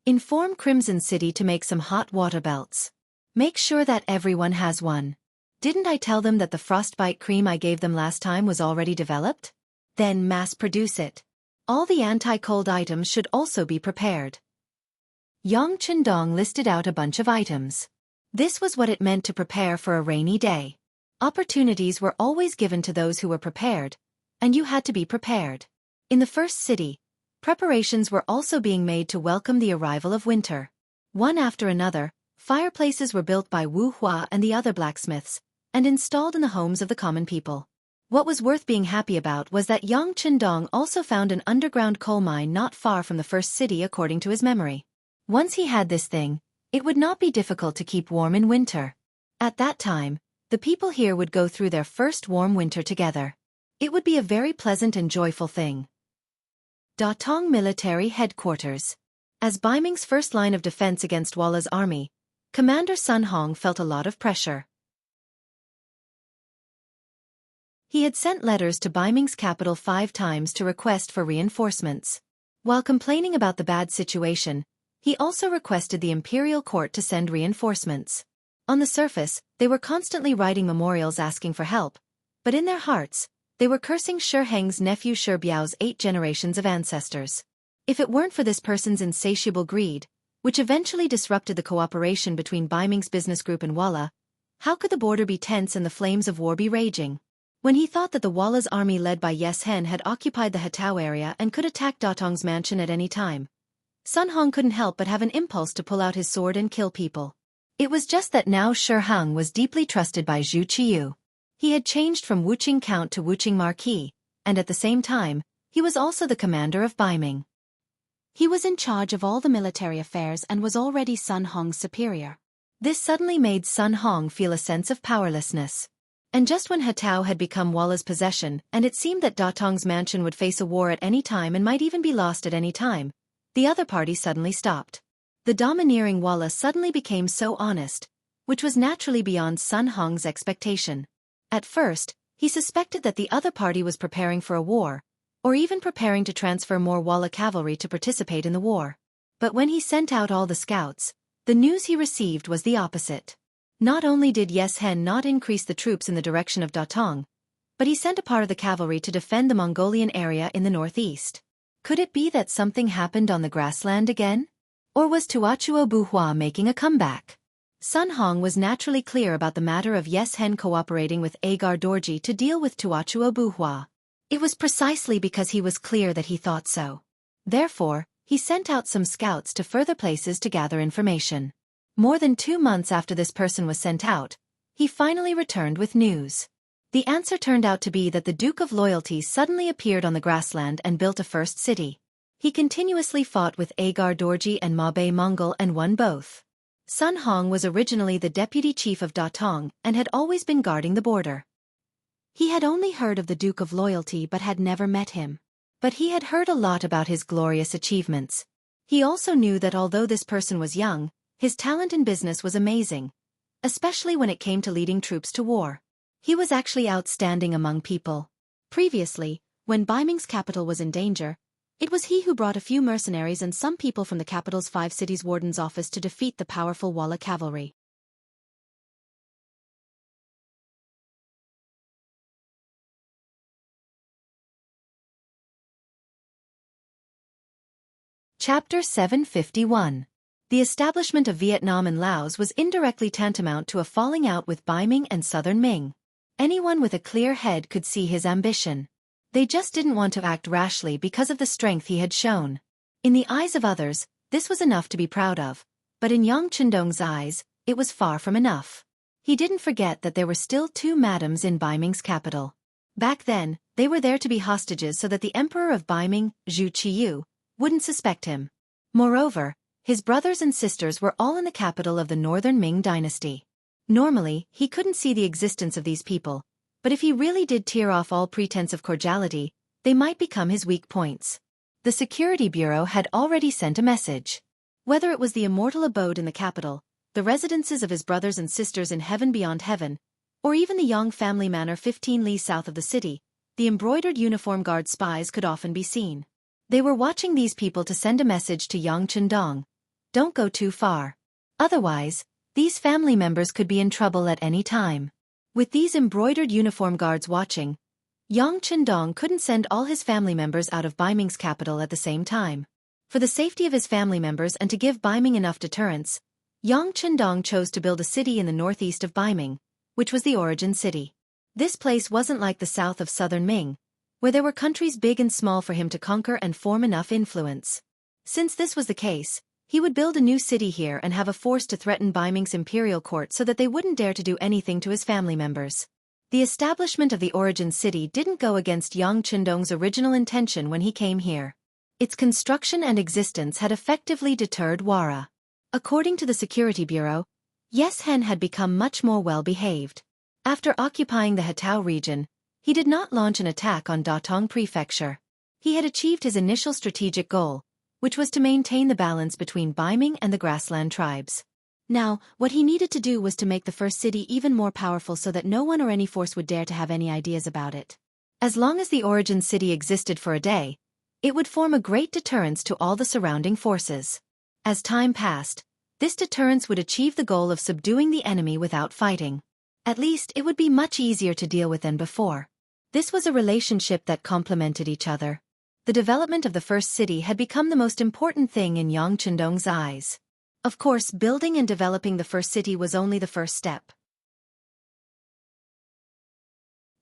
Speaker 1: Inform Crimson City to make some hot water belts. Make sure that everyone has one. Didn't I tell them that the frostbite cream I gave them last time was already developed? Then mass produce it. All the anti-cold items should also be prepared. Yang Chendong listed out a bunch of items. This was what it meant to prepare for a rainy day. Opportunities were always given to those who were prepared, and you had to be prepared. In the first city, preparations were also being made to welcome the arrival of winter. One after another, fireplaces were built by Wu Hua and the other blacksmiths, and installed in the homes of the common people. What was worth being happy about was that Yang Chendong also found an underground coal mine not far from the first city according to his memory. Once he had this thing, it would not be difficult to keep warm in winter. At that time, the people here would go through their first warm winter together. It would be a very pleasant and joyful thing. Datong Military Headquarters. As Baiming's first line of defense against Walla's army, Commander Sun Hong felt a lot of pressure. He had sent letters to Baiming's capital 5 times to request for reinforcements. While complaining about the bad situation, he also requested the Imperial court to send reinforcements. On the surface, they were constantly writing memorials asking for help, but in their hearts, they were cursing Shi Heng's nephew Shi Biao's 8 generations of ancestors. If it weren't for this person's insatiable greed, which eventually disrupted the cooperation between Baiming's business group and Walla, how could the border be tense and the flames of war be raging? When he thought that the Walla's army led by Yes Hen had occupied the Hatao area and could attack Datong's mansion at any time, Sun Hong couldn't help but have an impulse to pull out his sword and kill people. It was just that now Shi Heng was deeply trusted by Zhu Qiyu. He had changed from Wuqing Count to Wuqing Marquis, and at the same time, he was also the commander of Baiming. He was in charge of all the military affairs and was already Sun Hong's superior. This suddenly made Sun Hong feel a sense of powerlessness. And just when Hatao had become Walla's possession, and it seemed that Datong's mansion would face a war at any time and might even be lost at any time, the other party suddenly stopped. The domineering Walla suddenly became so honest, which was naturally beyond Sun Hong's expectation. At first, he suspected that the other party was preparing for a war, or even preparing to transfer more Walla cavalry to participate in the war. But when he sent out all the scouts, the news he received was the opposite. Not only did Yes Hen not increase the troops in the direction of Datong, but he sent a part of the cavalry to defend the Mongolian area in the northeast. Could it be that something happened on the grassland again? Or was Tuachuo Buhua making a comeback? Sun Hong was naturally clear about the matter of Yes Hen cooperating with Agar Dorji to deal with Tuachuo Buhua. It was precisely because he was clear that he thought so. Therefore, he sent out some scouts to further places to gather information. More than 2 months after this person was sent out, he finally returned with news. The answer turned out to be that the Duke of Loyalty suddenly appeared on the grassland and built a first city. He continuously fought with Agar Dorji and Mabe Mongol and won both. Sun Hong was originally the deputy chief of Datong and had always been guarding the border. He had only heard of the Duke of Loyalty but had never met him. But he had heard a lot about his glorious achievements. He also knew that although this person was young, his talent in business was amazing, especially when it came to leading troops to war. He was actually outstanding among people. Previously, when Baiming's capital was in danger, it was he who brought a few mercenaries and some people from the capital's 5 cities warden's office to defeat the powerful Walla cavalry. Chapter 751. The establishment of Vietnam and Laos was indirectly tantamount to a falling out with Baiming and Southern Ming. Anyone with a clear head could see his ambition. They just didn't want to act rashly because of the strength he had shown. In the eyes of others, this was enough to be proud of, but in Yang Chendong's eyes, it was far from enough. He didn't forget that there were still 2 madams in Baiming's capital. Back then, they were there to be hostages so that the emperor of Baiming, Zhu Qiyu, wouldn't suspect him. Moreover, his brothers and sisters were all in the capital of the northern Ming dynasty. Normally, he couldn't see the existence of these people, but if he really did tear off all pretense of cordiality, they might become his weak points. The Security Bureau had already sent a message. Whether it was the immortal abode in the capital, the residences of his brothers and sisters in heaven beyond heaven, or even the Yang family manor 15 li south of the city, the embroidered uniform guard spies could often be seen. They were watching these people to send a message to Yang Chendong. Don't go too far. Otherwise, these family members could be in trouble at any time. With these embroidered uniform guards watching, Yang Chendong couldn't send all his family members out of Baiming's capital at the same time. For the safety of his family members and to give Baiming enough deterrence, Yang Chendong chose to build a city in the northeast of Baiming, which was the origin city. This place wasn't like the south of southern Ming, where there were countries big and small for him to conquer and form enough influence. Since this was the case, he would build a new city here and have a force to threaten Baiming's imperial court so that they wouldn't dare to do anything to his family members. The establishment of the origin city didn't go against Yang Chendong's original intention when he came here. Its construction and existence had effectively deterred Wara. According to the Security Bureau, Yes Hen had become much more well-behaved. After occupying the Hatao region, he did not launch an attack on Datong Prefecture. He had achieved his initial strategic goal, which was to maintain the balance between Baiming and the grassland tribes. Now, what he needed to do was to make the first city even more powerful so that no one or any force would dare to have any ideas about it. As long as the origin city existed for a day, it would form a great deterrence to all the surrounding forces. As time passed, this deterrence would achieve the goal of subduing the enemy without fighting. At least it would be much easier to deal with than before. This was a relationship that complemented each other. The development of the first city had become the most important thing in Yang Chendong's eyes. Of course, building and developing the first city was only the first step.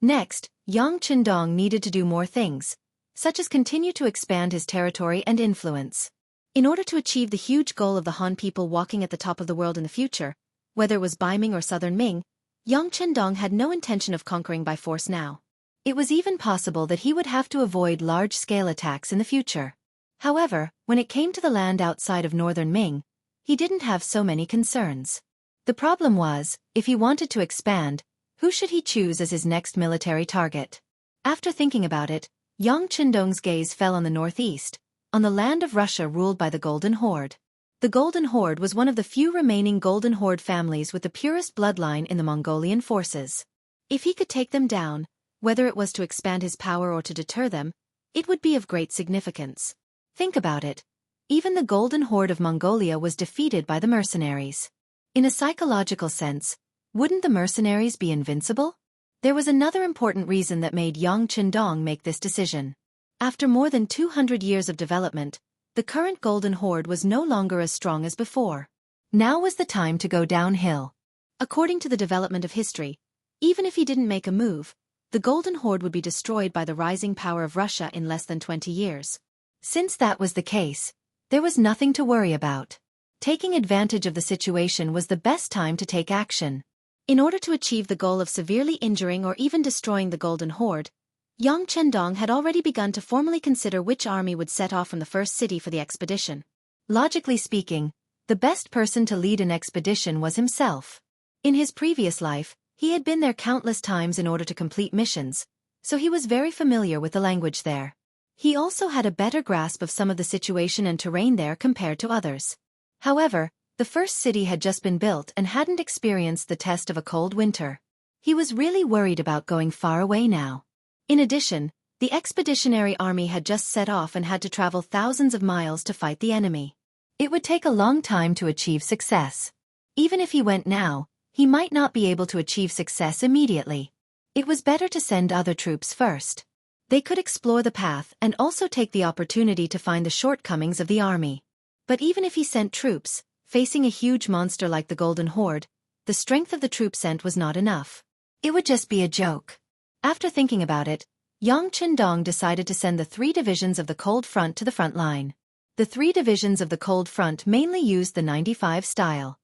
Speaker 1: Next, Yang Chendong needed to do more things, such as continue to expand his territory and influence. In order to achieve the huge goal of the Han people walking at the top of the world in the future, whether it was Baiming or Southern Ming, Yang Chendong had no intention of conquering by force now. It was even possible that he would have to avoid large-scale attacks in the future. However, when it came to the land outside of northern Ming, he didn't have so many concerns. The problem was, if he wanted to expand, who should he choose as his next military target? After thinking about it, Yang Chendong's gaze fell on the northeast, on the land of Russia ruled by the Golden Horde. The Golden Horde was one of the few remaining Golden Horde families with the purest bloodline in the Mongolian forces. If he could take them down, whether it was to expand his power or to deter them, it would be of great significance. Think about it. Even the Golden Horde of Mongolia was defeated by the mercenaries. In a psychological sense, wouldn't the mercenaries be invincible? There was another important reason that made Yang Chendong make this decision. After more than 200 years of development, the current Golden Horde was no longer as strong as before. Now was the time to go downhill. According to the development of history, even if he didn't make a move, the Golden Horde would be destroyed by the rising power of Russia in less than 20 years. Since that was the case, there was nothing to worry about. Taking advantage of the situation was the best time to take action. In order to achieve the goal of severely injuring or even destroying the Golden Horde, Yang Chendong had already begun to formally consider which army would set off from the first city for the expedition. Logically speaking, the best person to lead an expedition was himself. In his previous life, he had been there countless times in order to complete missions, so he was very familiar with the language there. He also had a better grasp of some of the situation and terrain there compared to others. However, the first city had just been built and hadn't experienced the test of a cold winter. He was really worried about going far away now. In addition, the expeditionary army had just set off and had to travel thousands of miles to fight the enemy. It would take a long time to achieve success. Even if he went now, he might not be able to achieve success immediately. It was better to send other troops first. They could explore the path and also take the opportunity to find the shortcomings of the army. But even if he sent troops, facing a huge monster like the Golden Horde, the strength of the troops sent was not enough. It would just be a joke. After thinking about it, Yang Chendong decided to send the 3 divisions of the Cold Front to the front line. The 3 divisions of the Cold Front mainly used the 95 style.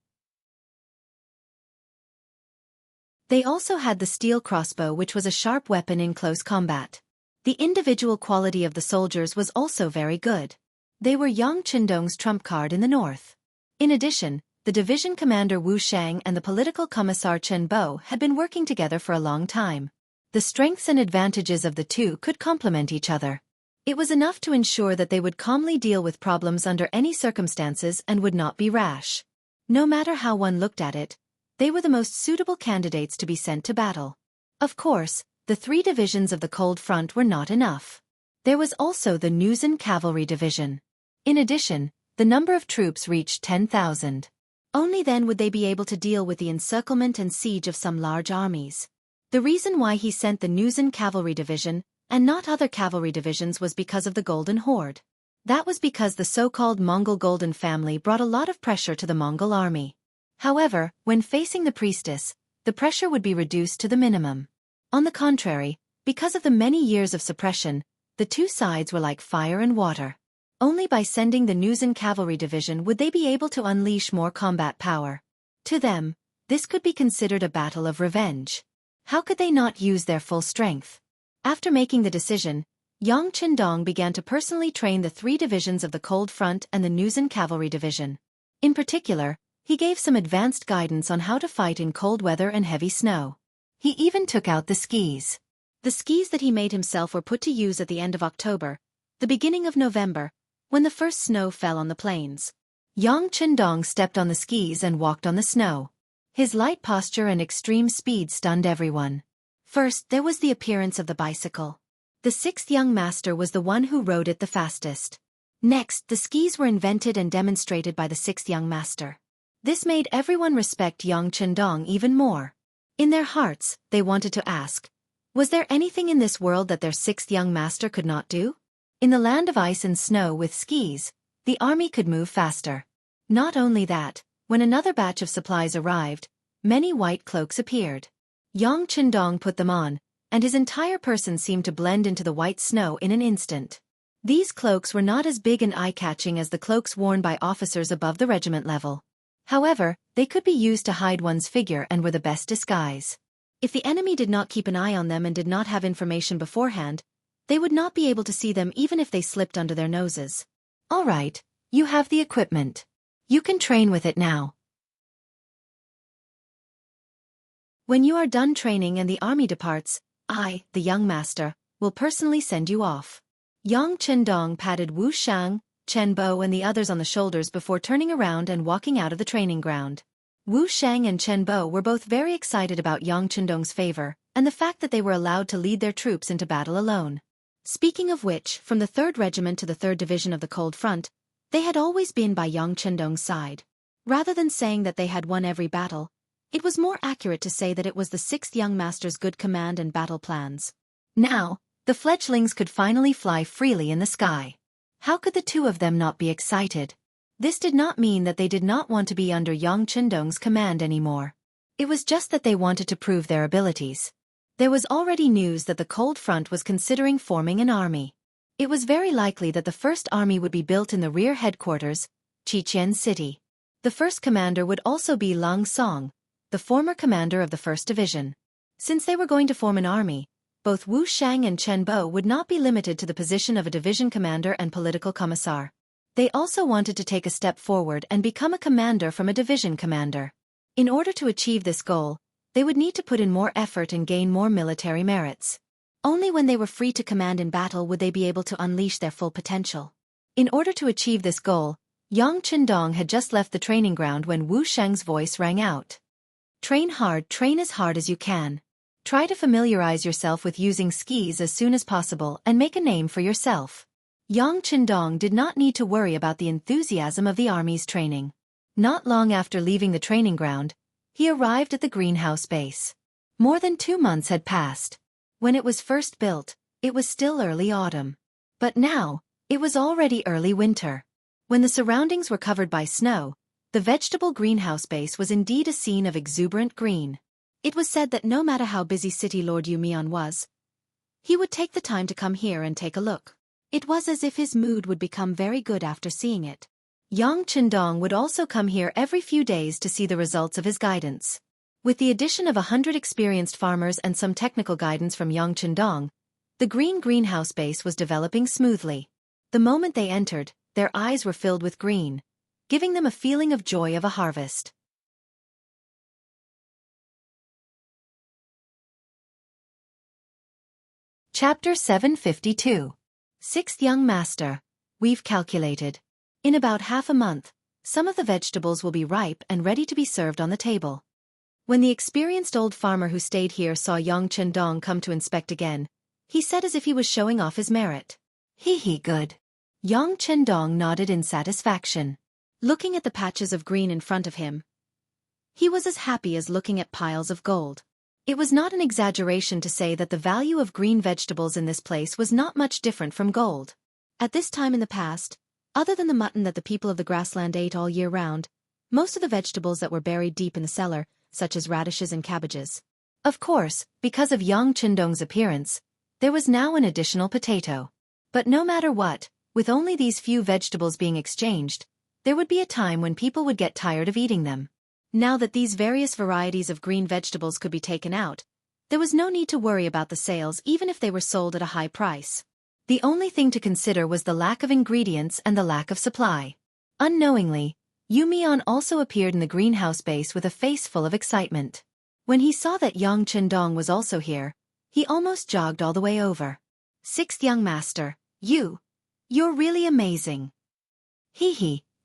Speaker 1: They also had the steel crossbow, which was a sharp weapon in close combat. The individual quality of the soldiers was also very good. They were Yang Chendong's trump card in the north. In addition, the division commander Wuxia and the political commissar Chen Bo had been working together for a long time. The strengths and advantages of the two could complement each other. It was enough to ensure that they would calmly deal with problems under any circumstances and would not be rash. No matter how one looked at it, they were the most suitable candidates to be sent to battle. Of course, the 3 divisions of the Cold Front were not enough. There was also the Nuzan Cavalry Division. In addition, the number of troops reached 10,000. Only then would they be able to deal with the encirclement and siege of some large armies. The reason why he sent the Nuzan Cavalry Division and not other cavalry divisions was because of the Golden Horde. That was because the so-called Mongol Golden family brought a lot of pressure to the Mongol army. However, when facing the priestess, the pressure would be reduced to the minimum. On the contrary, because of the many years of suppression, the two sides were like fire and water. Only by sending the Nuzan Cavalry Division would they be able to unleash more combat power. To them, this could be considered a battle of revenge. How could they not use their full strength? After making the decision, Yang Chendong began to personally train the 3 divisions of the Cold Front and the Nuzan Cavalry Division. In particular, he gave some advanced guidance on how to fight in cold weather and heavy snow. He even took out the skis. The skis that he made himself were put to use at the end of October, the beginning of November, when the first snow fell on the plains. Yang Chendong stepped on the skis and walked on the snow. His light posture and extreme speed stunned everyone. First, there was the appearance of the bicycle. The 6th young master was the one who rode it the fastest. Next, the skis were invented and demonstrated by the 6th young master. This made everyone respect Yang Chendong even more. In their hearts, they wanted to ask, was there anything in this world that their 6th young master could not do? In the land of ice and snow with skis, the army could move faster. Not only that, when another batch of supplies arrived, many white cloaks appeared. Yang Chendong put them on, and his entire person seemed to blend into the white snow in an instant. These cloaks were not as big and eye-catching as the cloaks worn by officers above the regiment level. However, they could be used to hide one's figure and were the best disguise. If the enemy did not keep an eye on them and did not have information beforehand, they would not be able to see them even if they slipped under their noses. All right, you have the equipment. You can train with it now. When you are done training and the army departs, I, the young master, will personally send you off. Yang Chendong patted Wu Shang, Chen Bo and the others on the shoulders before turning around and walking out of the training ground. Wu Shang and Chen Bo were both very excited about Yang Chendong's favor, and the fact that they were allowed to lead their troops into battle alone. Speaking of which, from the 3rd Regiment to the 3rd Division of the Cold Front, they had always been by Yang Chendong's side. Rather than saying that they had won every battle, it was more accurate to say that it was the 6th young master's good command and battle plans. Now, the fledglings could finally fly freely in the sky. How could the two of them not be excited? This did not mean that they did not want to be under Yang Chendong's command anymore. It was just that they wanted to prove their abilities. There was already news that the Cold Front was considering forming an army. It was very likely that the first army would be built in the rear headquarters, Xianxia City. The first commander would also be Lang Song, the former commander of the 1st Division. Since they were going to form an army, both Wu Shang and Chen Bo would not be limited to the position of a division commander and political commissar. They also wanted to take a step forward and become a commander from a division commander. In order to achieve this goal, they would need to put in more effort and gain more military merits. Only when they were free to command in battle would they be able to unleash their full potential. In order to achieve this goal, Yang Qindong had just left the training ground when Wu Shang's voice rang out. Train hard, train as hard as you can. Try to familiarize yourself with using skis as soon as possible and make a name for yourself. Yang Qindong did not need to worry about the enthusiasm of the army's training. Not long after leaving the training ground, he arrived at the greenhouse base. More than 2 months had passed. When it was first built, it was still early autumn. But now, it was already early winter. When the surroundings were covered by snow, the vegetable greenhouse base was indeed a scene of exuberant green. It was said that no matter how busy City Lord Yu Mian was, he would take the time to come here and take a look. It was as if his mood would become very good after seeing it. Yang Qindong would also come here every few days to see the results of his guidance. With the addition of 100 experienced farmers and some technical guidance from Yang Qindong, the green greenhouse base was developing smoothly. The moment they entered, their eyes were filled with green, giving them a feeling of joy of a harvest. Chapter 752. Sixth Young Master. We've calculated. In about half a month, some of the vegetables will be ripe and ready to be served on the table. When the experienced old farmer who stayed here saw Yang Qindong come to inspect again, he said as if he was showing off his merit. He good. Yang Qindong nodded in satisfaction. Looking at the patches of green in front of him, he was as happy as looking at piles of gold. It was not an exaggeration to say that the value of green vegetables in this place was not much different from gold. At this time in the past, other than the mutton that the people of the grassland ate all year round, most of the vegetables that were buried deep in the cellar, such as radishes and cabbages. Of course, because of Yang Qindong's appearance, there was now an additional potato. But no matter what, with only these few vegetables being exchanged, there would be a time when people would get tired of eating them. Now that these various varieties of green vegetables could be taken out, there was no need to worry about the sales even if they were sold at a high price. The only thing to consider was the lack of ingredients and the lack of supply. Unknowingly, Yu Mian also appeared in the greenhouse base with a face full of excitement. When he saw that Yang Qindong was also here, he almost jogged all the way over. Sixth Young Master, you're really amazing.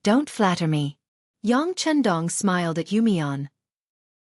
Speaker 1: Don't flatter me. Yang Qindong smiled at Yu Mian.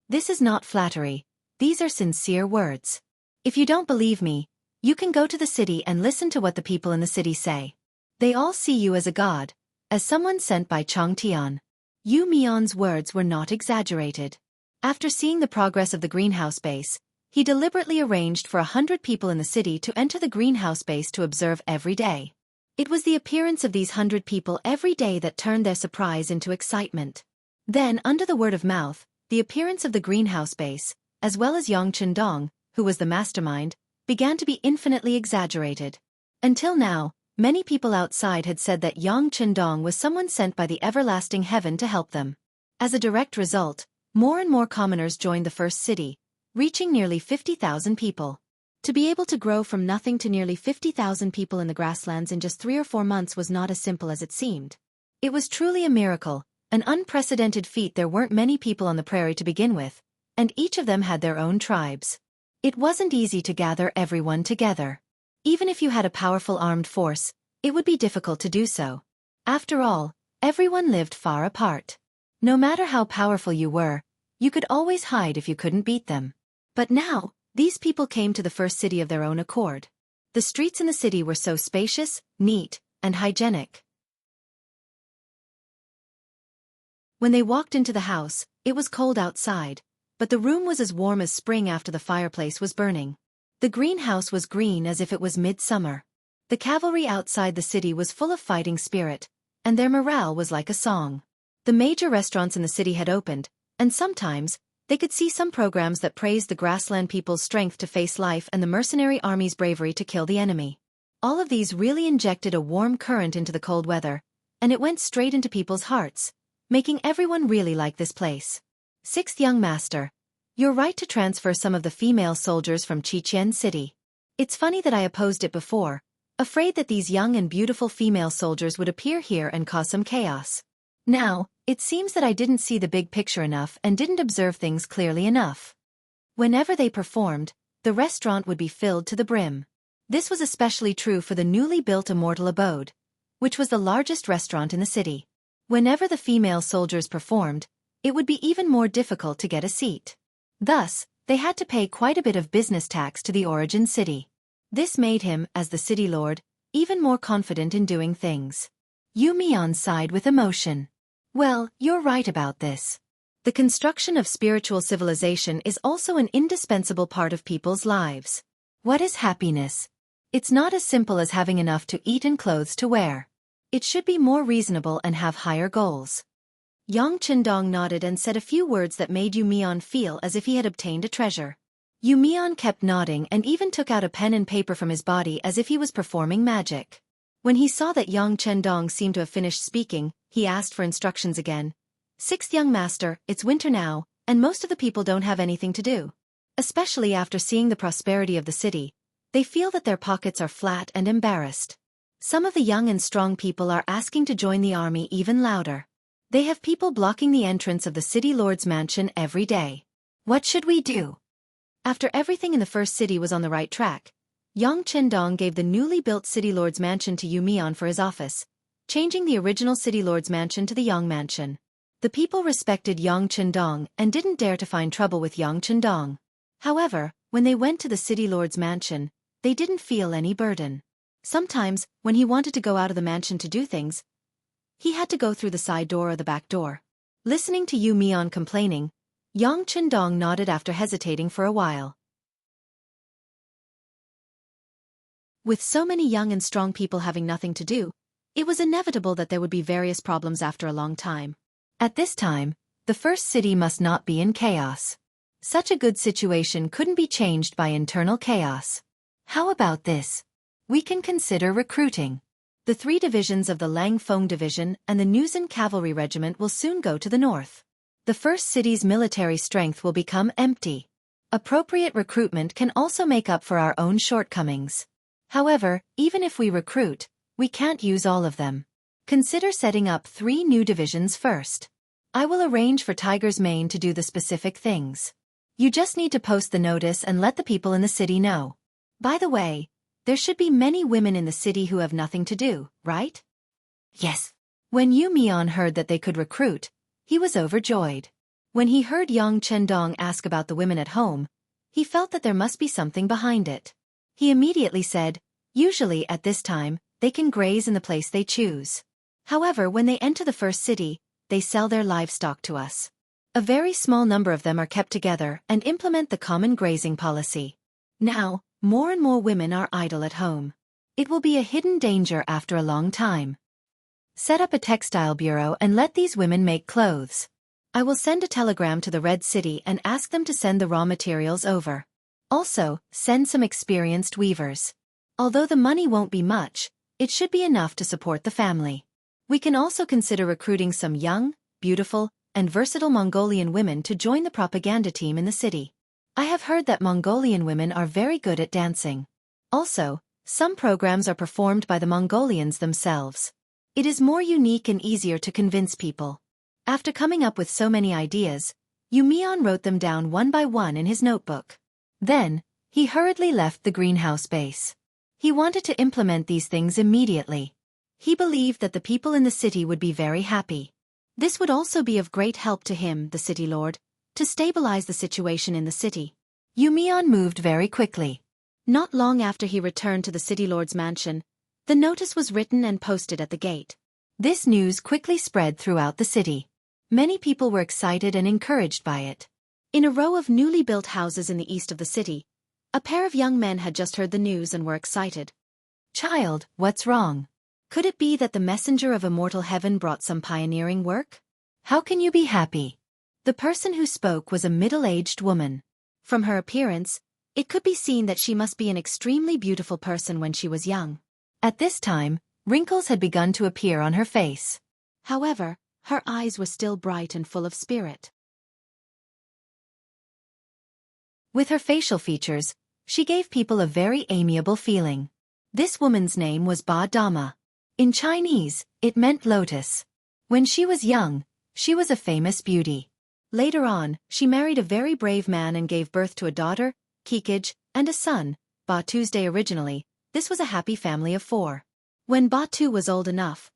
Speaker 1: This is not flattery, these are sincere words. If you don't believe me, you can go to the city and listen to what the people in the city say. They all see you as a god, as someone sent by Changtian. Yu Mian's words were not exaggerated. After seeing the progress of the greenhouse base, he deliberately arranged for 100 people in the city to enter the greenhouse base to observe every day. It was the appearance of these 100 people every day that turned their surprise into excitement. Then, under the word of mouth, the appearance of the greenhouse base, as well as Yang Qindong, who was the mastermind, began to be infinitely exaggerated. Until now, many people outside had said that Yang Qindong was someone sent by the everlasting heaven to help them. As a direct result, more and more commoners joined the first city, reaching nearly 50,000 people. To be able to grow from nothing to nearly 50,000 people in the grasslands in just 3 or 4 months was not as simple as it seemed. It was truly a miracle, an unprecedented feat. There weren't many people on the prairie to begin with, and each of them had their own tribes. It wasn't easy to gather everyone together. Even if you had a powerful armed force, it would be difficult to do so. After all, everyone lived far apart. No matter how powerful you were, you could always hide if you couldn't beat them. But now, these people came to the first city of their own accord. The streets in the city were so spacious, neat, and hygienic. When they walked into the house, it was cold outside, but the room was as warm as spring after the fireplace was burning. The greenhouse was green as if it was midsummer. The cavalry outside the city was full of fighting spirit, and their morale was like a song. The major restaurants in the city had opened, and sometimes, they could see some programs that praised the grassland people's strength to face life and the mercenary army's bravery to kill the enemy. All of these really injected a warm current into the cold weather, and it went straight into people's hearts, making everyone really like this place. Sixth young master, you're right to transfer some of the female soldiers from Qiqian City. It's funny that I opposed it before, afraid that these young and beautiful female soldiers would appear here and cause some chaos. Now, it seems that I didn't see the big picture enough and didn't observe things clearly enough. Whenever they performed, the restaurant would be filled to the brim. This was especially true for the newly built Immortal Abode, which was the largest restaurant in the city. Whenever the female soldiers performed, it would be even more difficult to get a seat. Thus, they had to pay quite a bit of business tax to the origin city. This made him, as the city lord, even more confident in doing things. Yu Mian sighed with emotion. Well, you're right about this. The construction of spiritual civilization is also an indispensable part of people's lives. What is happiness? It's not as simple as having enough to eat and clothes to wear. It should be more reasonable and have higher goals. Yang Qindong nodded and said a few words that made Yu Mian feel as if he had obtained a treasure. Yu Mian kept nodding and even took out a pen and paper from his body as if he was performing magic. When he saw that Yang Qindong seemed to have finished speaking, he asked for instructions again. Sixth young master, it's winter now, and most of the people don't have anything to do. Especially after seeing the prosperity of the city, they feel that their pockets are flat and embarrassed. Some of the young and strong people are asking to join the army even louder. They have people blocking the entrance of the city lord's mansion every day. What should we do? After everything in the first city was on the right track, Yang Qindong gave the newly built city lord's mansion to Yu Mian for his office, changing the original city lord's mansion to the Yang mansion. The people respected Yang Qindong and didn't dare to find trouble with Yang Qindong. However, when they went to the city lord's mansion, they didn't feel any burden. Sometimes, when he wanted to go out of the mansion to do things, he had to go through the side door or the back door. Listening to Yu Mian complaining, Yang Qindong nodded after hesitating for a while. With so many young and strong people having nothing to do, it was inevitable that there would be various problems after a long time. At this time, the first city must not be in chaos. Such a good situation couldn't be changed by internal chaos. How about this? We can consider recruiting. The 3 divisions of the Lang Feng Division and the Nuzhen Cavalry Regiment will soon go to the north. The first city's military strength will become empty. Appropriate recruitment can also make up for our own shortcomings. However, even if we recruit, we can't use all of them. Consider setting up 3 new divisions first. I will arrange for Tiger's Mane to do the specific things. You just need to post the notice and let the people in the city know. By the way, there should be many women in the city who have nothing to do, right? Yes. When Yu Mian heard that they could recruit, he was overjoyed. When he heard Yang Qindong ask about the women at home, he felt that there must be something behind it. He immediately said, usually at this time, they can graze in the place they choose. However, when they enter the first city, they sell their livestock to us. A very small number of them are kept together and implement the common grazing policy. Now, more and more women are idle at home. It will be a hidden danger after a long time. Set up a textile bureau and let these women make clothes. I will send a telegram to the Red City and ask them to send the raw materials over. Also, send some experienced weavers. Although the money won't be much, it should be enough to support the family. We can also consider recruiting some young, beautiful, and versatile Mongolian women to join the propaganda team in the city. I have heard that Mongolian women are very good at dancing. Also, some programs are performed by the Mongolians themselves. It is more unique and easier to convince people. After coming up with so many ideas, Yu Mian wrote them down one by one in his notebook. Then, he hurriedly left the greenhouse base. He wanted to implement these things immediately. He believed that the people in the city would be very happy. This would also be of great help to him, the city lord, to stabilize the situation in the city. Yu Mian moved very quickly. Not long after he returned to the city lord's mansion, the notice was written and posted at the gate. This news quickly spread throughout the city. Many people were excited and encouraged by it. In a row of newly built houses in the east of the city, a pair of young men had just heard the news and were excited. Child, what's wrong? Could it be that the messenger of immortal heaven brought some pioneering work? How can you be happy? The person who spoke was a middle-aged woman. From her appearance, it could be seen that she must be an extremely beautiful person when she was young. At this time, wrinkles had begun to appear on her face. However, her eyes were still bright and full of spirit. With her facial features, she gave people a very amiable feeling. This woman's name was Ba Dama. In Chinese, it meant lotus. When she was young, she was a famous beauty. Later on, she married a very brave man and gave birth to a daughter, Kikij, and a son, Ba Tuesday. Originally, this was a happy family of 4. When Ba Tu was old enough,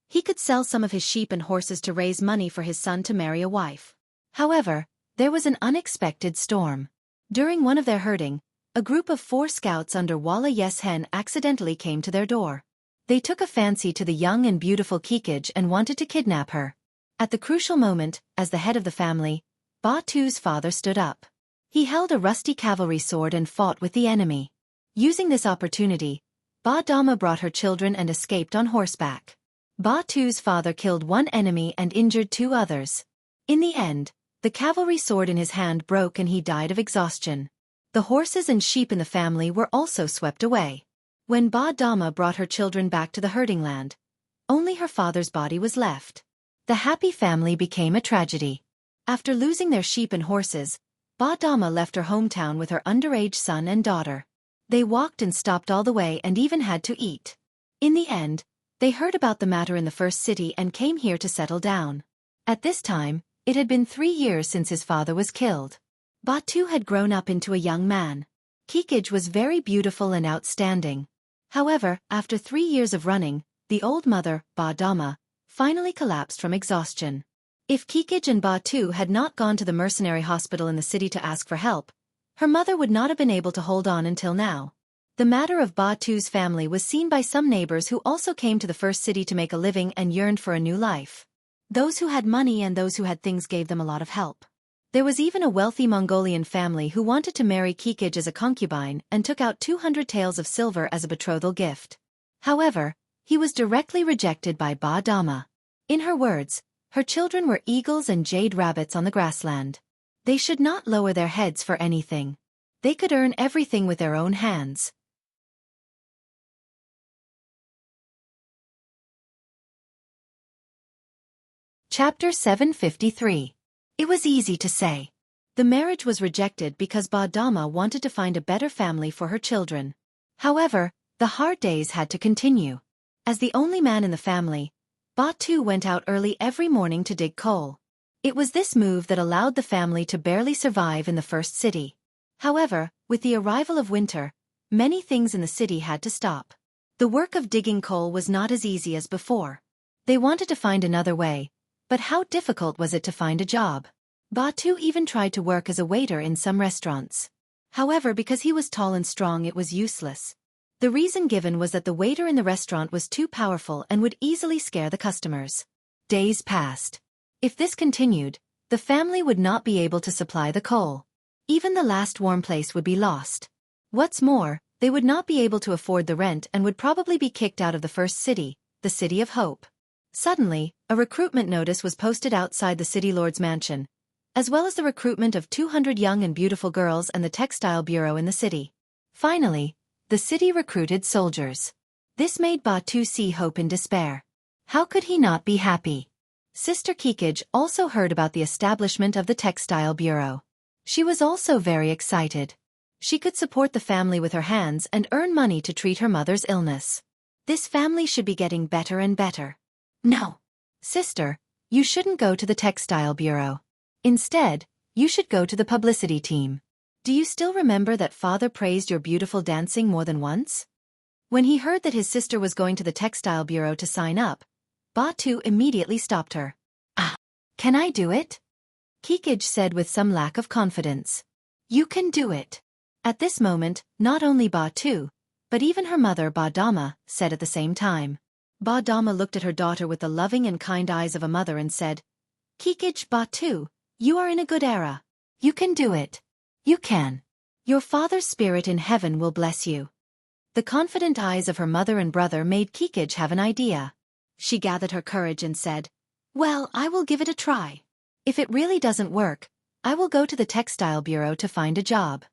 Speaker 1: he could sell some of his sheep and horses to raise money for his son to marry a wife. However, there was an unexpected storm. During one of their herding, a group of 4 scouts under Walla Yes Hen accidentally came to their door. They took a fancy to the young and beautiful Kikij and wanted to kidnap her. At the crucial moment, as the head of the family, Ba Tu's father stood up. He held a rusty cavalry sword and fought with the enemy. Using this opportunity, Ba Dama brought her children and escaped on horseback. Ba Tu's father killed 1 enemy and injured 2 others. In the end, the cavalry sword in his hand broke and he died of exhaustion. The horses and sheep in the family were also swept away. When Ba Dama brought her children back to the herding land, only her father's body was left. The happy family became a tragedy. After losing their sheep and horses, Ba Dama left her hometown with her underage son and daughter. They walked and stopped all the way and even had to eat. In the end, they heard about the matter in the first city and came here to settle down. At this time, it had been 3 years since his father was killed. Ba Tu had grown up into a young man. Kikij was very beautiful and outstanding. However, after 3 years of running, the old mother, Ba Dama, finally collapsed from exhaustion. If Kikij and Ba Tu had not gone to the mercenary hospital in the city to ask for help, her mother would not have been able to hold on until now. The matter of Ba Tu's family was seen by some neighbors who also came to the first city to make a living and yearned for a new life. Those who had money and those who had things gave them a lot of help. There was even a wealthy Mongolian family who wanted to marry Kikij as a concubine and took out 200 taels of silver as a betrothal gift. However, he was directly rejected by Ba Dama. In her words, her children were eagles and jade rabbits on the grassland. They should not lower their heads for anything. They could earn everything with their own hands. Chapter 753. It was easy to say. The marriage was rejected because Ba Dama wanted to find a better family for her children. However, the hard days had to continue. As the only man in the family, Ba Tu went out early every morning to dig coal. It was this move that allowed the family to barely survive in the first city. However, with the arrival of winter, many things in the city had to stop. The work of digging coal was not as easy as before. They wanted to find another way, but how difficult was it to find a job? Ba Tu even tried to work as a waiter in some restaurants. However, because he was tall and strong, it was useless. The reason given was that the waiter in the restaurant was too powerful and would easily scare the customers. Days passed. If this continued, the family would not be able to supply the coal. Even the last warm place would be lost. What's more, they would not be able to afford the rent and would probably be kicked out of the first city, the City of Hope. Suddenly, a recruitment notice was posted outside the city lord's mansion, as well as the recruitment of 200 young and beautiful girls and the textile bureau in the city. Finally, the city recruited soldiers. This made Ba Tu see hope in despair. How could he not be happy? Sister Kikij also heard about the establishment of the textile bureau. She was also very excited. She could support the family with her hands and earn money to treat her mother's illness. This family should be getting better and better. No. Sister, you shouldn't go to the textile bureau. Instead, you should go to the publicity team. Do you still remember that father praised your beautiful dancing more than once? When he heard that his sister was going to the textile bureau to sign up, Ba Tu immediately stopped her. Can I do it? Kikij said with some lack of confidence. You can do it. At this moment, not only Ba Tu, but even her mother Ba Dama, said at the same time. Ba Dama looked at her daughter with the loving and kind eyes of a mother and said, Kikij Ba Tu, you are in a good era. You can do it. You can. Your father's spirit in heaven will bless you. The confident eyes of her mother and brother made Kikij have an idea. She gathered her courage and said, Well, I will give it a try. If it really doesn't work, I will go to the textile bureau to find a job.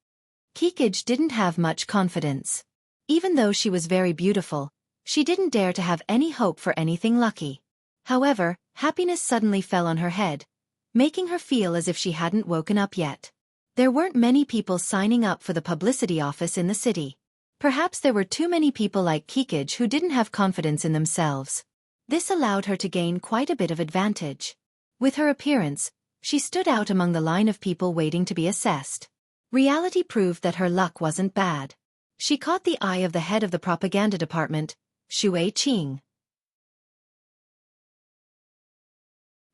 Speaker 1: Kikij didn't have much confidence. Even though she was very beautiful, She didn't dare to have any hope for anything lucky. However, happiness suddenly fell on her head, making her feel as if she hadn't woken up yet. There weren't many people signing up for the publicity office in the city. Perhaps there were too many people like Kikij who didn't have confidence in themselves. This allowed her to gain quite a bit of advantage. With her appearance, she stood out among the line of people waiting to be assessed. Reality proved that her luck wasn't bad. She caught the eye of the head of the propaganda department, Shui Qing.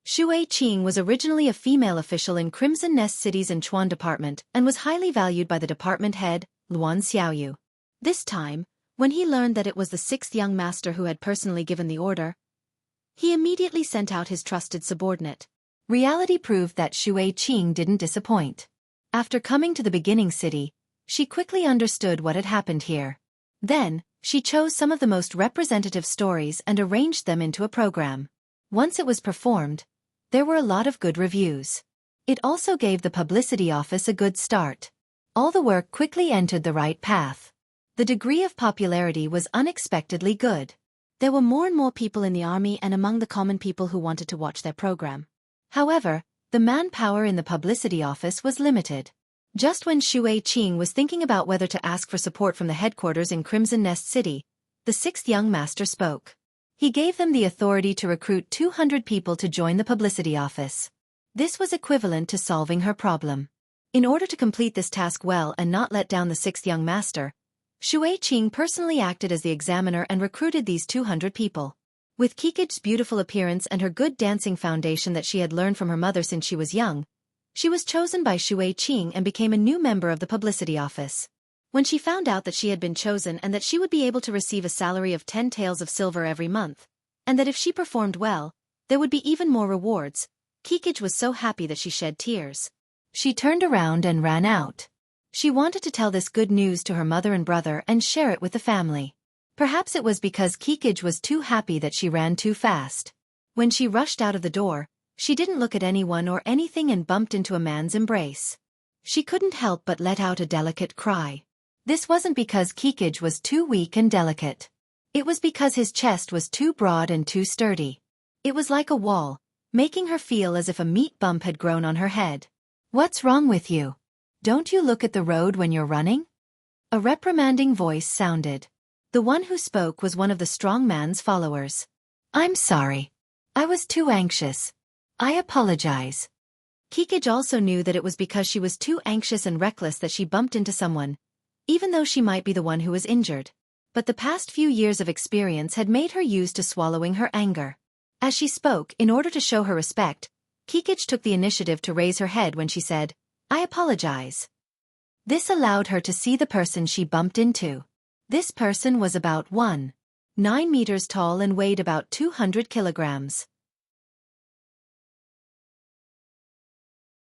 Speaker 1: Shui Qing was originally a female official in Crimson Nest City's Inchuan department and was highly valued by the department head, Luan Xiaoyu. This time, when he learned that it was the sixth young master who had personally given the order, he immediately sent out his trusted subordinate. Reality proved that Shui Qing didn't disappoint. After coming to the beginning city, she quickly understood what had happened here. Then, she chose some of the most representative stories and arranged them into a program. Once it was performed, there were a lot of good reviews. It also gave the publicity office a good start. All the work quickly entered the right path. The degree of popularity was unexpectedly good. There were more and more people in the army and among the common people who wanted to watch their program. However, the manpower in the publicity office was limited. Just when Shui Qing was thinking about whether to ask for support from the headquarters in Crimson Nest City, the sixth young master spoke. He gave them the authority to recruit 200 people to join the publicity office. This was equivalent to solving her problem. In order to complete this task well and not let down the sixth young master, Shui Qing personally acted as the examiner and recruited these 200 people. With Kikij's beautiful appearance and her good dancing foundation that she had learned from her mother since she was young, she was chosen by Shui Qing and became a new member of the publicity office. When she found out that she had been chosen and that she would be able to receive a salary of 10 taels of silver every month, and that if she performed well, there would be even more rewards, Kikij was so happy that she shed tears. She turned around and ran out. She wanted to tell this good news to her mother and brother and share it with the family. Perhaps it was because Kikij was too happy that she ran too fast. When she rushed out of the door, she didn't look at anyone or anything and bumped into a man's embrace. She couldn't help but let out a delicate cry. This wasn't because Kikij was too weak and delicate. It was because his chest was too broad and too sturdy. It was like a wall, making her feel as if a meat bump had grown on her head. "What's wrong with you? Don't you look at the road when you're running?" A reprimanding voice sounded. The one who spoke was one of the strong man's followers. "I'm sorry. I was too anxious. I apologize." Kikij also knew that it was because she was too anxious and reckless that she bumped into someone, even though she might be the one who was injured. But the past few years of experience had made her used to swallowing her anger. As she spoke, in order to show her respect, Kikij took the initiative to raise her head when she said, "I apologize." This allowed her to see the person she bumped into. This person was about 1.9 meters tall and weighed about 200 kilograms.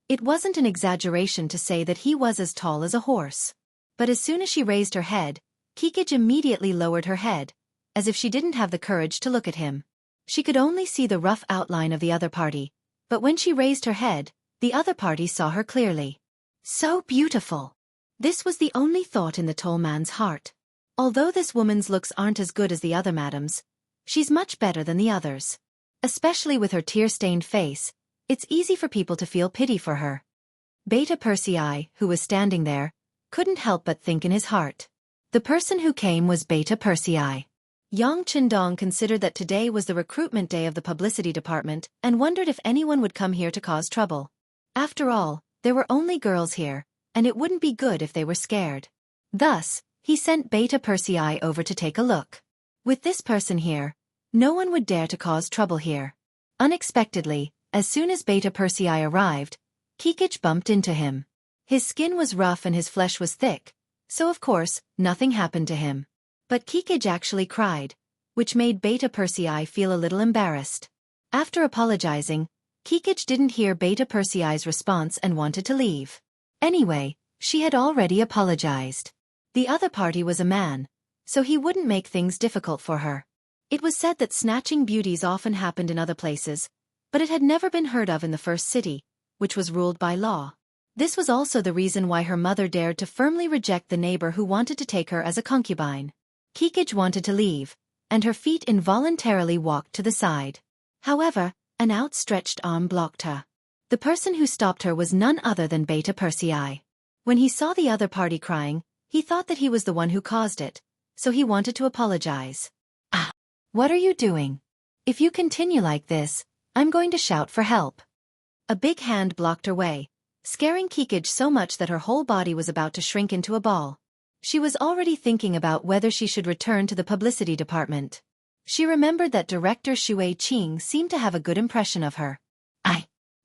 Speaker 1: It wasn't an exaggeration to say that he was as tall as a horse. But as soon as she raised her head, Kikij immediately lowered her head, as if she didn't have the courage to look at him. She could only see the rough outline of the other party, but when she raised her head, the other party saw her clearly. So beautiful! This was the only thought in the tall man's heart. Although this woman's looks aren't as good as the other madams, she's much better than the others. Especially with her tear-stained face, it's easy for people to feel pity for her. Beta Persei, who was standing there, couldn't help but think in his heart. The person who came was Beta Persei. Yang Qindong considered that today was the recruitment day of the publicity department and wondered if anyone would come here to cause trouble. After all, there were only girls here, and it wouldn't be good if they were scared. Thus, he sent Beta Persei over to take a look. With this person here, no one would dare to cause trouble here. Unexpectedly, as soon as Beta Persei arrived, Kikij bumped into him. His skin was rough and his flesh was thick, so of course, nothing happened to him. But Kikij actually cried, which made Beta Persei feel a little embarrassed. After apologizing, Kikij didn't hear Beta Persei's response and wanted to leave. Anyway, she had already apologized. The other party was a man, so he wouldn't make things difficult for her. It was said that snatching beauties often happened in other places, but it had never been heard of in the first city, which was ruled by law. This was also the reason why her mother dared to firmly reject the neighbor who wanted to take her as a concubine. Kikij wanted to leave, and her feet involuntarily walked to the side. However, an outstretched arm blocked her. The person who stopped her was none other than Beta Persei. When he saw the other party crying, he thought that he was the one who caused it, so he wanted to apologize. "Ah! What are you doing? If you continue like this, I'm going to shout for help." A big hand blocked her way, scaring Kikij so much that her whole body was about to shrink into a ball. She was already thinking about whether she should return to the publicity department. She remembered that Director Shui Qing seemed to have a good impression of her.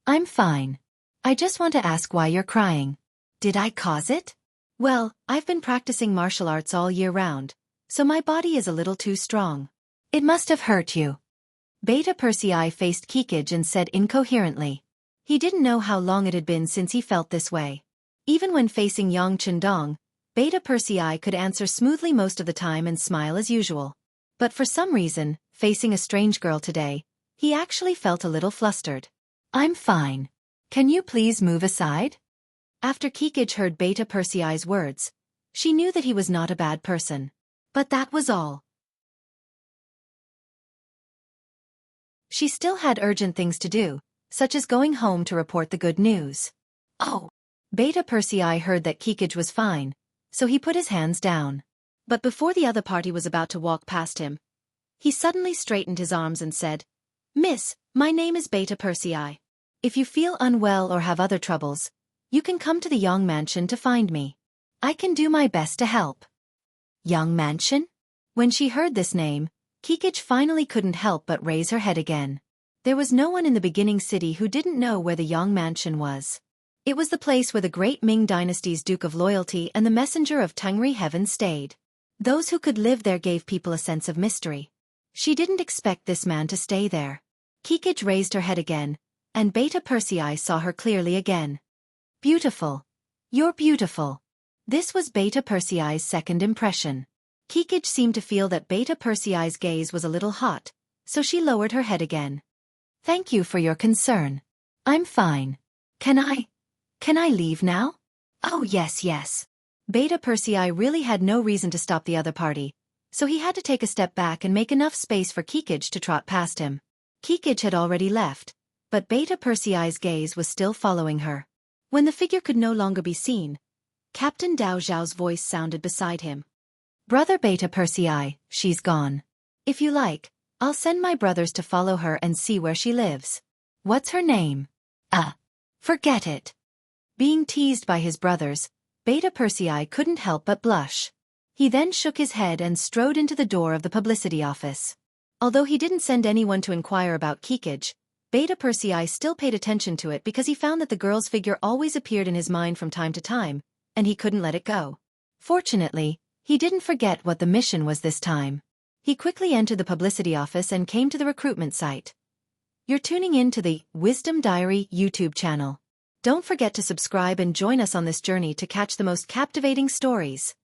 Speaker 1: I'm fine. I just want to ask why you're crying. Did I cause it? Well, I've been practicing martial arts all year round, so my body is a little too strong. It must have hurt you." Beta Persei faced Kikij and said incoherently. He didn't know how long it had been since he felt this way. Even when facing Yang Chendong, Beta Persei could answer smoothly most of the time and smile as usual. But for some reason, facing a strange girl today, he actually felt a little flustered. "I'm fine. Can you please move aside?" After Kikij heard Beta Persei's words, she knew that he was not a bad person. But that was all. She still had urgent things to do, such as going home to report the good news. Oh! Beta Persei heard that Kikij was fine, so he put his hands down. But before the other party was about to walk past him, he suddenly straightened his arms and said, "Miss, my name is Beta Persei. If you feel unwell or have other troubles, you can come to the Yang Mansion to find me. I can do my best to help." Yang Mansion? When she heard this name, Kikij finally couldn't help but raise her head again. There was no one in the beginning city who didn't know where the Yang Mansion was. It was the place where the great Ming dynasty's Duke of Loyalty and the messenger of Tengri Heaven stayed. Those who could live there gave people a sense of mystery. She didn't expect this man to stay there. Kikij raised her head again, and Beta Persei saw her clearly again. "Beautiful. You're beautiful." This was Beta Persei's second impression. Kikij seemed to feel that Beta Persei's gaze was a little hot, so she lowered her head again. "Thank you for your concern. I'm fine. Can I leave now?" "Oh yes. Beta Persei really had no reason to stop the other party, so he had to take a step back and make enough space for Kikij to trot past him. Kikij had already left, but Beta Persei's gaze was still following her. When the figure could no longer be seen, Captain Dao Zhao's voice sounded beside him. "Brother Beta Persei, she's gone. If you like, I'll send my brothers to follow her and see where she lives." "What's her name?" Forget it." Being teased by his brothers, Beta Persei couldn't help but blush. He then shook his head and strode into the door of the publicity office. Although he didn't send anyone to inquire about Kikij, Beta Persei still paid attention to it because he found that the girl's figure always appeared in his mind from time to time, and he couldn't let it go. Fortunately, he didn't forget what the mission was this time. He quickly entered the publicity office and came to the recruitment site. You're tuning in to the Wisdom Diary YouTube channel. Don't forget to subscribe and join us on this journey to catch the most captivating stories.